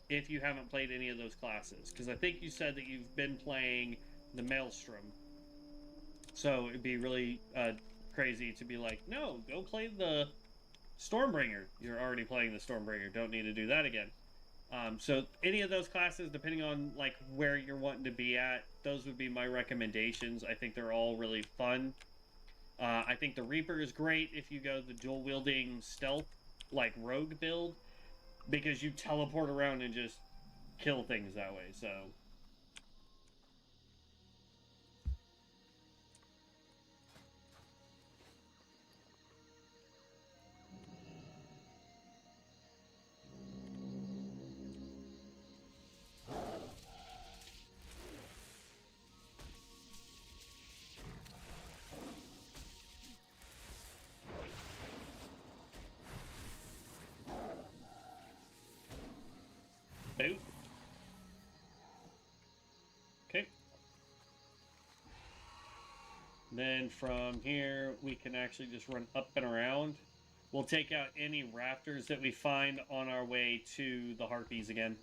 If you haven't played any of those classes. Because I think you said that you've been playing the Maelstrom. So it'd be really crazy to be like, no, go play the Stormbringer. You're already playing the Stormbringer. Don't need to do that again. So any of those classes, depending on like where you're wanting to be at, those would be my recommendations. I think they're all really fun. I think the Reaper is great if you go the dual-wielding stealth, like rogue build, because you teleport around and just kill things that way, so... Boop. Okay. Then from here, we can actually just run up and around. We'll take out any rafters that we find on our way to the Harpies again.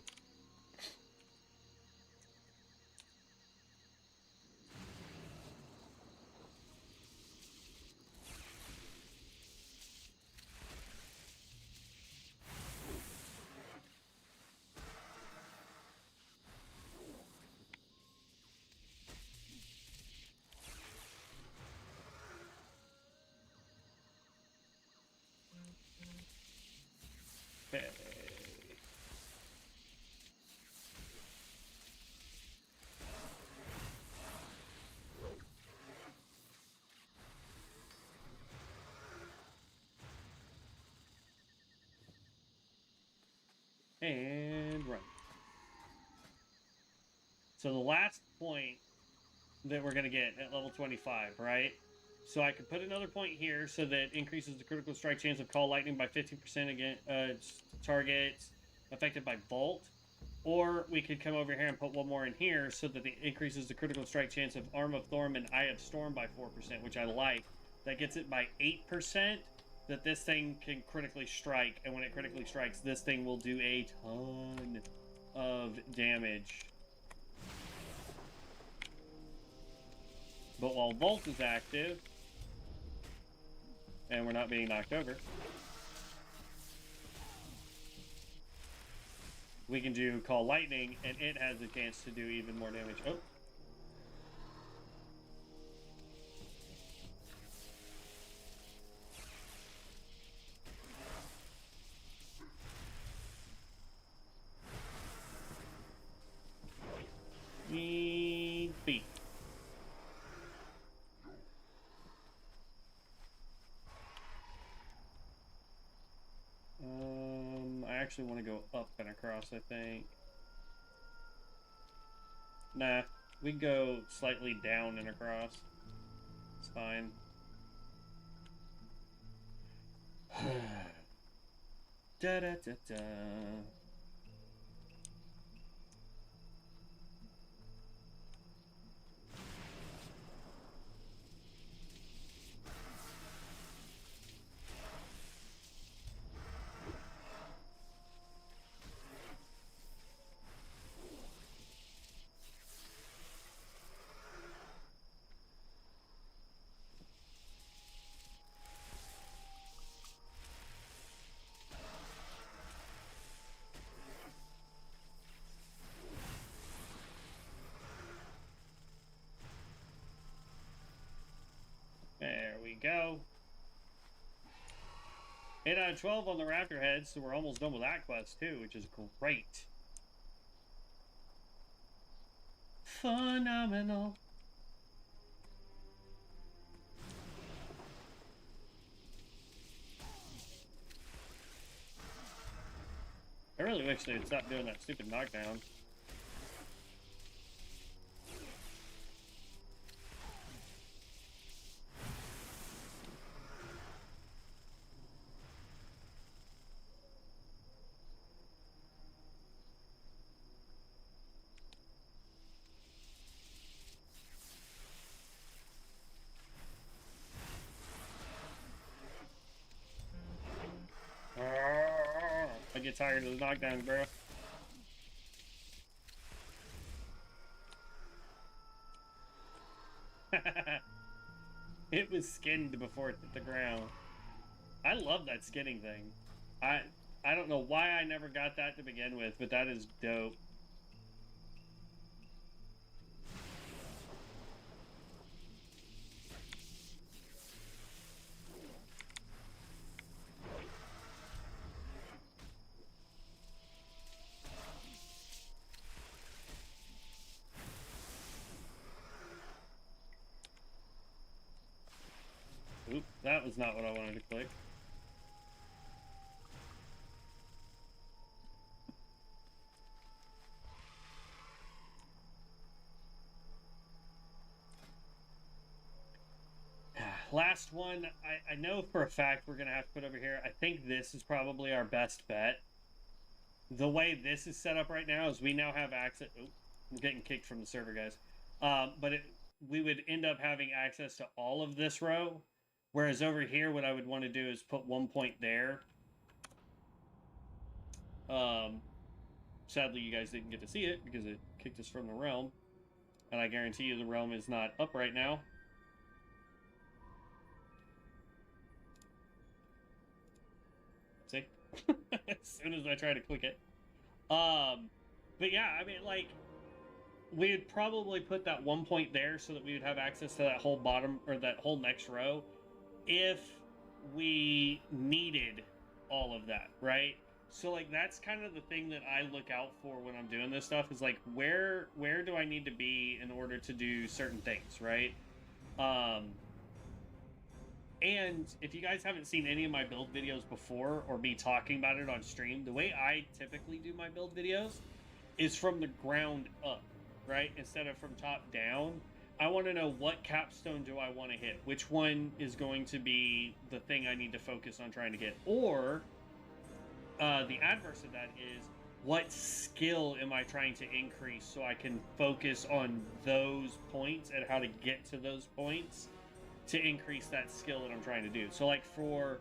And run. So the last point that we're going to get at level 25, right? So I could put another point here so that increases the critical strike chance of Call Lightning by 15% against targets affected by Vault. Or we could come over here and put one more in here so that it increases the critical strike chance of Arm of Thorn and Eye of Storm by 4%, which I like. That gets it by 8%, that this thing can critically strike. And when it critically strikes, this thing will do a ton of damage. But while Volt is active, and we're not being knocked over, we can do Call Lightning, and it has a chance to do even more damage. Oh. Beep. I actually want to go up and across, I think. Nah, we can go slightly down and across. It's fine. Da da da da. There we go. 8 out of 12 on the Raptor Head, so we're almost done with that quest too, which is great. Phenomenal. I really wish they would stop doing that stupid knockdown. I get tired of the knockdowns, bro. It was skinned before it hit the ground. I love that skinning thing. I don't know why I never got that to begin with, but that is dope. Oop, that was not what I wanted to click. Last one, I know for a fact we're going to have to put over here. I think this is probably our best bet. The way this is set up right now is we now have access... Oh, I'm getting kicked from the server, guys. But we would end up having access to all of this row. Whereas over here, what I would want to do is put 1 point there. Sadly, you guys didn't get to see it because it kicked us from the realm. And I guarantee you the realm is not up right now. See? As soon as I try to click it. But yeah, I mean, like, we'd probably put that 1 point there so that we would have access to that whole bottom, or that whole next row, if we needed all of that, right? So, like, that's kind of the thing that I look out for when I'm doing this stuff, is, like, where do I need to be in order to do certain things, right? And if you guys haven't seen any of my build videos before, or me talking about it on stream, the way I typically do my build videos is from the ground up, right? Instead of from top down. I want to know, what capstone do I want to hit? Which one is going to be the thing I need to focus on trying to get? Or, the adverse of that is, what skill am I trying to increase so I can focus on those points and how to get to those points to increase that skill that I'm trying to do. So like for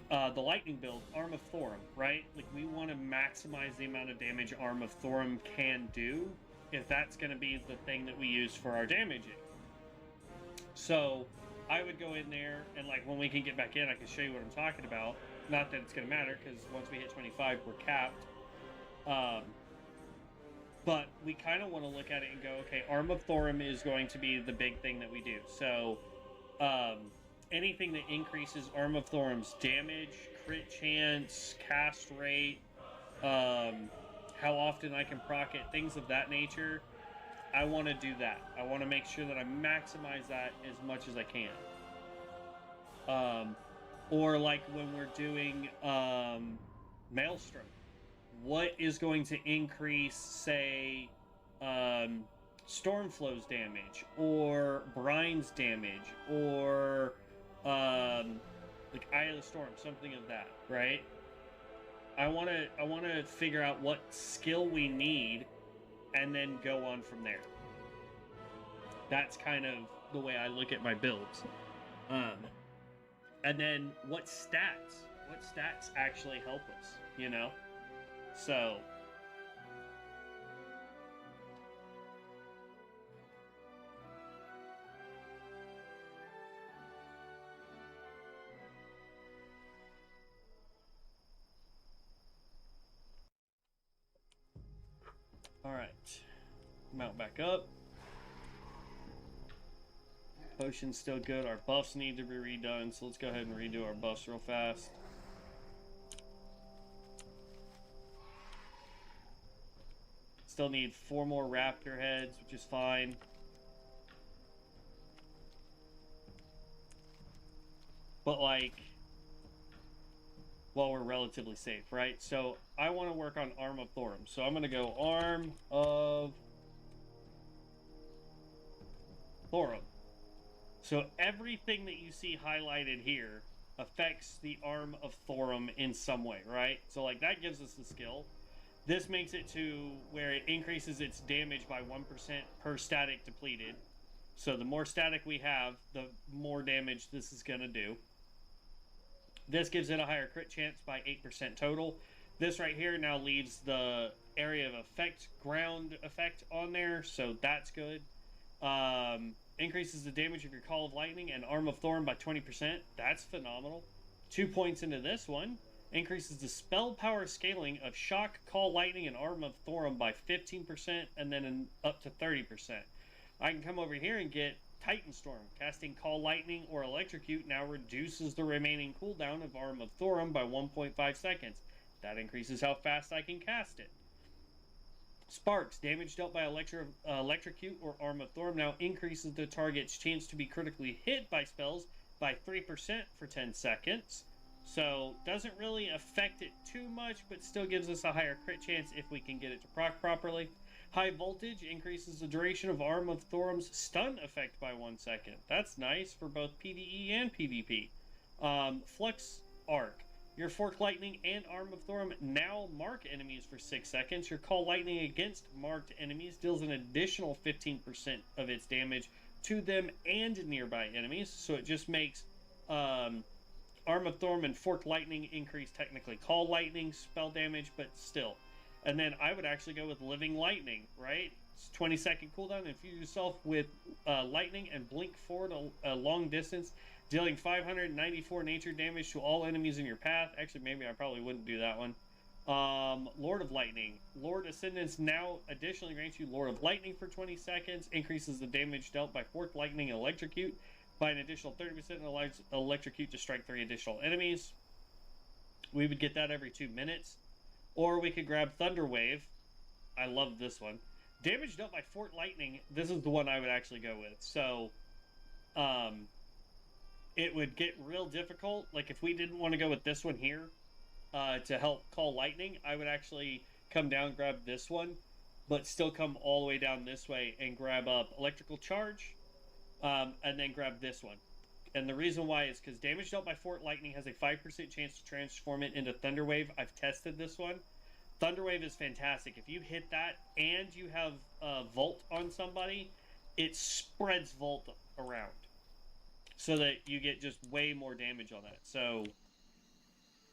the lightning build, Arm of Thorum, right? Like we want to maximize the amount of damage Arm of Thorum can do if that's going to be the thing that we use for our damaging. So I would go in there and like when we can get back in, I can show you what I'm talking about. Not that it's going to matter because once we hit 25, we're capped. But we kind of want to look at it and go, okay, Arm of Thorum is going to be the big thing that we do. So anything that increases Arm of Thorum's damage, crit chance, cast rate, how often I can proc it, things of that nature, I want to do that. I want to make sure that I maximize that as much as I can. Or like when we're doing Maelstrom, what is going to increase, say, Stormflow's damage, or Brine's damage, or like Eye of the Storm, something of that, right? I want to figure out what skill we need, and then go on from there. That's kind of the way I look at my builds. And then what stats actually help us, you know? So all right, mount back up. Potion's still good. Our buffs need to be redone, so let's go ahead and redo our buffs real fast. Still need 4 more raptor heads, which is fine. But like, well, we're relatively safe, right? So I want to work on Arm of Thorum. So I'm going to go Arm of Thorum. So everything that you see highlighted here affects the Arm of Thorum in some way, right? So like that gives us the skill. This makes it to where it increases its damage by 1% per static depleted. So the more static we have, the more damage this is going to do. This gives it a higher crit chance by 8% total. This right here now leaves the area of effect, ground effect on there, so that's good. Increases the damage of your Call of Lightning and Arm of Thorn by 20%. That's phenomenal. 2 points into this one. Increases the spell power scaling of Shock, Call Lightning, and Arm of Thorum by 15%, and then up to 30%. I can come over here and get Titan Storm. Casting Call Lightning or Electrocute now reduces the remaining cooldown of Arm of Thorum by 1.5 seconds. That increases how fast I can cast it. Sparks. Damage dealt by Electrocute or Arm of Thorum now increases the target's chance to be critically hit by spells by 3% for 10 seconds. So, doesn't really affect it too much, but still gives us a higher crit chance if we can get it to proc properly. High Voltage increases the duration of Arm of Thorum's stun effect by 1 second. That's nice for both PvE and PvP. Flux Arc. Your Forked Lightning and Arm of Thorum now mark enemies for 6 seconds. Your Call Lightning against marked enemies deals an additional 15% of its damage to them and nearby enemies. So it just makes Arm of Thorum and Forked Lightning increase technically Call Lightning spell damage, but still. And then I would actually go with Living Lightning, right? It's 20-second cooldown. Infuse yourself with Lightning and blink forward a long distance, dealing 594 nature damage to all enemies in your path. Actually, maybe I probably wouldn't do that one. Lord of Lightning. Lord Ascendance now additionally grants you Lord of Lightning for 20 seconds, increases the damage dealt by Forked Lightning and Electrocute by an additional 30%, and allows Electrocute to strike 3 additional enemies. We would get that every 2 minutes. Or we could grab Thunder Wave. I love this one. Damage dealt by Forked Lightning. This is the one I would actually go with. So, it would get real difficult. Like, if we didn't want to go with this one here to help Call Lightning, I would actually come down, grab this one, but still come all the way down this way and grab up Electrical Charge, and then grab this one. And the reason why is because damage dealt by Forked Lightning has a 5% chance to transform it into Thunder Wave. I've tested this one. Thunderwave is fantastic. If you hit that and you have Volt on somebody, it spreads Volt around. So that you get just way more damage on that. So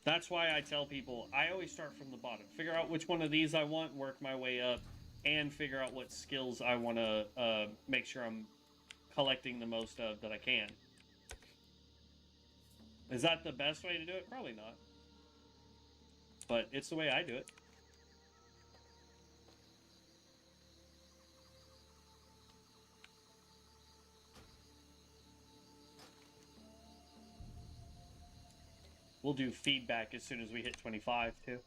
that's why I tell people, I always start from the bottom. Figure out which one of these I want, work my way up, and figure out what skills I want to make sure I'm collecting the most of that I can. Is that the best way to do it? Probably not. But it's the way I do it. We'll do feedback as soon as we hit 25, too.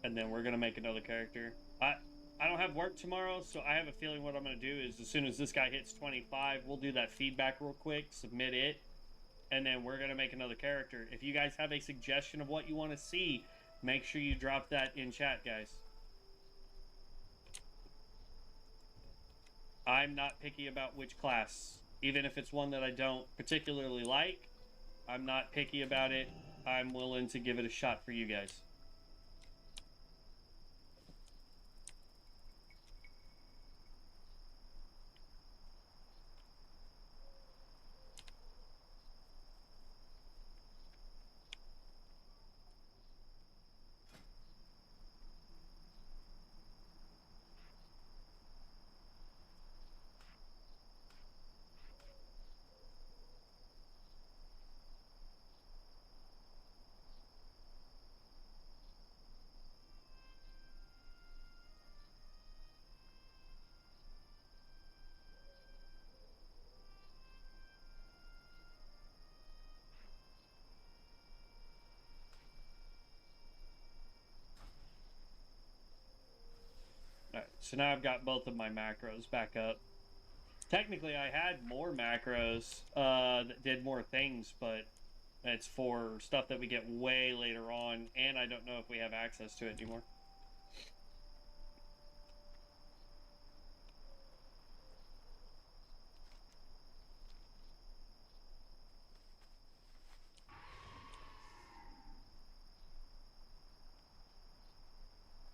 And then we're going to make another character. I don't have work tomorrow, so I have a feeling what I'm going to do is as soon as this guy hits 25, we'll do that feedback real quick, submit it, and then we're going to make another character. If you guys have a suggestion of what you want to see, make sure you drop that in chat, guys. I'm not picky about which class. Even if it's one that I don't particularly like, I'm not picky about it. I'm willing to give it a shot for you guys. Alright, so now I've got both of my macros back up. Technically, I had more macros that did more things, but it's for stuff that we get way later on, and I don't know if we have access to it anymore.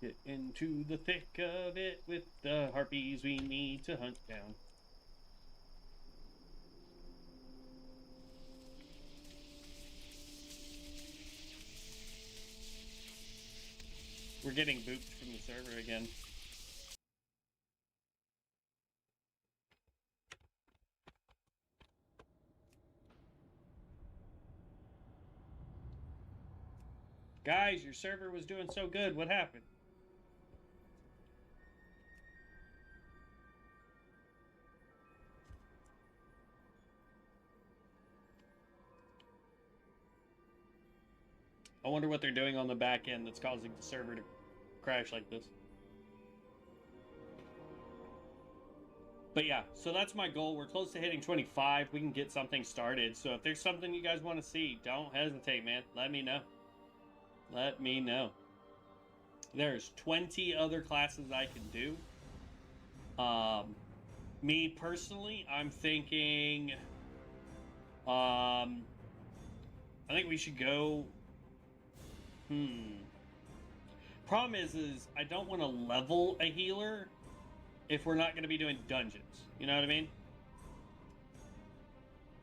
Get into the thick of it with the harpies we need to hunt down. We're getting booped from the server again. Guys, your server was doing so good. What happened? I wonder what they're doing on the back end that's causing the server to crash like this. But yeah, so that's my goal. We're close to hitting 25. We can get something started. So if there's something you guys want to see, don't hesitate, man. Let me know. Let me know. There's 20 other classes I can do. Me personally, I'm thinking... I think we should go... Problem is I don't want to level a healer if we're not going to be doing dungeons. You know what I mean?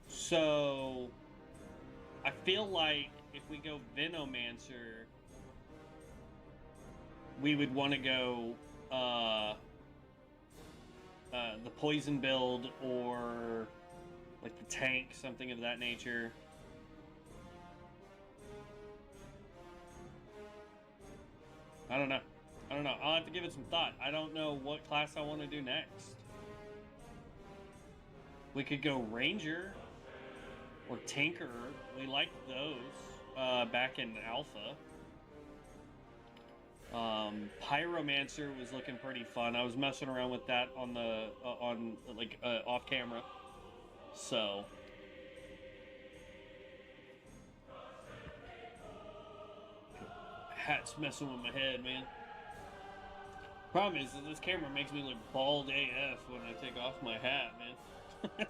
So, I feel like if we go Venomancer, we would want to go the poison build or like the tank, something of that nature. I don't know. I'll have to give it some thought. I don't know what class I want to do next. We could go Ranger or Tinker. We liked those back in Alpha. Pyromancer was looking pretty fun. I was messing around with that on the off camera. So hat's messing with my head, man. Problem is that this camera makes me look bald AF when I take off my hat, man.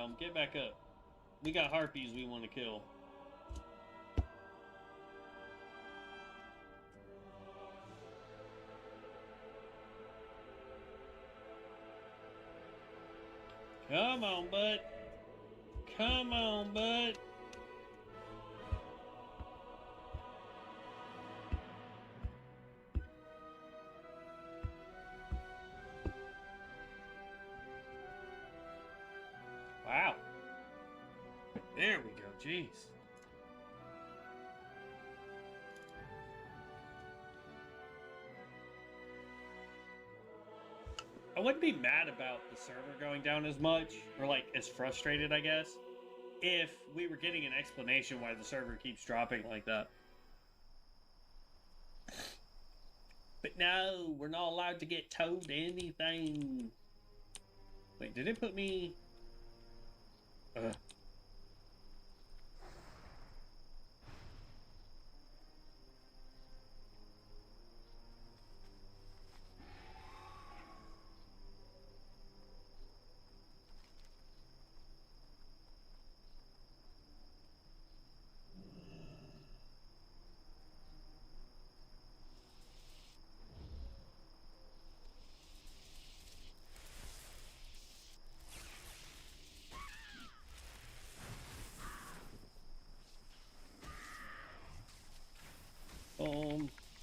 realm. Get back up. We got harpies we want to kill. Come on, bud. Come on, bud. Wow. There we go. Jeez. I wouldn't be mad about the server going down as much, or like as frustrated, I guess, if we were getting an explanation why the server keeps dropping like that. But no, we're not allowed to get told anything. Wait, did it put me...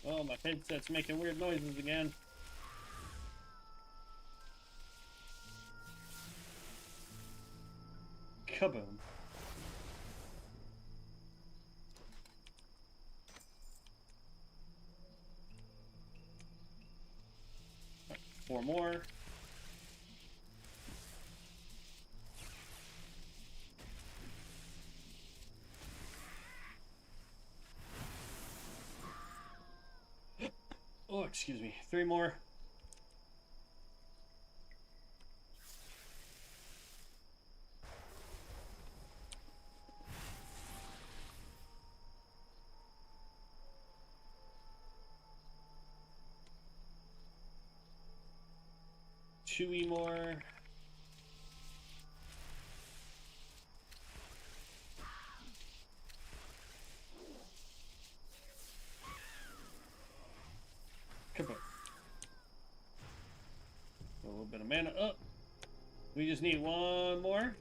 Oh, my headset's making weird noises again. Kaboom. Right, 4 more. Oh, excuse me. 3 more. Chewy more. Come on. A little bit of mana up. We just need 1 more.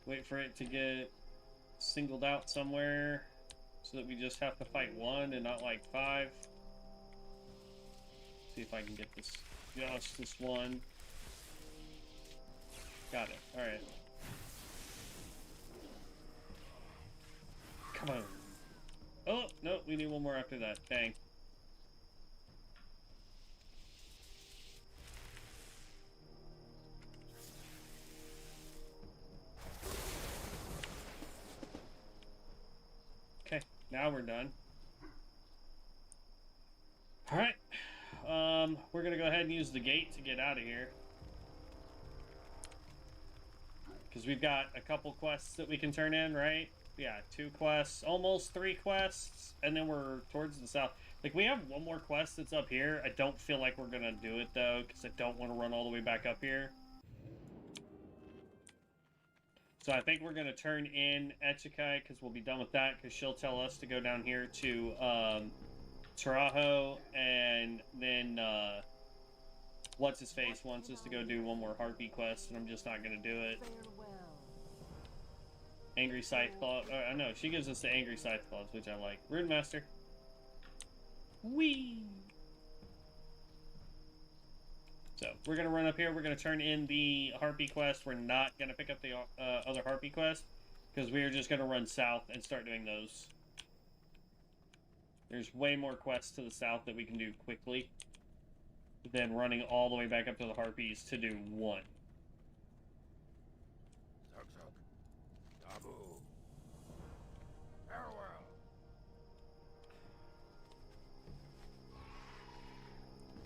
Wait for it to get singled out somewhere so that we just have to fight 1 and not like 5. See if I can get this. Just this 1. Got it. Alright. Come on. Oh, no, we need 1 more after that. Dang. Okay, now we're done. Alright. We're gonna go ahead and use the gate to get out of here. Because we've got a couple quests that we can turn in, right? Yeah, 2 quests, almost 3 quests, and then we're towards the south. Like, we have 1 more quest that's up here. I don't feel like we're gonna do it, though, because I don't want to run all the way back up here. So I think we're gonna turn in Echikai, because we'll be done with that, because she'll tell us to go down here to, Tarajo, and then, What's-His-Face wants us to go do 1 more Harpy quest, and I'm just not gonna do it. Angry Scythe Claw. I know, she gives us the Angry Scythe Claws, which I like. Rune Master. Whee! So, we're gonna run up here, we're gonna turn in the Harpy quest. We're not gonna pick up the other Harpy quest, because we are just gonna run south and start doing those. There's way more quests to the south that we can do quickly than running all the way back up to the Harpies to do 1. Zug Zug. Taboo. Farewell.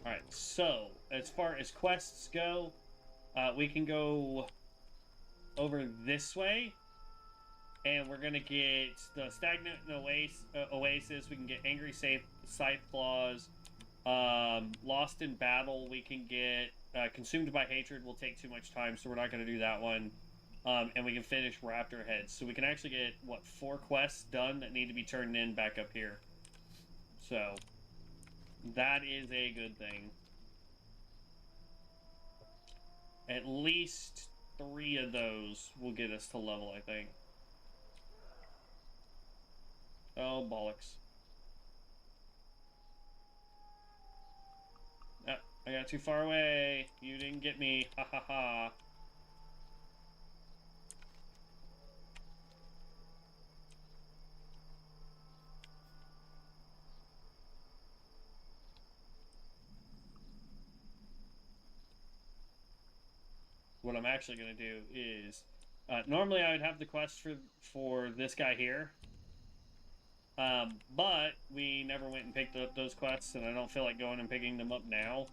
Alright, so, as far as quests go, we can go over this way, and we're gonna get the Stagnant Oasis, we can get Angry Scythe Claws, Lost in Battle we can get, Consumed by Hatred will take too much time, so we're not gonna do that one. and we can finish Raptor Heads. So we can actually get, what, 4 quests done that need to be turned in back up here. So, that is a good thing. At least 3 of those will get us to level, I think. Oh, bollocks. Ah, I got too far away. You didn't get me. Ha ha ha. What I'm actually going to do is... normally I would have the quest for this guy here. But we never went and picked up those quests, and I don't feel like going and picking them up now.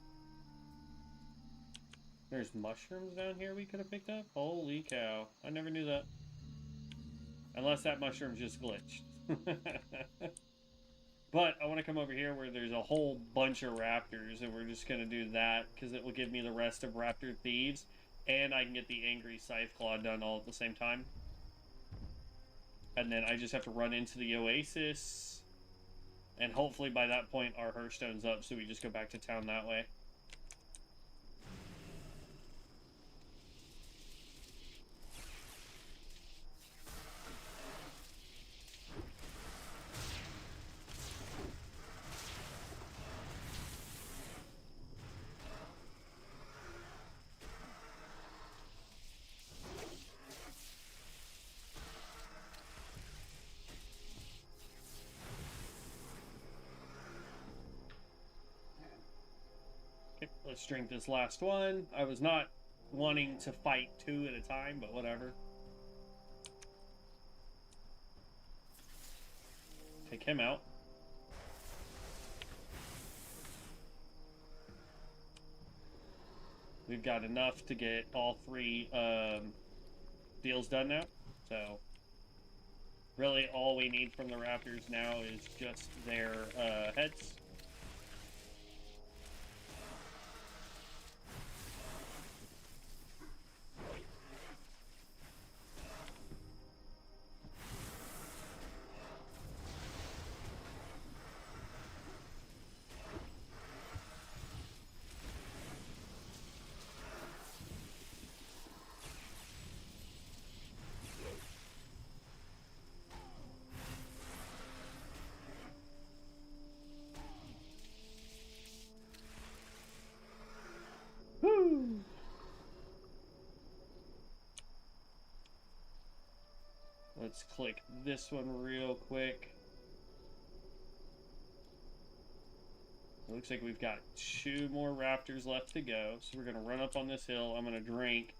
There's mushrooms down here we could have picked up? Holy cow. I never knew that. Unless that mushroom just glitched. But I want to come over here where there's a whole bunch of raptors, and we're just going to do that, because it will give me the rest of Raptor Thieves, and I can get the Angry Scytheclaw done all at the same time. And then I just have to run into the Oasis, and hopefully by that point our Hearthstone's up, so we just go back to town that way. Let's drink this last one. I was not wanting to fight 2 at a time, but whatever. Take him out. We've got enough to get all 3 deals done now. So, really all we need from the Raptors now is just their heads. Woo! Let's click this one real quick. It looks like we've got 2 more raptors left to go, so we're going to run up on this hill. I'm going to drink,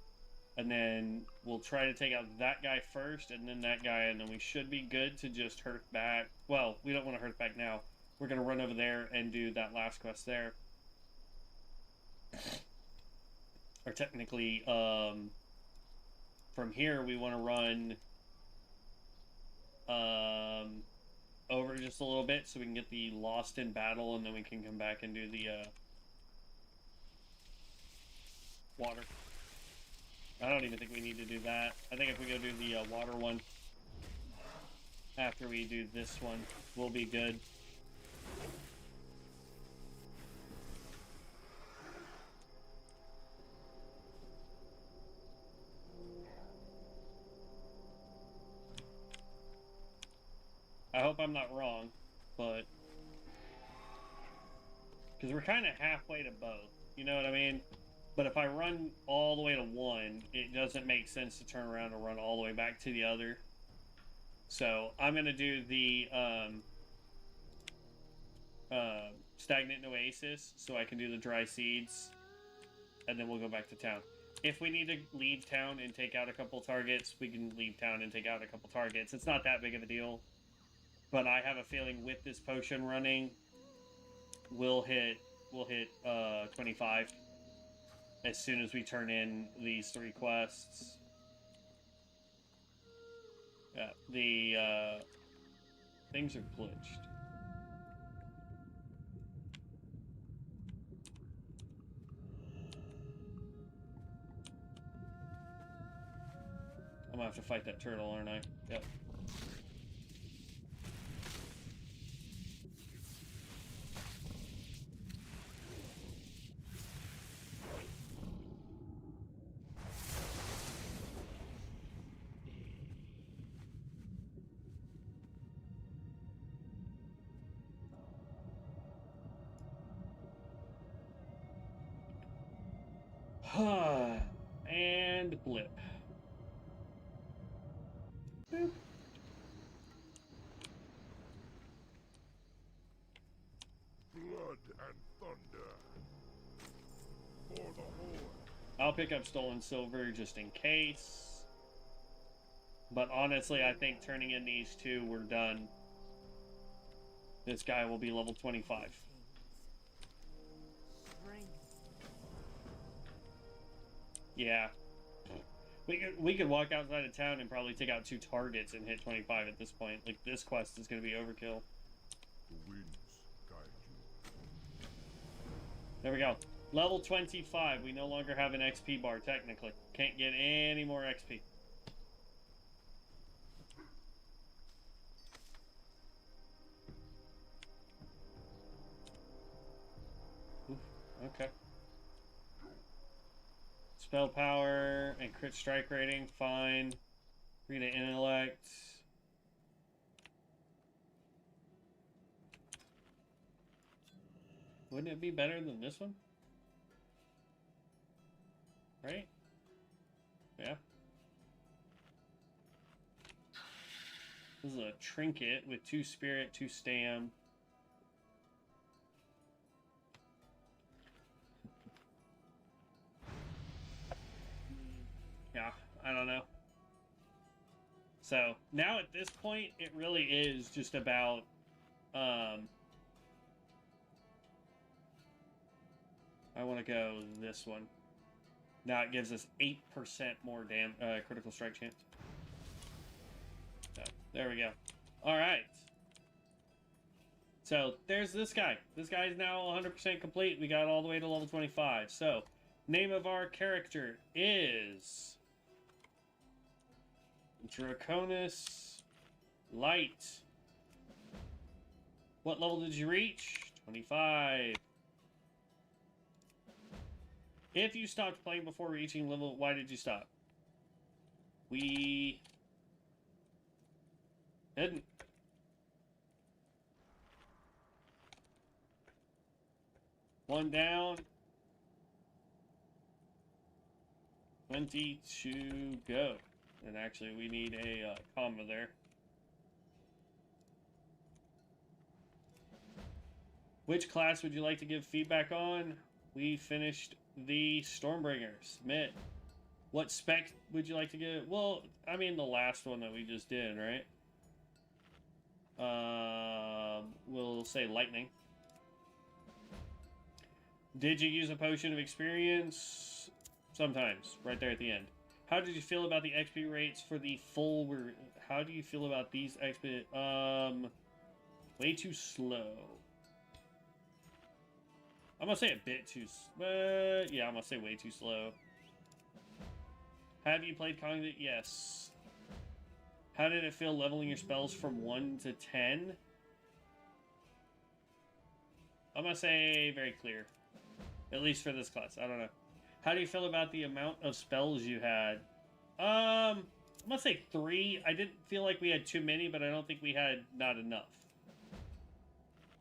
and then we'll try to take out that guy first, and then that guy, and then we should be good to just hearth back. Well, we don't want to hearth back now. We're going to run over there and do that last quest there. Or technically, from here we want to run over just a little bit so we can get the Lost in Battle, and then we can come back and do the water. I don't even think we need to do that. I think if we go do the water one after we do this one, we'll be good. I hope I'm not wrong, but... because we're kind of halfway to both, you know what I mean? But if I run all the way to one, it doesn't make sense to turn around and run all the way back to the other. So, I'm going to do the Stagnant Oasis, so I can do the Dry Seeds, and then we'll go back to town. If we need to leave town and take out a couple targets, we can leave town and take out a couple targets. It's not that big of a deal. But I have a feeling with this potion running, we'll hit 25 as soon as we turn in these 3 quests. Yeah, the things are glitched. to fight that turtle, aren't I? Yep. And blip. Boop. Blood and thunder. For the Horde. I'll pick up stolen silver just in case. But honestly, I think turning in these two, we're done. This guy will be level 25. Yeah. We could walk outside of town and probably take out 2 targets and hit 25 at this point. Like, this quest is going to be overkill. The winds guide you. There we go. Level 25. We no longer have an XP bar, technically. Can't get any more XP. Oof, okay. Spell power and crit strike rating, fine. Read an intellect. Wouldn't it be better than this one? Right? Yeah. This is a trinket with 2 spirit, 2 stam. Yeah, I don't know. So, now at this point, it really is just about, I want to go this one. Now it gives us 8% more critical strike chance. So, there we go. Alright. So, there's this guy. This guy is now 100% complete. We got all the way to level 25. So, name of our character is Draconis Light. What level did you reach? 25. If you stopped playing before reaching level, why did you stop? We didn't. One down. 20 to go. And actually, we need a comma there. Which class would you like to give feedback on? We finished the Stormbringer. Submit. What spec would you like to give? Well, I mean the last one that we just did, right? We'll say lightning. Did you use a potion of experience? Sometimes, right there at the end. How did you feel about the XP rates for the full? How do you feel about these XP? Way too slow. I'm gonna say a bit too. Yeah, I'm gonna say way too slow. Have you played Conquest? Yes. How did it feel leveling your spells from 1 to 10? I'm gonna say very clear. At least for this class. I don't know. How do you feel about the amount of spells you had? I'm gonna say 3. I didn't feel like we had too many, but I don't think we had not enough.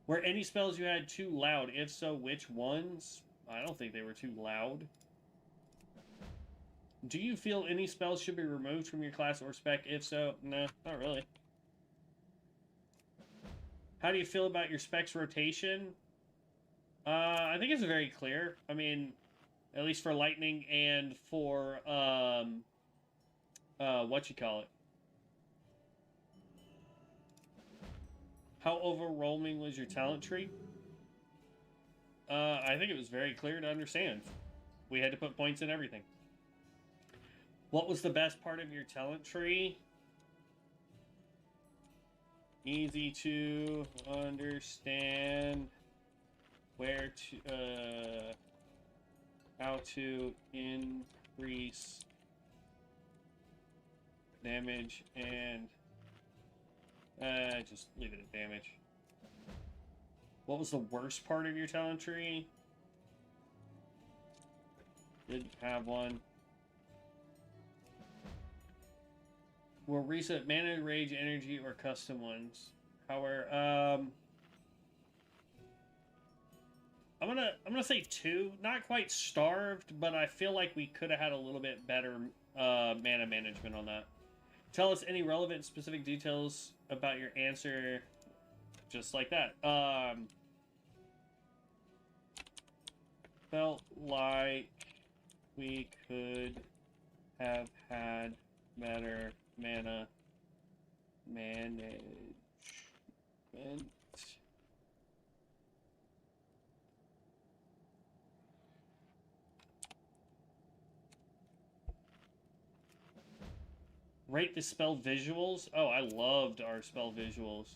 Were any spells you had too loud? If so, which ones? I don't think they were too loud. Do you feel any spells should be removed from your class or spec? If so, no, not really. How do you feel about your specs rotation? I think it's very clear. I mean, at least for lightning and for what you call it. How overwhelming was your talent tree? I think it was very clear to understand. We had to put points in everything. What was the best part of your talent tree? Easy to understand. Where to, how to increase damage, and just leave it at damage. What was the worst part of your talent tree? Didn't have one. Will reset mana, rage, energy, or custom ones. However, I'm gonna say 2. Not quite starved, but I feel like we could have had a little bit better mana management on that. Tell us any relevant specific details about your answer, just like that. Felt like we could have had better mana management. Rate the spell visuals. Oh, I loved our spell visuals.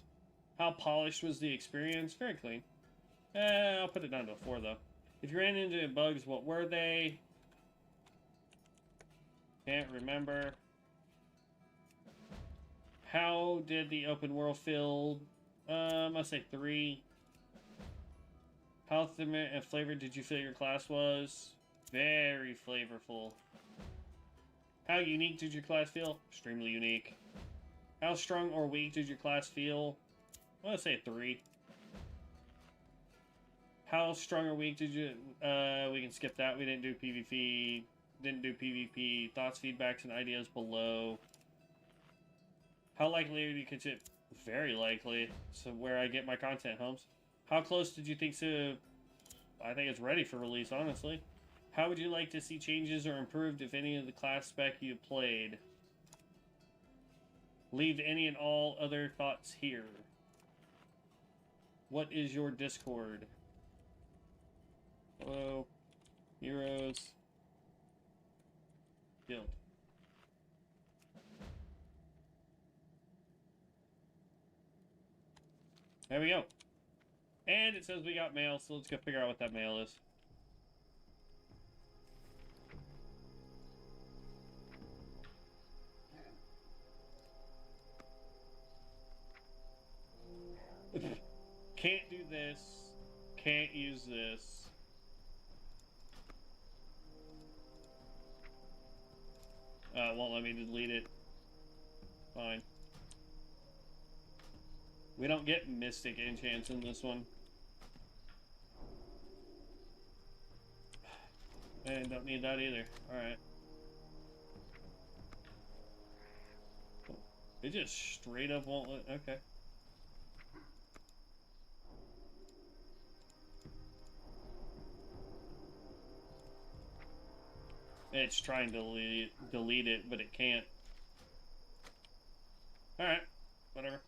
How polished was the experience? Very clean. I'll put it down to a 4, though. If you ran into bugs, what were they? Can't remember. How did the open world feel? I'll say 3. How thin and flavored did you feel your class was? Very flavorful. How unique did your class feel? Extremely unique. How strong or weak did your class feel? I'm gonna say 3. How strong or weak did you... we can skip that. We didn't do PvP. Didn't do PvP. Thoughts, feedbacks, and ideas below. How likely are you to it? Very likely. So where I get my content, Holmes. How close did you think to... I think it's ready for release, honestly. How would you like to see changes or improved if any of the class spec you played? Leave any and all other thoughts here. What is your Discord? Hello. Heroes. Guild. There we go. And it says we got mail, so let's go figure out what that mail is. Can't do this. Can't use this. Won't let me delete it. Fine. We don't get Mystic enchants in this one. And don't need that either. Alright. It just straight up won't let... Okay. It's trying to delete it, but it can't. Alright. Whatever.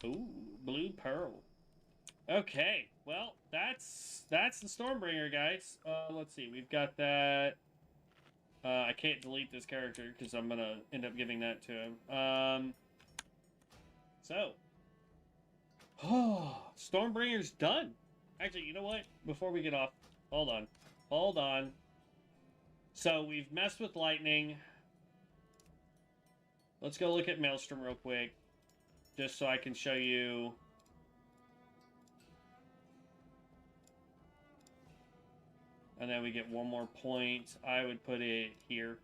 Ooh, blue pearl. Okay, well, that's the Stormbringer, guys. Let's see, we've got that. I can't delete this character because I'm gonna end up giving that to him. So, Stormbringer's done. Actually, you know what? Before we get off, hold on. So we've messed with lightning. Let's go look at Maelstrom real quick, just so I can show you. And then we get one more point. I would put it here.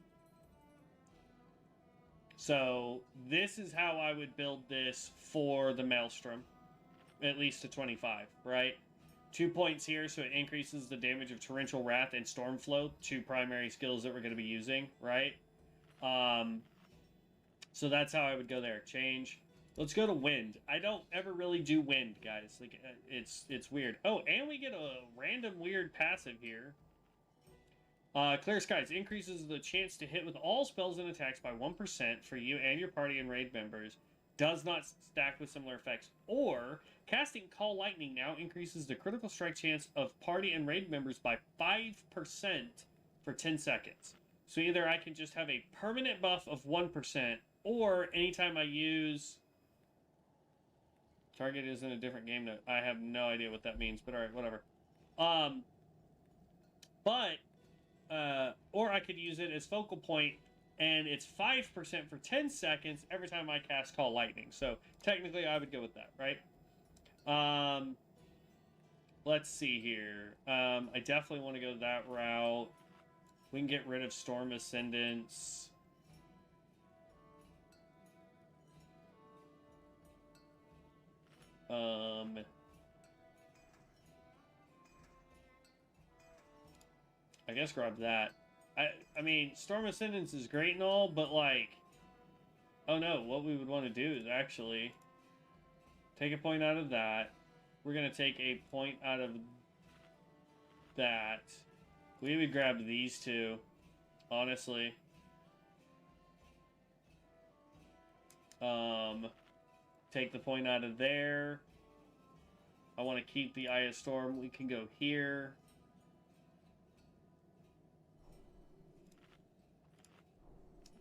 So this is how I would build this for the Maelstrom. At least to 25, right? 2 points here, so it increases the damage of Torrential Wrath and Stormflow, 2 primary skills that we're going to be using, right? So that's how I would go there. Change. Let's go to Wind. I don't ever really do Wind, guys. Like, it's weird. Oh, and we get a random weird passive here. Clear Skies increases the chance to hit with all spells and attacks by 1% for you and your party and raid members. Does not stack with similar effects. Or, casting Call Lightning now increases the critical strike chance of party and raid members by 5% for 10 seconds. So either I can just have a permanent buff of 1%, or anytime I use... Target is in a different game note. I have no idea what that means, but alright, whatever. Or I could use it as focal point and it's 5% for 10 seconds every time I cast Call Lightning. So technically, I would go with that, right? Let's see here. I definitely want to go that route. We can get rid of Storm Ascendants. I guess grab that. I mean, Storm Ascendance is great and all, but like, oh no, what we would want to do is actually take a point out of that. We're gonna take a point out of that. We would grab these two, honestly. Take the point out of there. I want to keep the Eye of Storm. We can go here.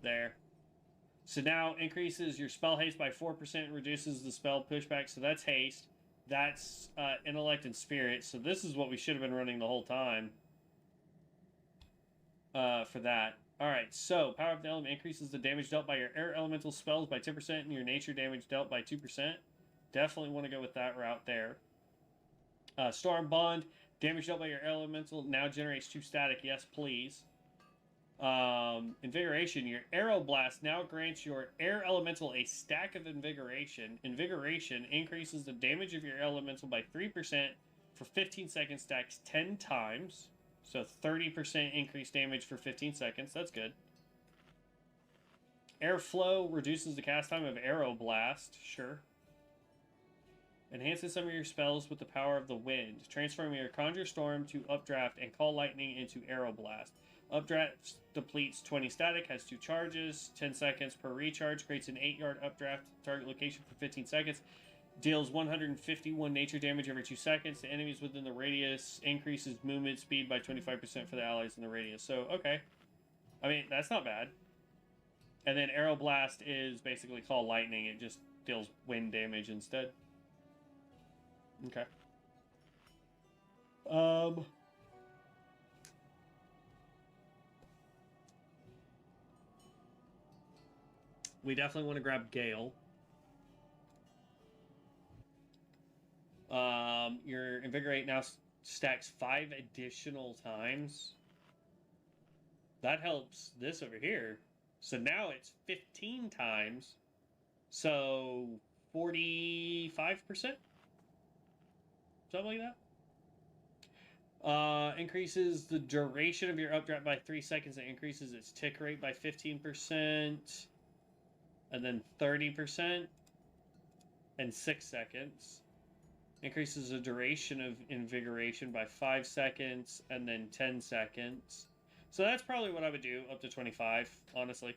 There. So now increases your spell haste by 4%, reduces the spell pushback. So that's haste. That's intellect and spirit. So this is what we should have been running the whole time. For that. Alright, so Power of the Element increases the damage dealt by your air elemental spells by 10% and your nature damage dealt by 2%. Definitely want to go with that route there. Storm Bond, damage dealt by your elemental now generates 2 static. Yes, please. Invigoration, your Arrow Blast now grants your air elemental a stack of Invigoration. Invigoration increases the damage of your elemental by 3% for 15 seconds, stacks 10 times. So 30% increased damage for 15 seconds. That's good. Airflow reduces the cast time of Arrow Blast. Sure. Enhances some of your spells with the power of the wind. Transforming your Conjure Storm to Updraft and Call Lightning into Arrow Blast. Updraft depletes 20 static, has 2 charges, 10 seconds per recharge, creates an 8-yard updraft target location for 15 seconds. Deals 151 nature damage every 2 seconds to enemies within the radius. Increases movement speed by 25% for the allies in the radius. So, okay. I mean, that's not bad. And then Arrow Blast is basically Call Lightning. It just deals wind damage instead. Okay. We definitely want to grab Gale. Your Invigorate now stacks 5 additional times. That helps this over here. So now it's 15 times. So 45%? Something like that. Increases the duration of your updraft by 3 seconds. It increases its tick rate by 15%. And then 30%. And 6 seconds. Increases the duration of Invigoration by 5 seconds. And then 10 seconds. So that's probably what I would do, up to 25, honestly.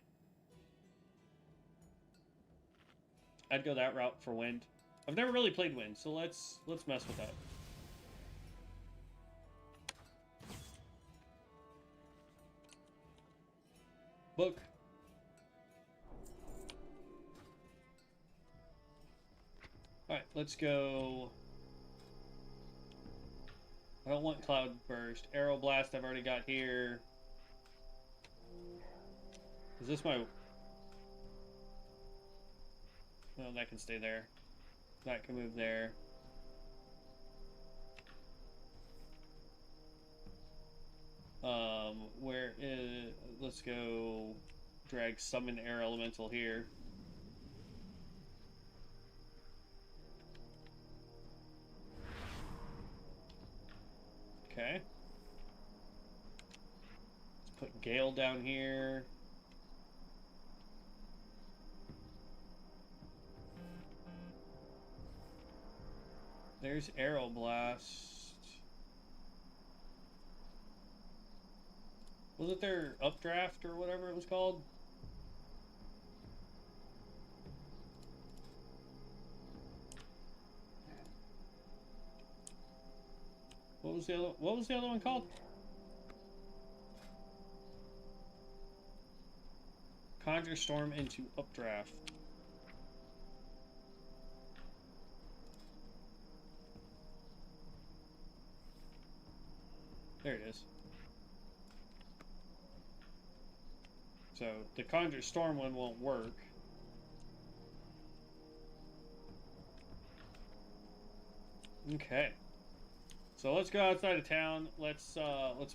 I'd go that route for Wind. I've never really played Wind, so let's mess with that. Book. Alright, let's go. I don't want Cloud Burst. Arrow Blast I've already got here. Is this my... No, that can stay there. That can move there. Where is... Let's go drag Summon Air Elemental here. Okay. Let's put Gale down here. There's Arrow Blast. Was it their Updraft or whatever it was called? What was the other one called? Conjure Storm into Updraft. There it is. So the Conjure Storm one won't work. Okay. So let's go outside of town. Let's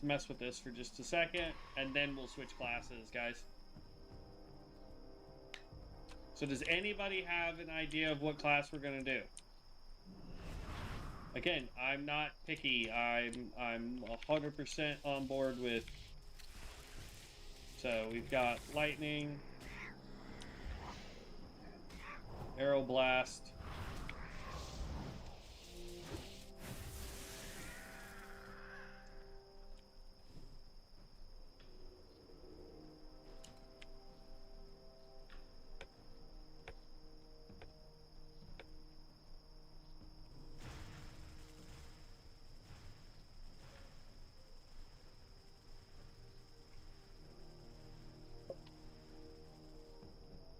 mess with this for just a second, and then we'll switch classes, guys. So does anybody have an idea of what class we're gonna do? Again, I'm not picky. I'm 100% on board with. So we've got lightning, arrow blast.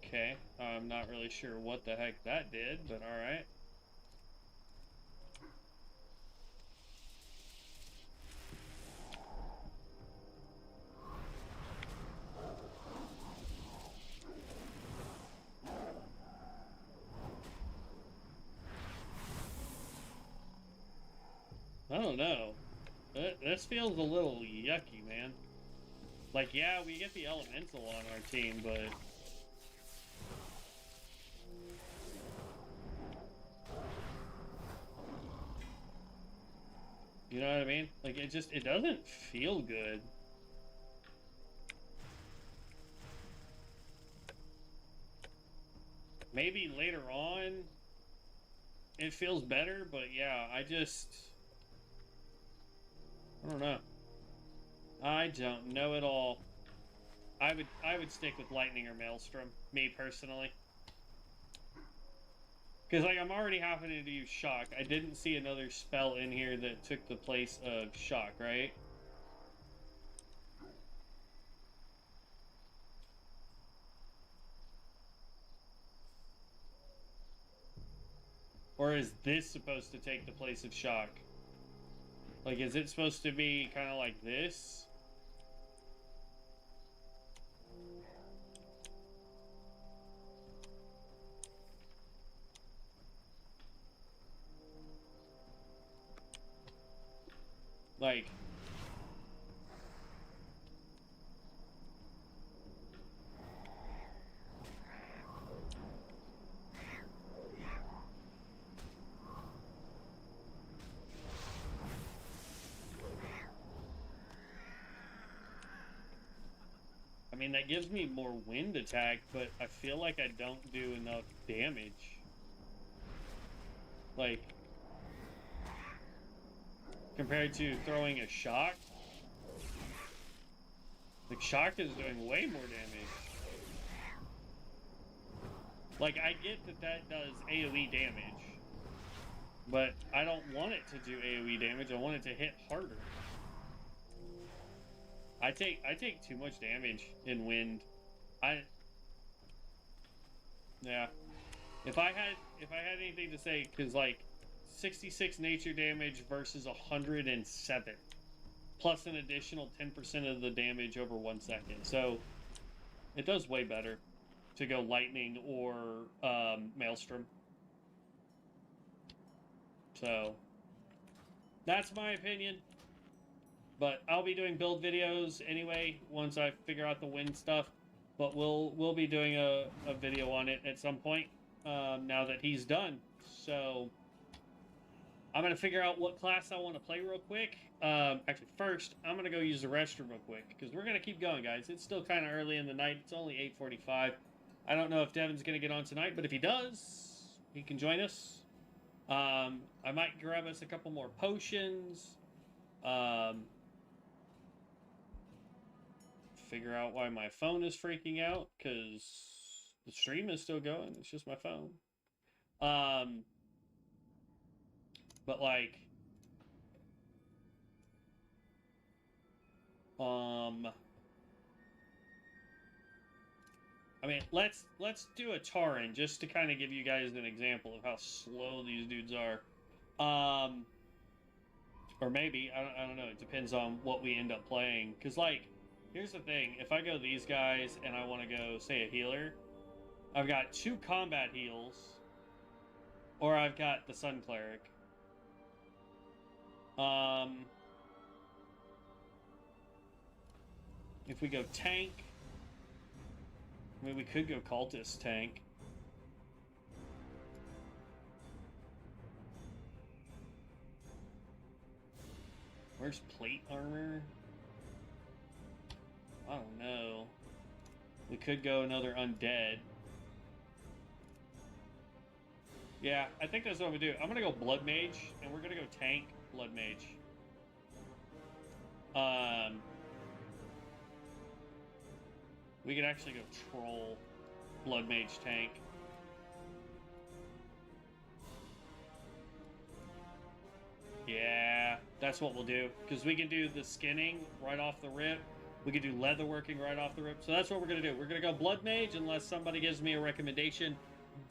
Okay, I'm not really sure what the heck that did, but alright. I don't know. This feels a little yucky, man. Like, yeah, we get the elemental on our team, but... You know what I mean? Like, it doesn't feel good. Maybe later on, it feels better, but yeah, I don't know. I don't know at all. I would stick with Lightning or Maelstrom, me personally. Because, like, I'm already having to use Shock. I didn't see another spell in here that took the place of Shock, right? Or is this supposed to take the place of Shock? Like, is it supposed to be kind of like this? Like... I mean, that gives me more wind attack, but I feel like I don't do enough damage. Like... compared to throwing a shock. Like, shock is doing way more damage. Like, I get that does AoE damage. But I don't want it to do AoE damage, I want it to hit harder. I take too much damage in wind. Yeah. If I had anything to say, because, like, 66 nature damage versus 107, plus an additional 10% of the damage over 1 second. So it does way better to go lightning or maelstrom. So that's my opinion. But I'll be doing build videos anyway once I figure out the wind stuff. But we'll be doing a video on it at some point now that he's done. So I'm going to figure out what class I want to play real quick. Actually, first, I'm going to go use the restroom real quick, because we're going to keep going, guys. It's still kind of early in the night. It's only 8:45. I don't know if Devin's going to get on tonight, but if he does, he can join us. I might grab us a couple more potions. Figure out why my phone is freaking out, because the stream is still going. It's just my phone. But, like, I mean, let's do a Tauren just to kind of give you guys an example of how slow these dudes are. Or maybe, I don't know, it depends on what we end up playing. Because, like, Here's the thing. If I go these guys and I want to go, say, a healer, I've got 2 combat heals, or I've got the Sun Cleric. If we go tank, I mean, we could go cultist tank. Where's plate armor? I don't know. We could go another undead. Yeah, I think that's what I'm gonna do. I'm gonna go blood mage, and we're gonna go tank blood mage. We could actually go troll blood mage tank. Yeah, that's what we'll do. Because we can do the skinning right off the rip. We can do leatherworking right off the rip. So that's what we're going to do. We're going to go blood mage unless somebody gives me a recommendation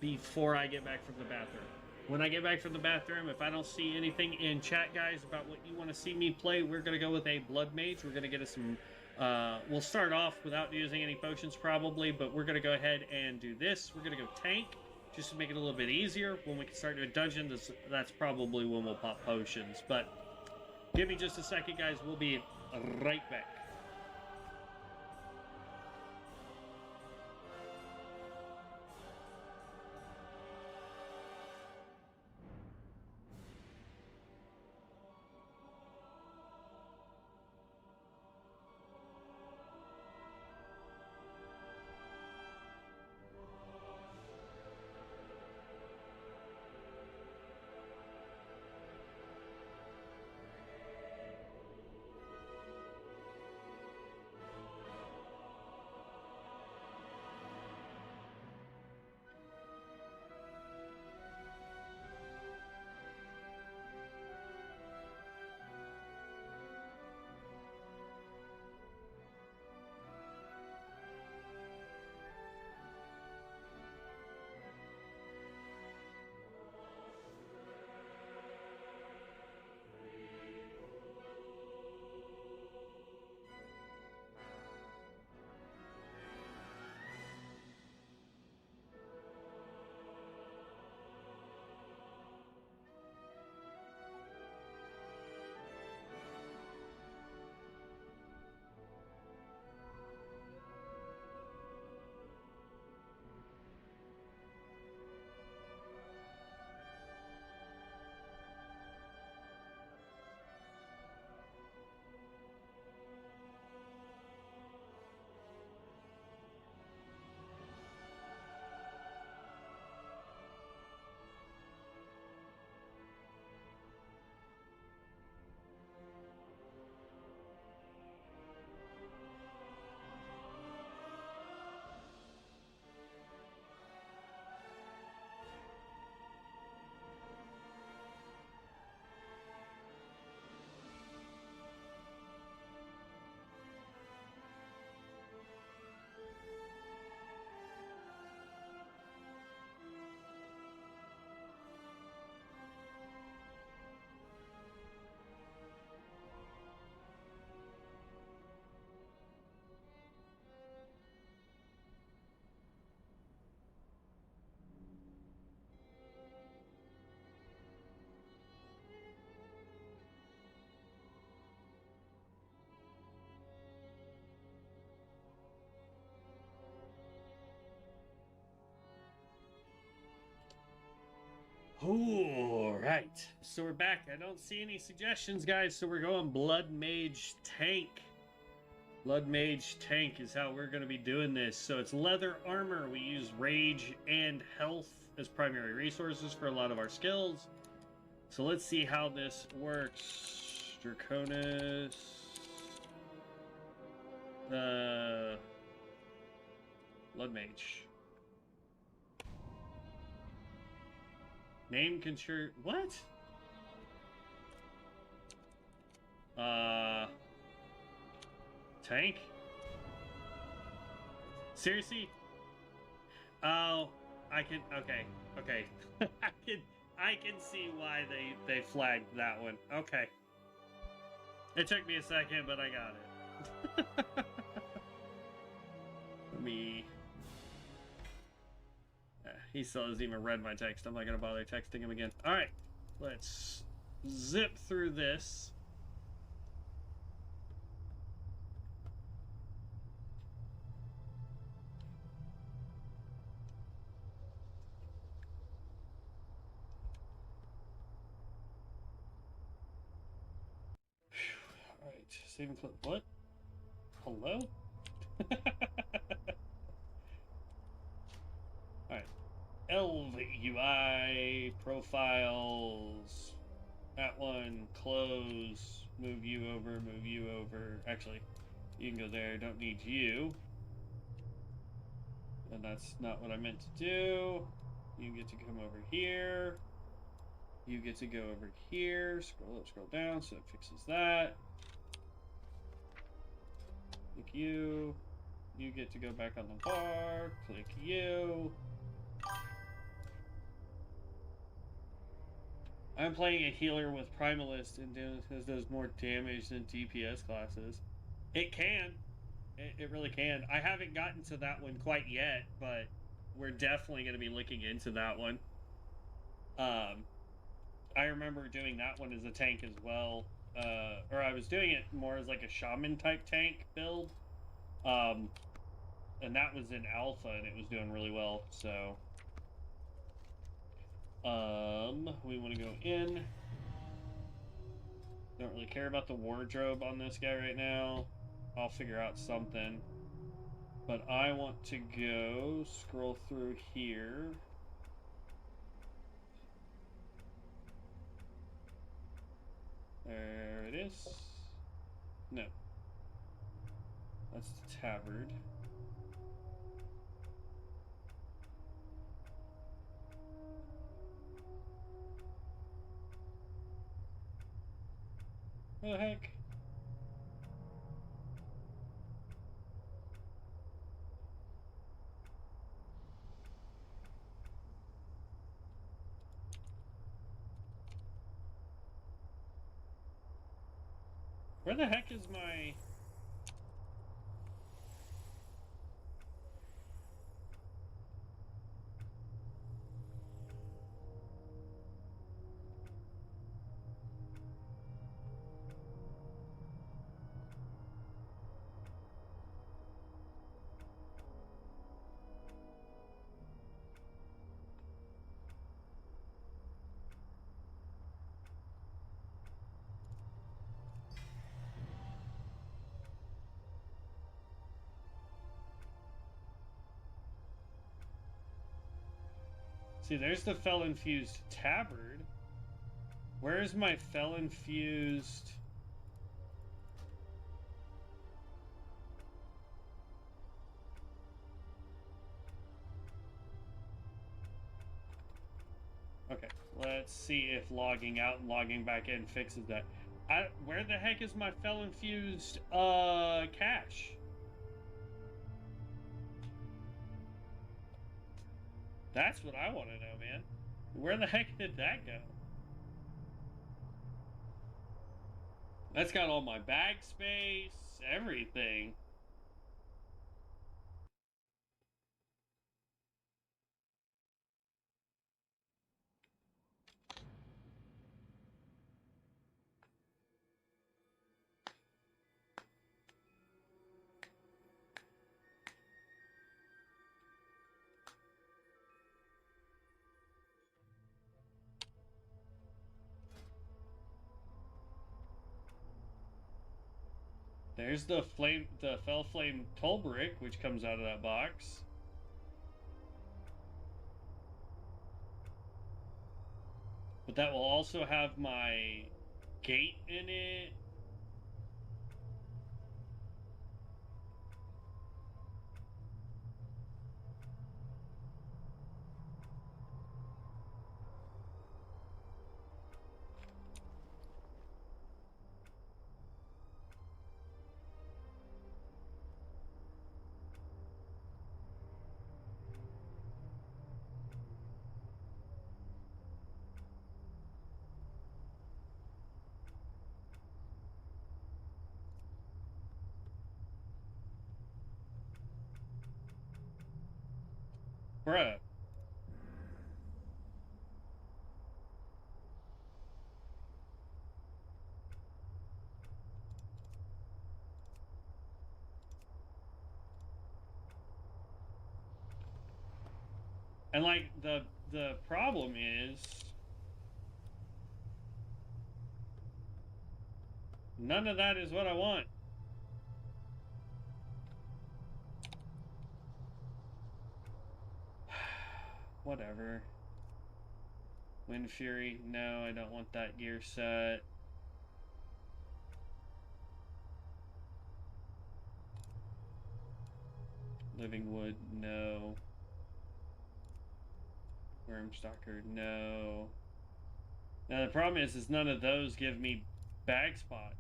before I get back from the bathroom. When I get back from the bathroom, if I don't see anything in chat, guys, about what you want to see me play, we're going to go with a blood mage. We're going to get us some... we'll start off without using any potions probably, but we're going to go ahead and do this. We're going to go tank, just to make it a little bit easier. When we can start doing dungeon, that's probably when we'll pop potions. But give me just a second, guys. We'll be right back. Alright, so we're back. I don't see any suggestions, guys, so we're going Blood Mage Tank. Blood Mage Tank is how we're going to be doing this. So it's leather armor. We use rage and health as primary resources for a lot of our skills. So let's see how this works. Draconis. Blood Mage. Name control. What? Tank? Seriously? Oh, I can. Okay, okay. I can see why they flagged that one. Okay. It took me a second, but I got it. me. He still hasn't even read my text. I'm not gonna bother texting him again. Alright, let's zip through this. Alright, save and clip. What? Hello? Alright. Elv UI, profiles, that one, close, move you over, move you over. Actually, you can go there, don't need you. And that's not what I meant to do. You get to come over here. You get to go over here. Scroll up, scroll down, so it fixes that. Click you. You get to go back on the bar. Click you. I'm playing a healer with Primalist and does more damage than DPS classes. It can. It really can. I haven't gotten to that one quite yet, but we're definitely going to be looking into that one. I remember doing that one as a tank as well. Or I was doing it more as like a shaman type tank build. And that was in alpha and it was doing really well, so we want to go in. Don't really care about the wardrobe on this guy right now. I'll figure out something. But I want to go scroll through here. There it is. No. That's the tabard. What the heck? Where the heck is my... See, there's the Fel-infused tabard. Where's my Fel-infused... Okay, let's see if logging out and logging back in fixes that. Where the heck is my Fel-infused cache? That's what I want to know, man. Where the heck did that go? That's got all my bag space, everything. There's the Fel Flame Tolberic, which comes out of that box. But that will also have my gate in it. Bruh. And like the problem is none of that is what I want. Whatever. Wind Fury, no, I don't want that gear set. Living Wood, no. Wormstalker, no. Now the problem is none of those give me bag spots.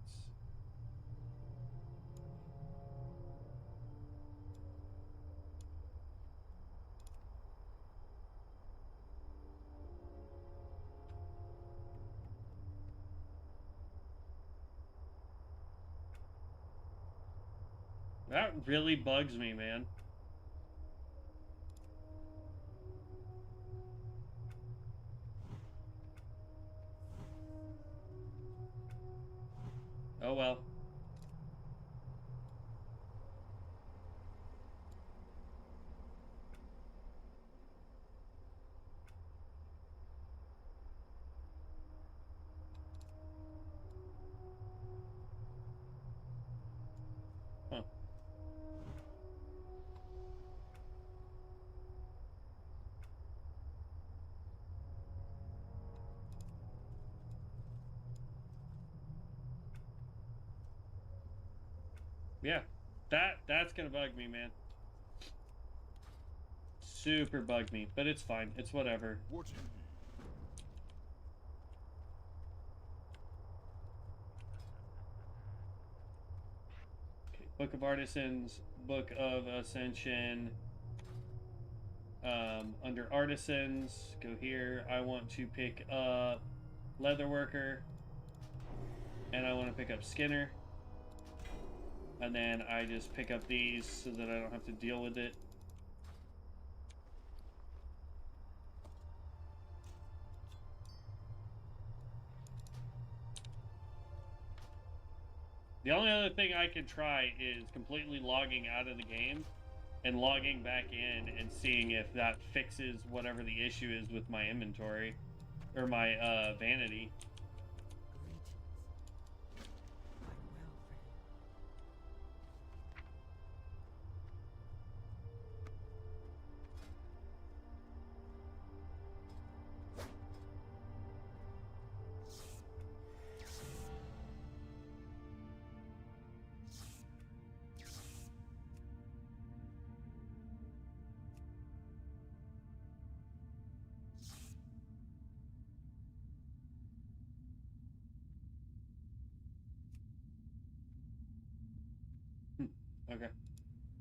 That really bugs me, man. Oh well. Huh. Yeah. That's gonna bug me, man. Super bug me, but it's fine. It's whatever. What do you need? Okay, Book of Artisans, Book of Ascension. Under Artisans, go here. I want to pick up Leatherworker, and I want to pick up Skinner. And then I just pick up these so that I don't have to deal with it. The only other thing I can try is completely logging out of the game and logging back in and seeing if that fixes whatever the issue is with my inventory or my vanity. Okay.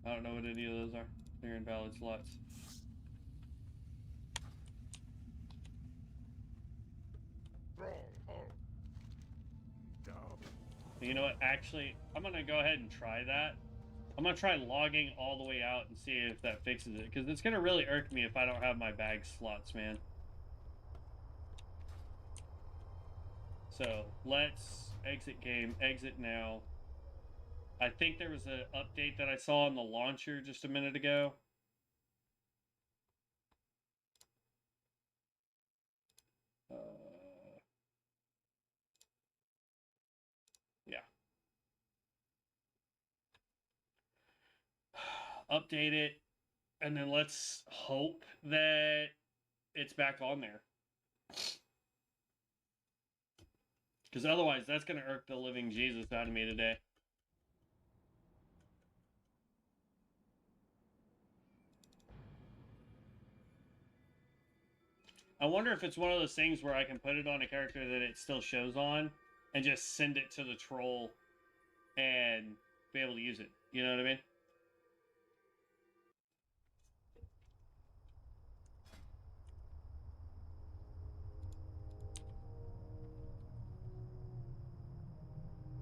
I don't know what any of those are. They're invalid slots. Stronghold. Dumb. You know what? Actually, I'm going to go ahead and try that. I'm going to try logging all the way out and see if that fixes it. Because it's going to really irk me if I don't have my bag slots, man. So, let's exit game. Exit now. I think there was an update that I saw on the launcher just a minute ago. Yeah. Update it, and then let's hope that it's back on there. Because otherwise, that's going to irk the living Jesus out of me today. I wonder if it's one of those things where I can put it on a character that it still shows on and just send it to the troll and be able to use it. You know what I mean?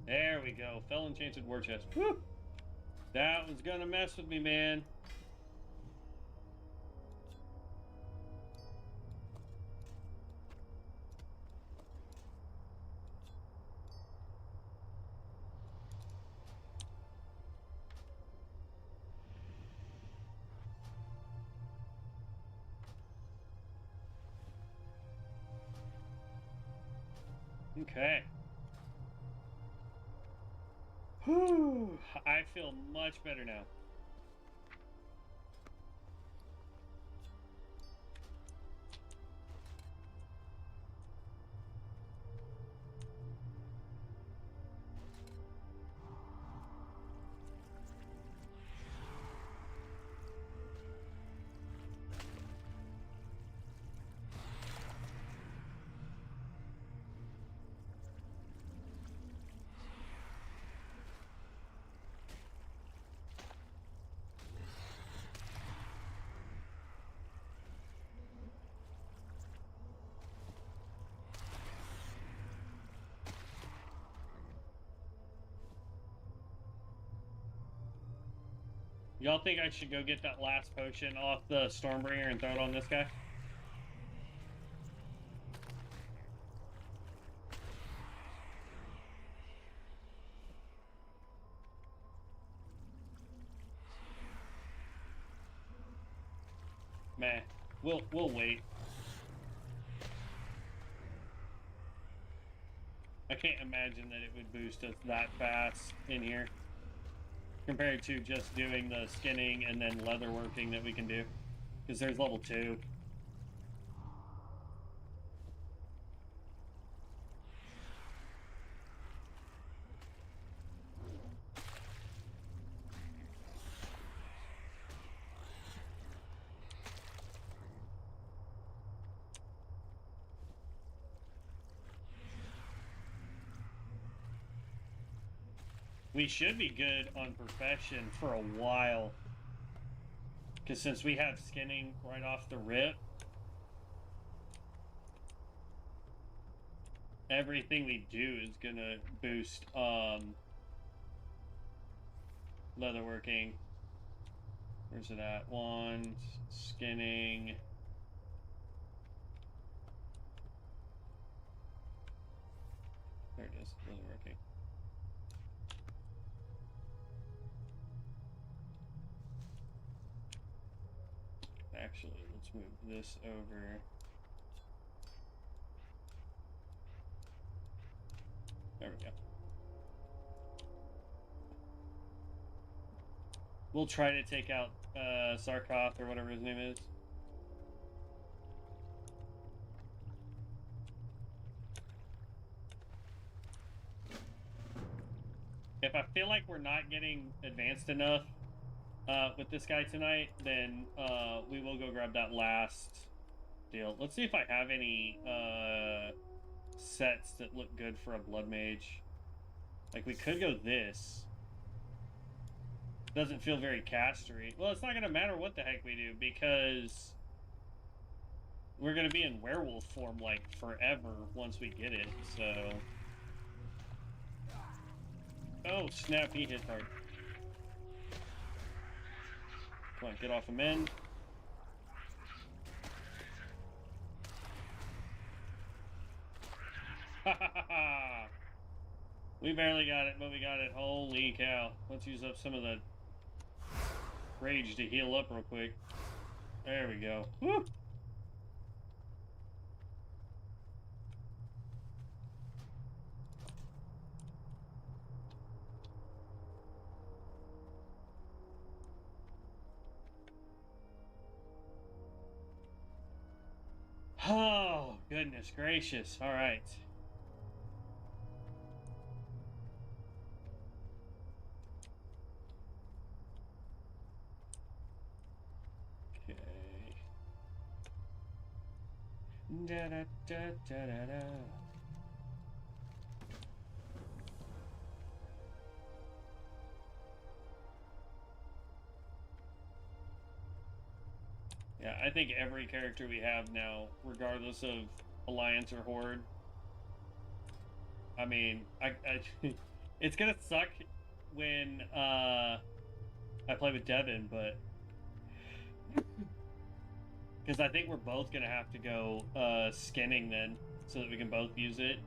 There we go. Fell Enchanted War Chest. Woo! That was gonna mess with me, man. Okay. Whew. I feel much better now. Y'all think I should go get that last potion off the Stormbringer and throw it on this guy? Meh. We'll wait. I can't imagine that it would boost us that fast in here, compared to just doing the skinning and then leatherworking that we can do. Because there's level 2. We should be good on profession for a while. Because since we have skinning right off the rip, everything we do is gonna boost leatherworking. Where's it at? Wand, skinning. There it is, leatherworking. Actually, let's move this over. There we go. We'll try to take out Sarkoth or whatever his name is. If I feel like we're not getting advanced enough with this guy tonight, then we will go grab that last deal. Let's see if I have any sets that look good for a blood mage. Like, we could go this. Doesn't feel very castery. Well, it's not gonna matter what the heck we do, because we're gonna be in werewolf form like forever once we get it. So, oh snap, he hit hard. Come on, get off him in. Ha ha ha ha! We barely got it, but we got it. Holy cow. Let's use up some of the rage to heal up real quick. There we go. Woo! Oh, goodness gracious. All right. Okay. Da da da da da da. Yeah, I think every character we have now, regardless of Alliance or Horde, I mean, it's gonna suck when I play with Devin, but because I think we're both gonna have to go skinning then, so that we can both use it.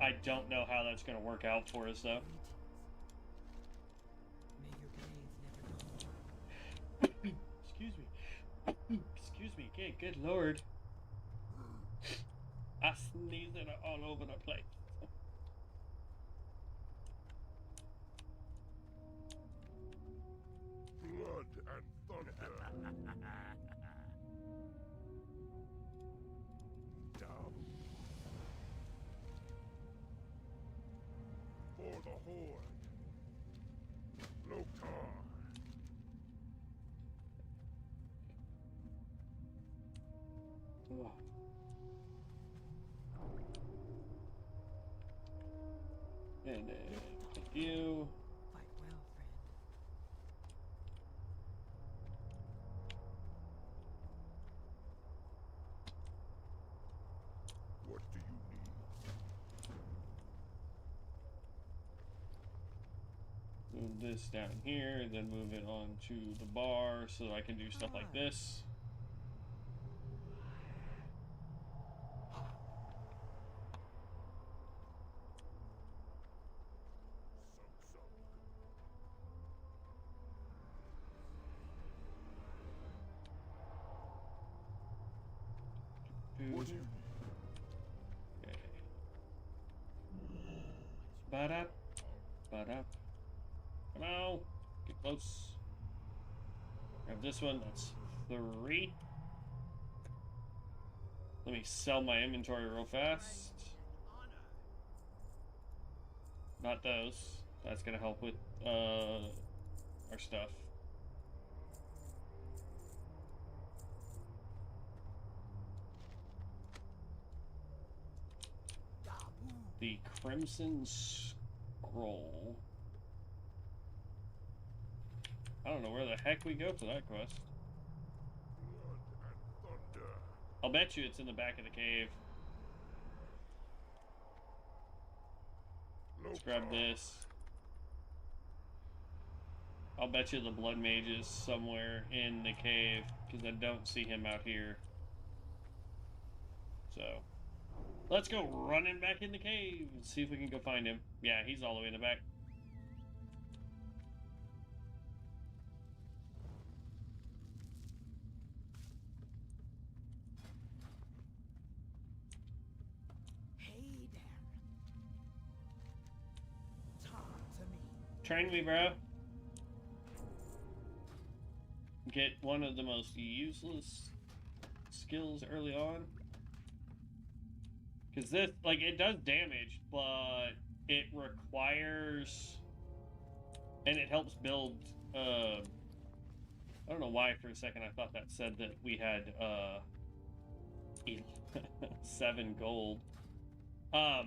I don't know how that's gonna work out for us though. Excuse me. Excuse me, okay, good lord. I sneezed it all over the place. horde. Lokar. Ugh. And thank you. Fight well, friend. What do you need? Move this down here, then move it on to the bar so I can do stuff like this. Suck. What do you need? Okay. Ba-da, ba-da. Come on, get close. Grab this one, that's 3. Let me sell my inventory real fast. Not those. That's gonna help with our stuff. The Crimson Scroll. I don't know where the heck we go for that quest. Blood and thunder. I'll bet you it's in the back of the cave. Let's grab this. I'll bet you the Blood Mage is somewhere in the cave, because I don't see him out here. So, let's go running back in the cave and see if we can go find him. Yeah, he's all the way in the back. Hey there. Talk to me. Train me, bro. Get one of the most useless skills early on. Because this, like, it does damage, but it requires... And it helps build, I don't know why for a second I thought that said that we had, 7 gold. But,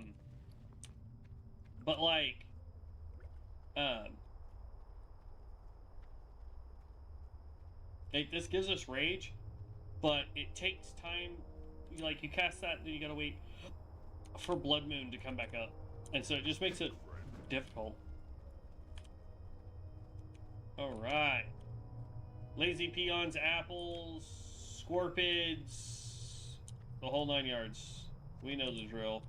like, this gives us rage, but it takes time. Like, you cast that, then you gotta wait for Blood Moon to come back up. And so it just makes it difficult. Alright. Lazy peons, apples, scorpids, the whole 9 yards. We know the drill.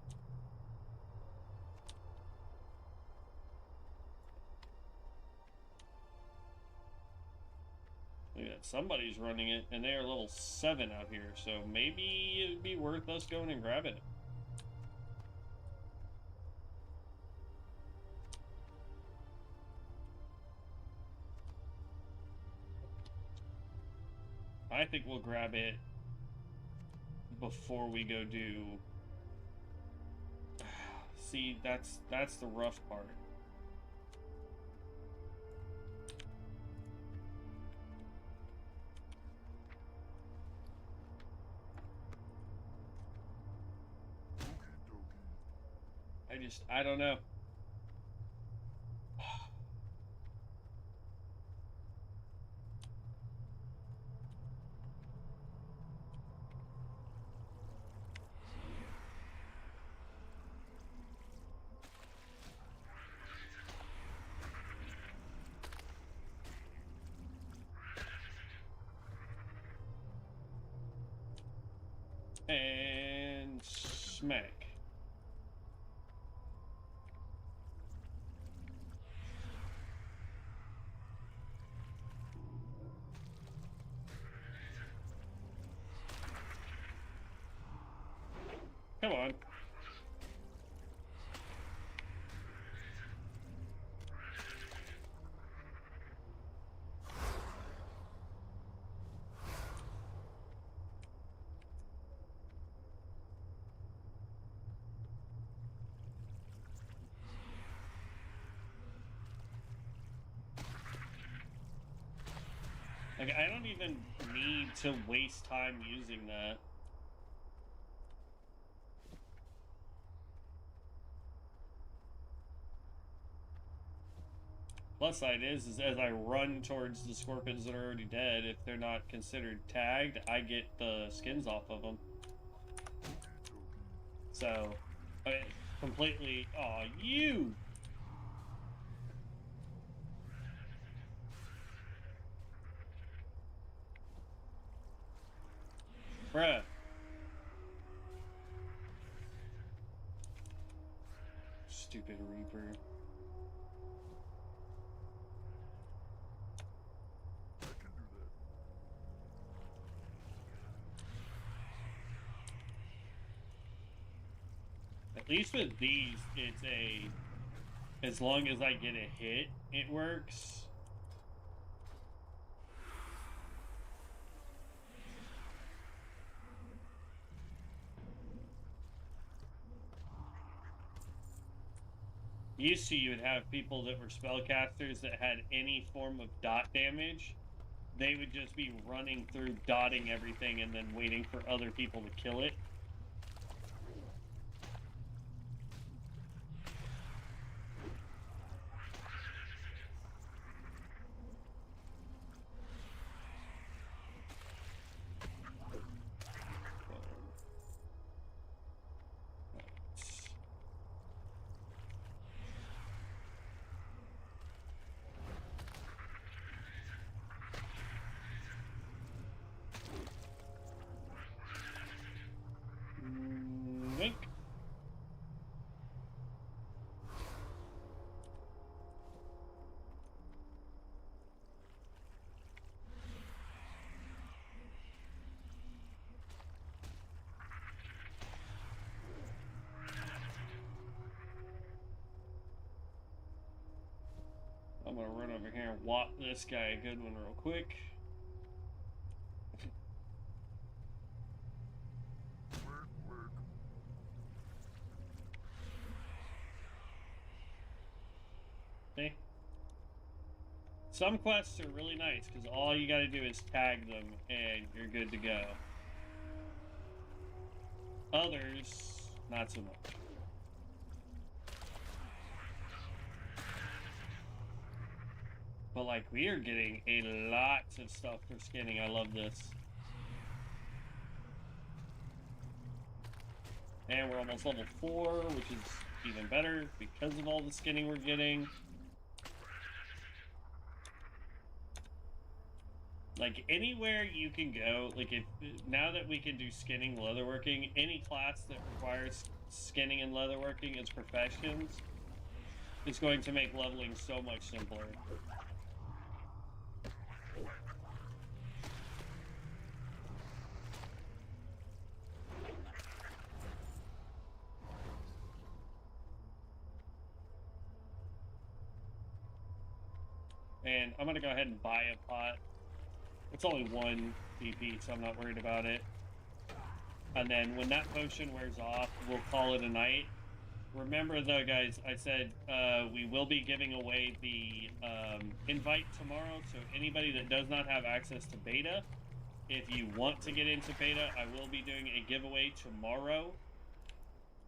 Look at that. Somebody's running it, and they are level 7 out here, so maybe it would be worth us going and grabbing it. I think we'll grab it before we go do... See, that's the rough part. I don't know. And smack. Come on. Like, I don't even need to waste time using that. Plus side is as I run towards the scorpions that are already dead, if they're not considered tagged, I get the skins off of them. So, I mean, completely. Aw, you! Bruh. Stupid Reaper. I can do that. At least with these, it's a... As long as I get a hit, it works. Used to, you would have people that were spellcasters that had any form of dot damage. They would just be running through, dotting everything, and then waiting for other people to kill it. Wink. I'm gonna run over here and whop this guy a good one real quick. Work. See? Some quests are really nice because all you gotta do is tag them and you're good to go. Others, not so much. But like, we are getting a lot of stuff for skinning. I love this. And we're almost level 4, which is even better because of all the skinning we're getting. Like, anywhere you can go, like, if now that we can do skinning, leatherworking, any class that requires skinning and leatherworking as professions is going to make leveling so much simpler. And I'm gonna go ahead and buy a pot. It's only 1 DP, so I'm not worried about it. And then when that potion wears off, we'll call it a night. Remember though, guys, I said we will be giving away the invite tomorrow, so anybody that does not have access to beta, if you want to get into beta, I will be doing a giveaway tomorrow.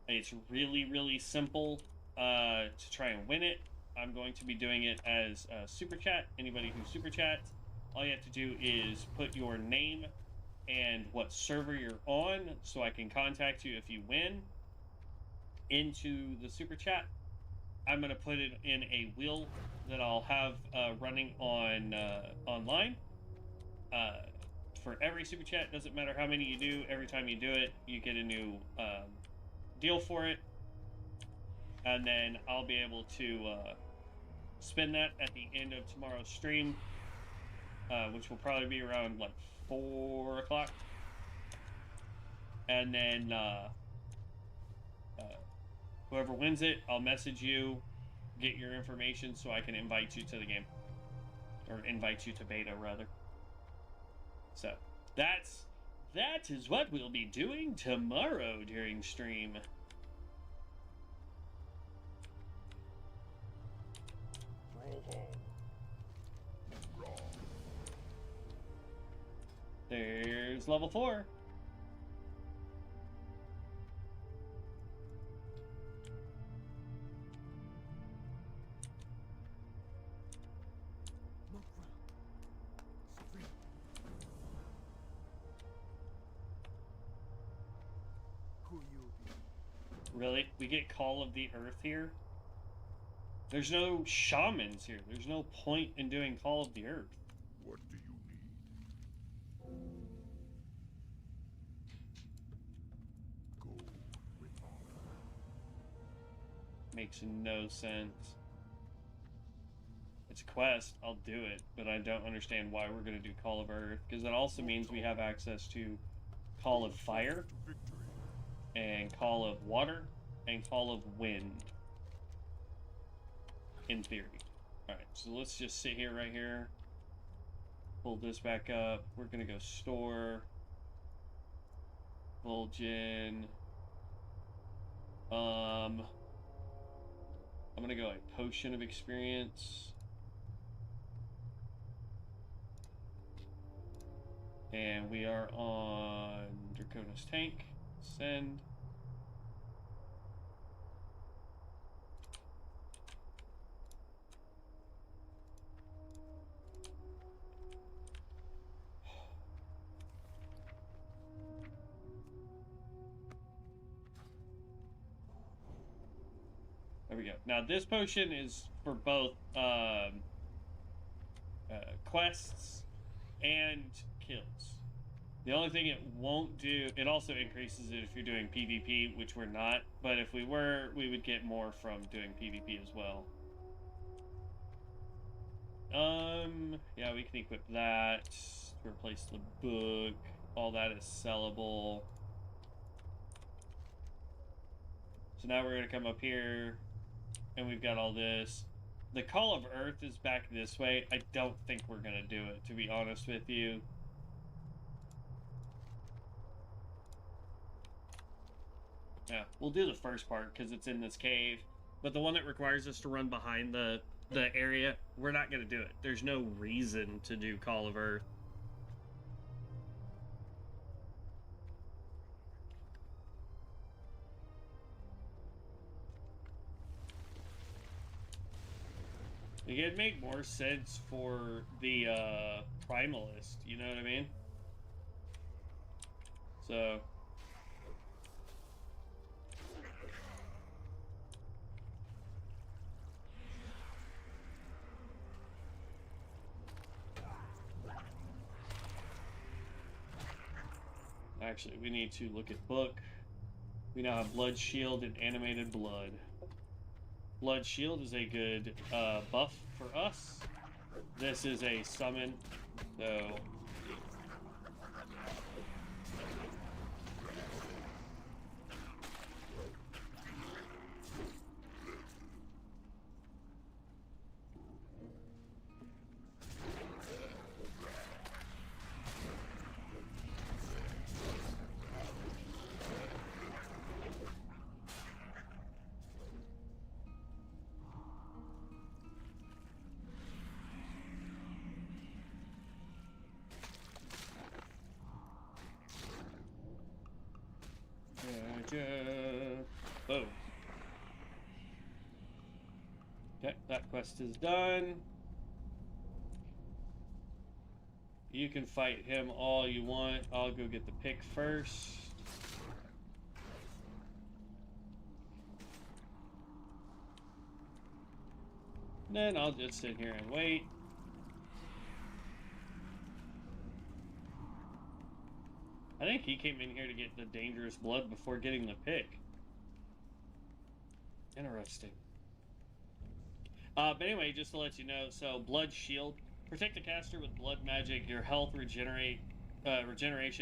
It's really, really simple to try and win it. I'm going to be doing it as Super Chat. Anybody who Super Chats, all you have to do is put your name and what server you're on so I can contact you if you win into the Super Chat. I'm going to put it in a wheel that I'll have running on online. For every Super Chat, doesn't matter how many you do, every time you do it, you get a new deal for it. And then I'll be able to spin that at the end of tomorrow's stream, which will probably be around like 4 o'clock. And then whoever wins it, I'll message you, get your information so I can invite you to the game. Or invite you to beta, rather. So, that is what we'll be doing tomorrow during stream. Roll home. Raw. It's level 4. Really? We get Call of the Earth here? There's no shamans here. There's no point in doing Call of the Earth. What do you need? Go with honor. Makes no sense. It's a quest. I'll do it, but I don't understand why we're going to do Call of Earth, because that also means we have access to Call of Fire, Victory. and Call of Water, and Call of Wind. In theory. Alright, so let's just sit here right here. Pull this back up. We're gonna go store. Vulgin. I'm gonna go a Potion of Experience. And we are on Dracona's Tank. Send. There we go. Now this potion is for both quests and kills. The only thing it won't do, it also increases it if you're doing PvP, which we're not, but if we were, we would get more from doing PvP as well. Yeah, we can equip that, replace the book, all that is sellable. So now we're going to come up here, and we've got all this. The Call of Earth is back this way. I don't think we're going to do it, to be honest with you. Yeah, we'll do the first part because it's in this cave. But the one that requires us to run behind the area, we're not going to do it. There's no reason to do Call of Earth. It'd make more sense for the Primalist, you know what I mean? So... Actually, we need to look at book. We now have Blood Shield and Animated Blood. Blood Shield is a good buff for us. This is a summon, so... Boom. Okay, that quest is done. You can fight him all you want. I'll go get the pick first. Then I'll just sit here and wait. I think he came in here to get the dangerous blood before getting the pick. Interesting. But anyway, just to let you know, so Blood Shield. Protect the caster with blood magic. Your health regeneration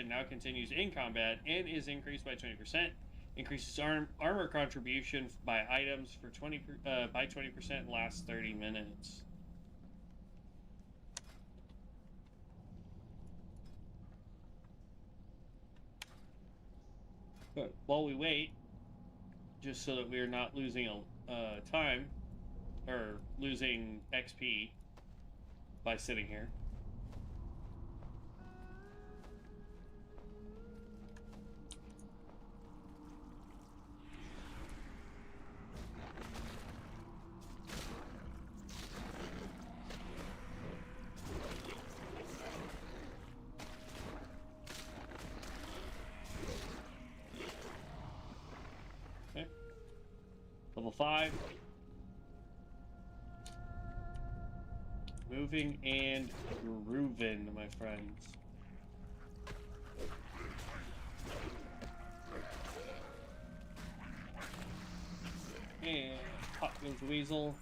now continues in combat and is increased by 20%. Increases armor contribution by items for 20% lasts 30 minutes. But while we wait, just so that we are not losing time or losing XP by sitting here. Level 5. Moving and grooving, my friends. And pop goes Weasel.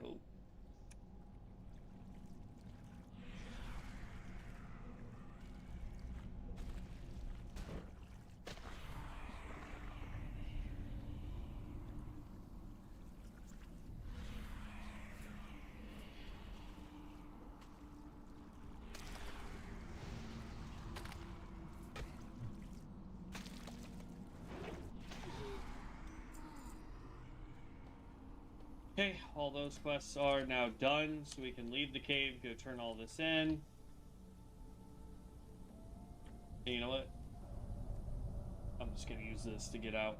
Oh. Okay, all those quests are now done, so we can leave the cave, go turn all this in. And you know what? I'm just gonna use this to get out.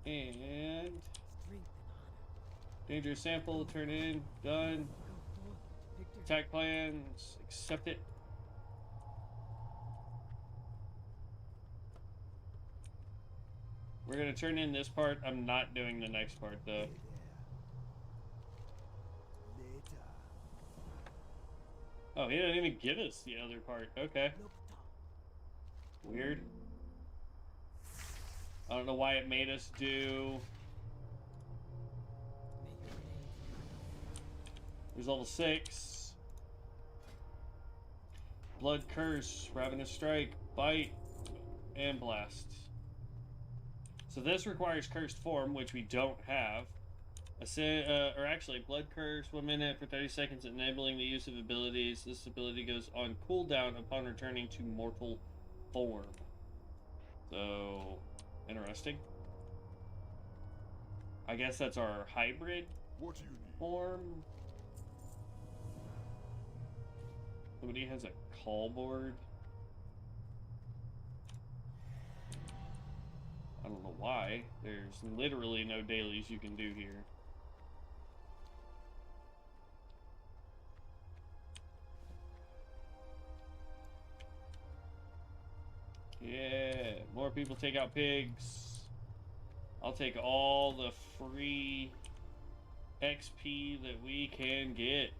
And dangerous sample, turn in, done. Attack plans, accept it. We're gonna turn in this part. I'm not doing the next part though. Oh, he didn't even give us the other part. Okay. Weird. I don't know why it made us do... There's level 6. Blood Curse, Ravenous Strike, Bite, and Blast. So this requires Cursed Form, which we don't have. Or actually, Blood Curse, 1 minute for 30 seconds, enabling the use of abilities. This ability goes on cooldown upon returning to mortal form. So... interesting. I guess that's our hybrid form. Somebody has a call board. I don't know why. There's literally no dailies you can do here. Yeah, more people take out pigs. I'll take all the free XP that we can get.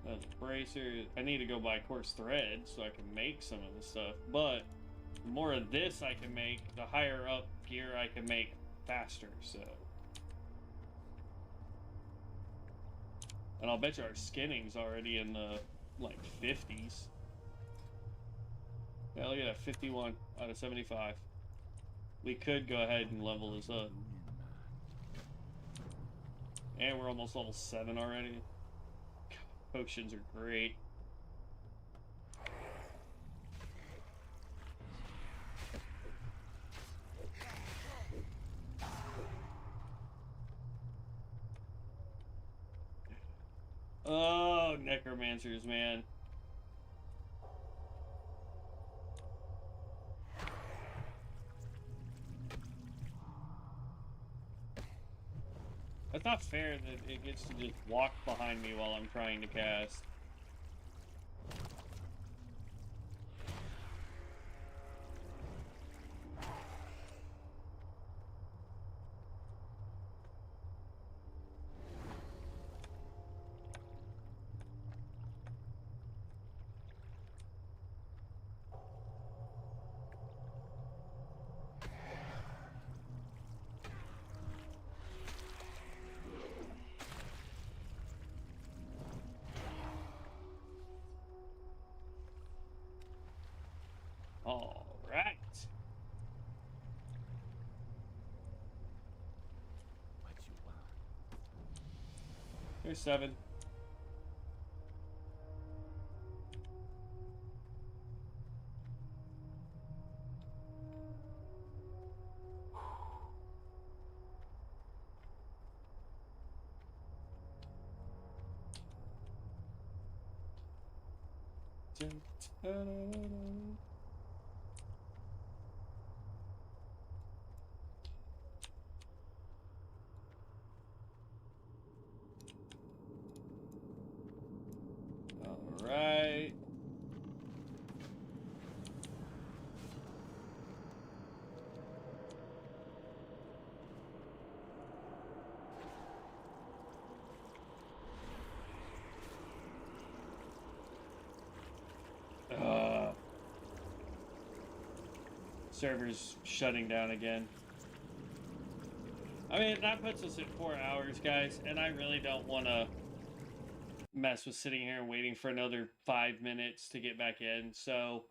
The bracer. I need to go buy coarse thread so I can make some of the stuff. But the more of this I can make, the higher up gear I can make faster. So. And I'll bet you our skinning's already in the, like, 50s. Yeah, look at that, 51 out of 75. We could go ahead and level this up. And we're almost level 7 already. Potions are great. Oh, necromancers, man. That's not fair that it gets to just walk behind me while I'm trying to cast. All right. What you want? Here's 7. All right. Server's shutting down again. I mean, that puts us at 4 hours, guys, and I really don't want to mess with sitting here and waiting for another 5 minutes to get back in. So,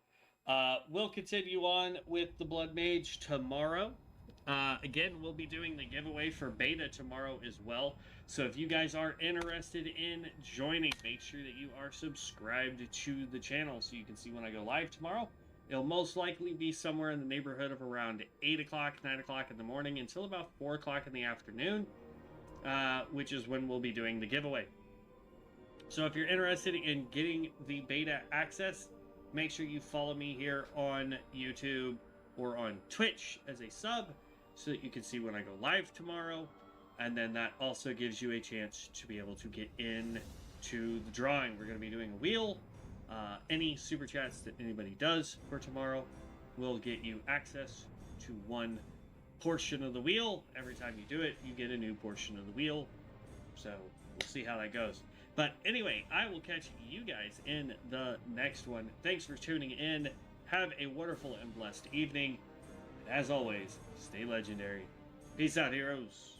we'll continue on with the Blood Mage tomorrow. Again, we'll be doing the giveaway for beta tomorrow as well. So if you guys are interested in joining, make sure that you are subscribed to the channel so you can see when I go live tomorrow. It'll most likely be somewhere in the neighborhood of around 8 o'clock, 9 o'clock in the morning until about 4 o'clock in the afternoon, which is when we'll be doing the giveaway. So if you're interested in getting the beta access, make sure you follow me here on YouTube or on Twitch as a sub so that you can see when I go live tomorrow. And then that also gives you a chance to be able to get in to the drawing. We're going to be doing a wheel. Any super chats that anybody does for tomorrow will get you access to one portion of the wheel. Every time you do it, you get a new portion of the wheel. So we'll see how that goes. But anyway, I will catch you guys in the next one. Thanks for tuning in. Have a wonderful and blessed evening. And as always, stay legendary. Peace out, heroes.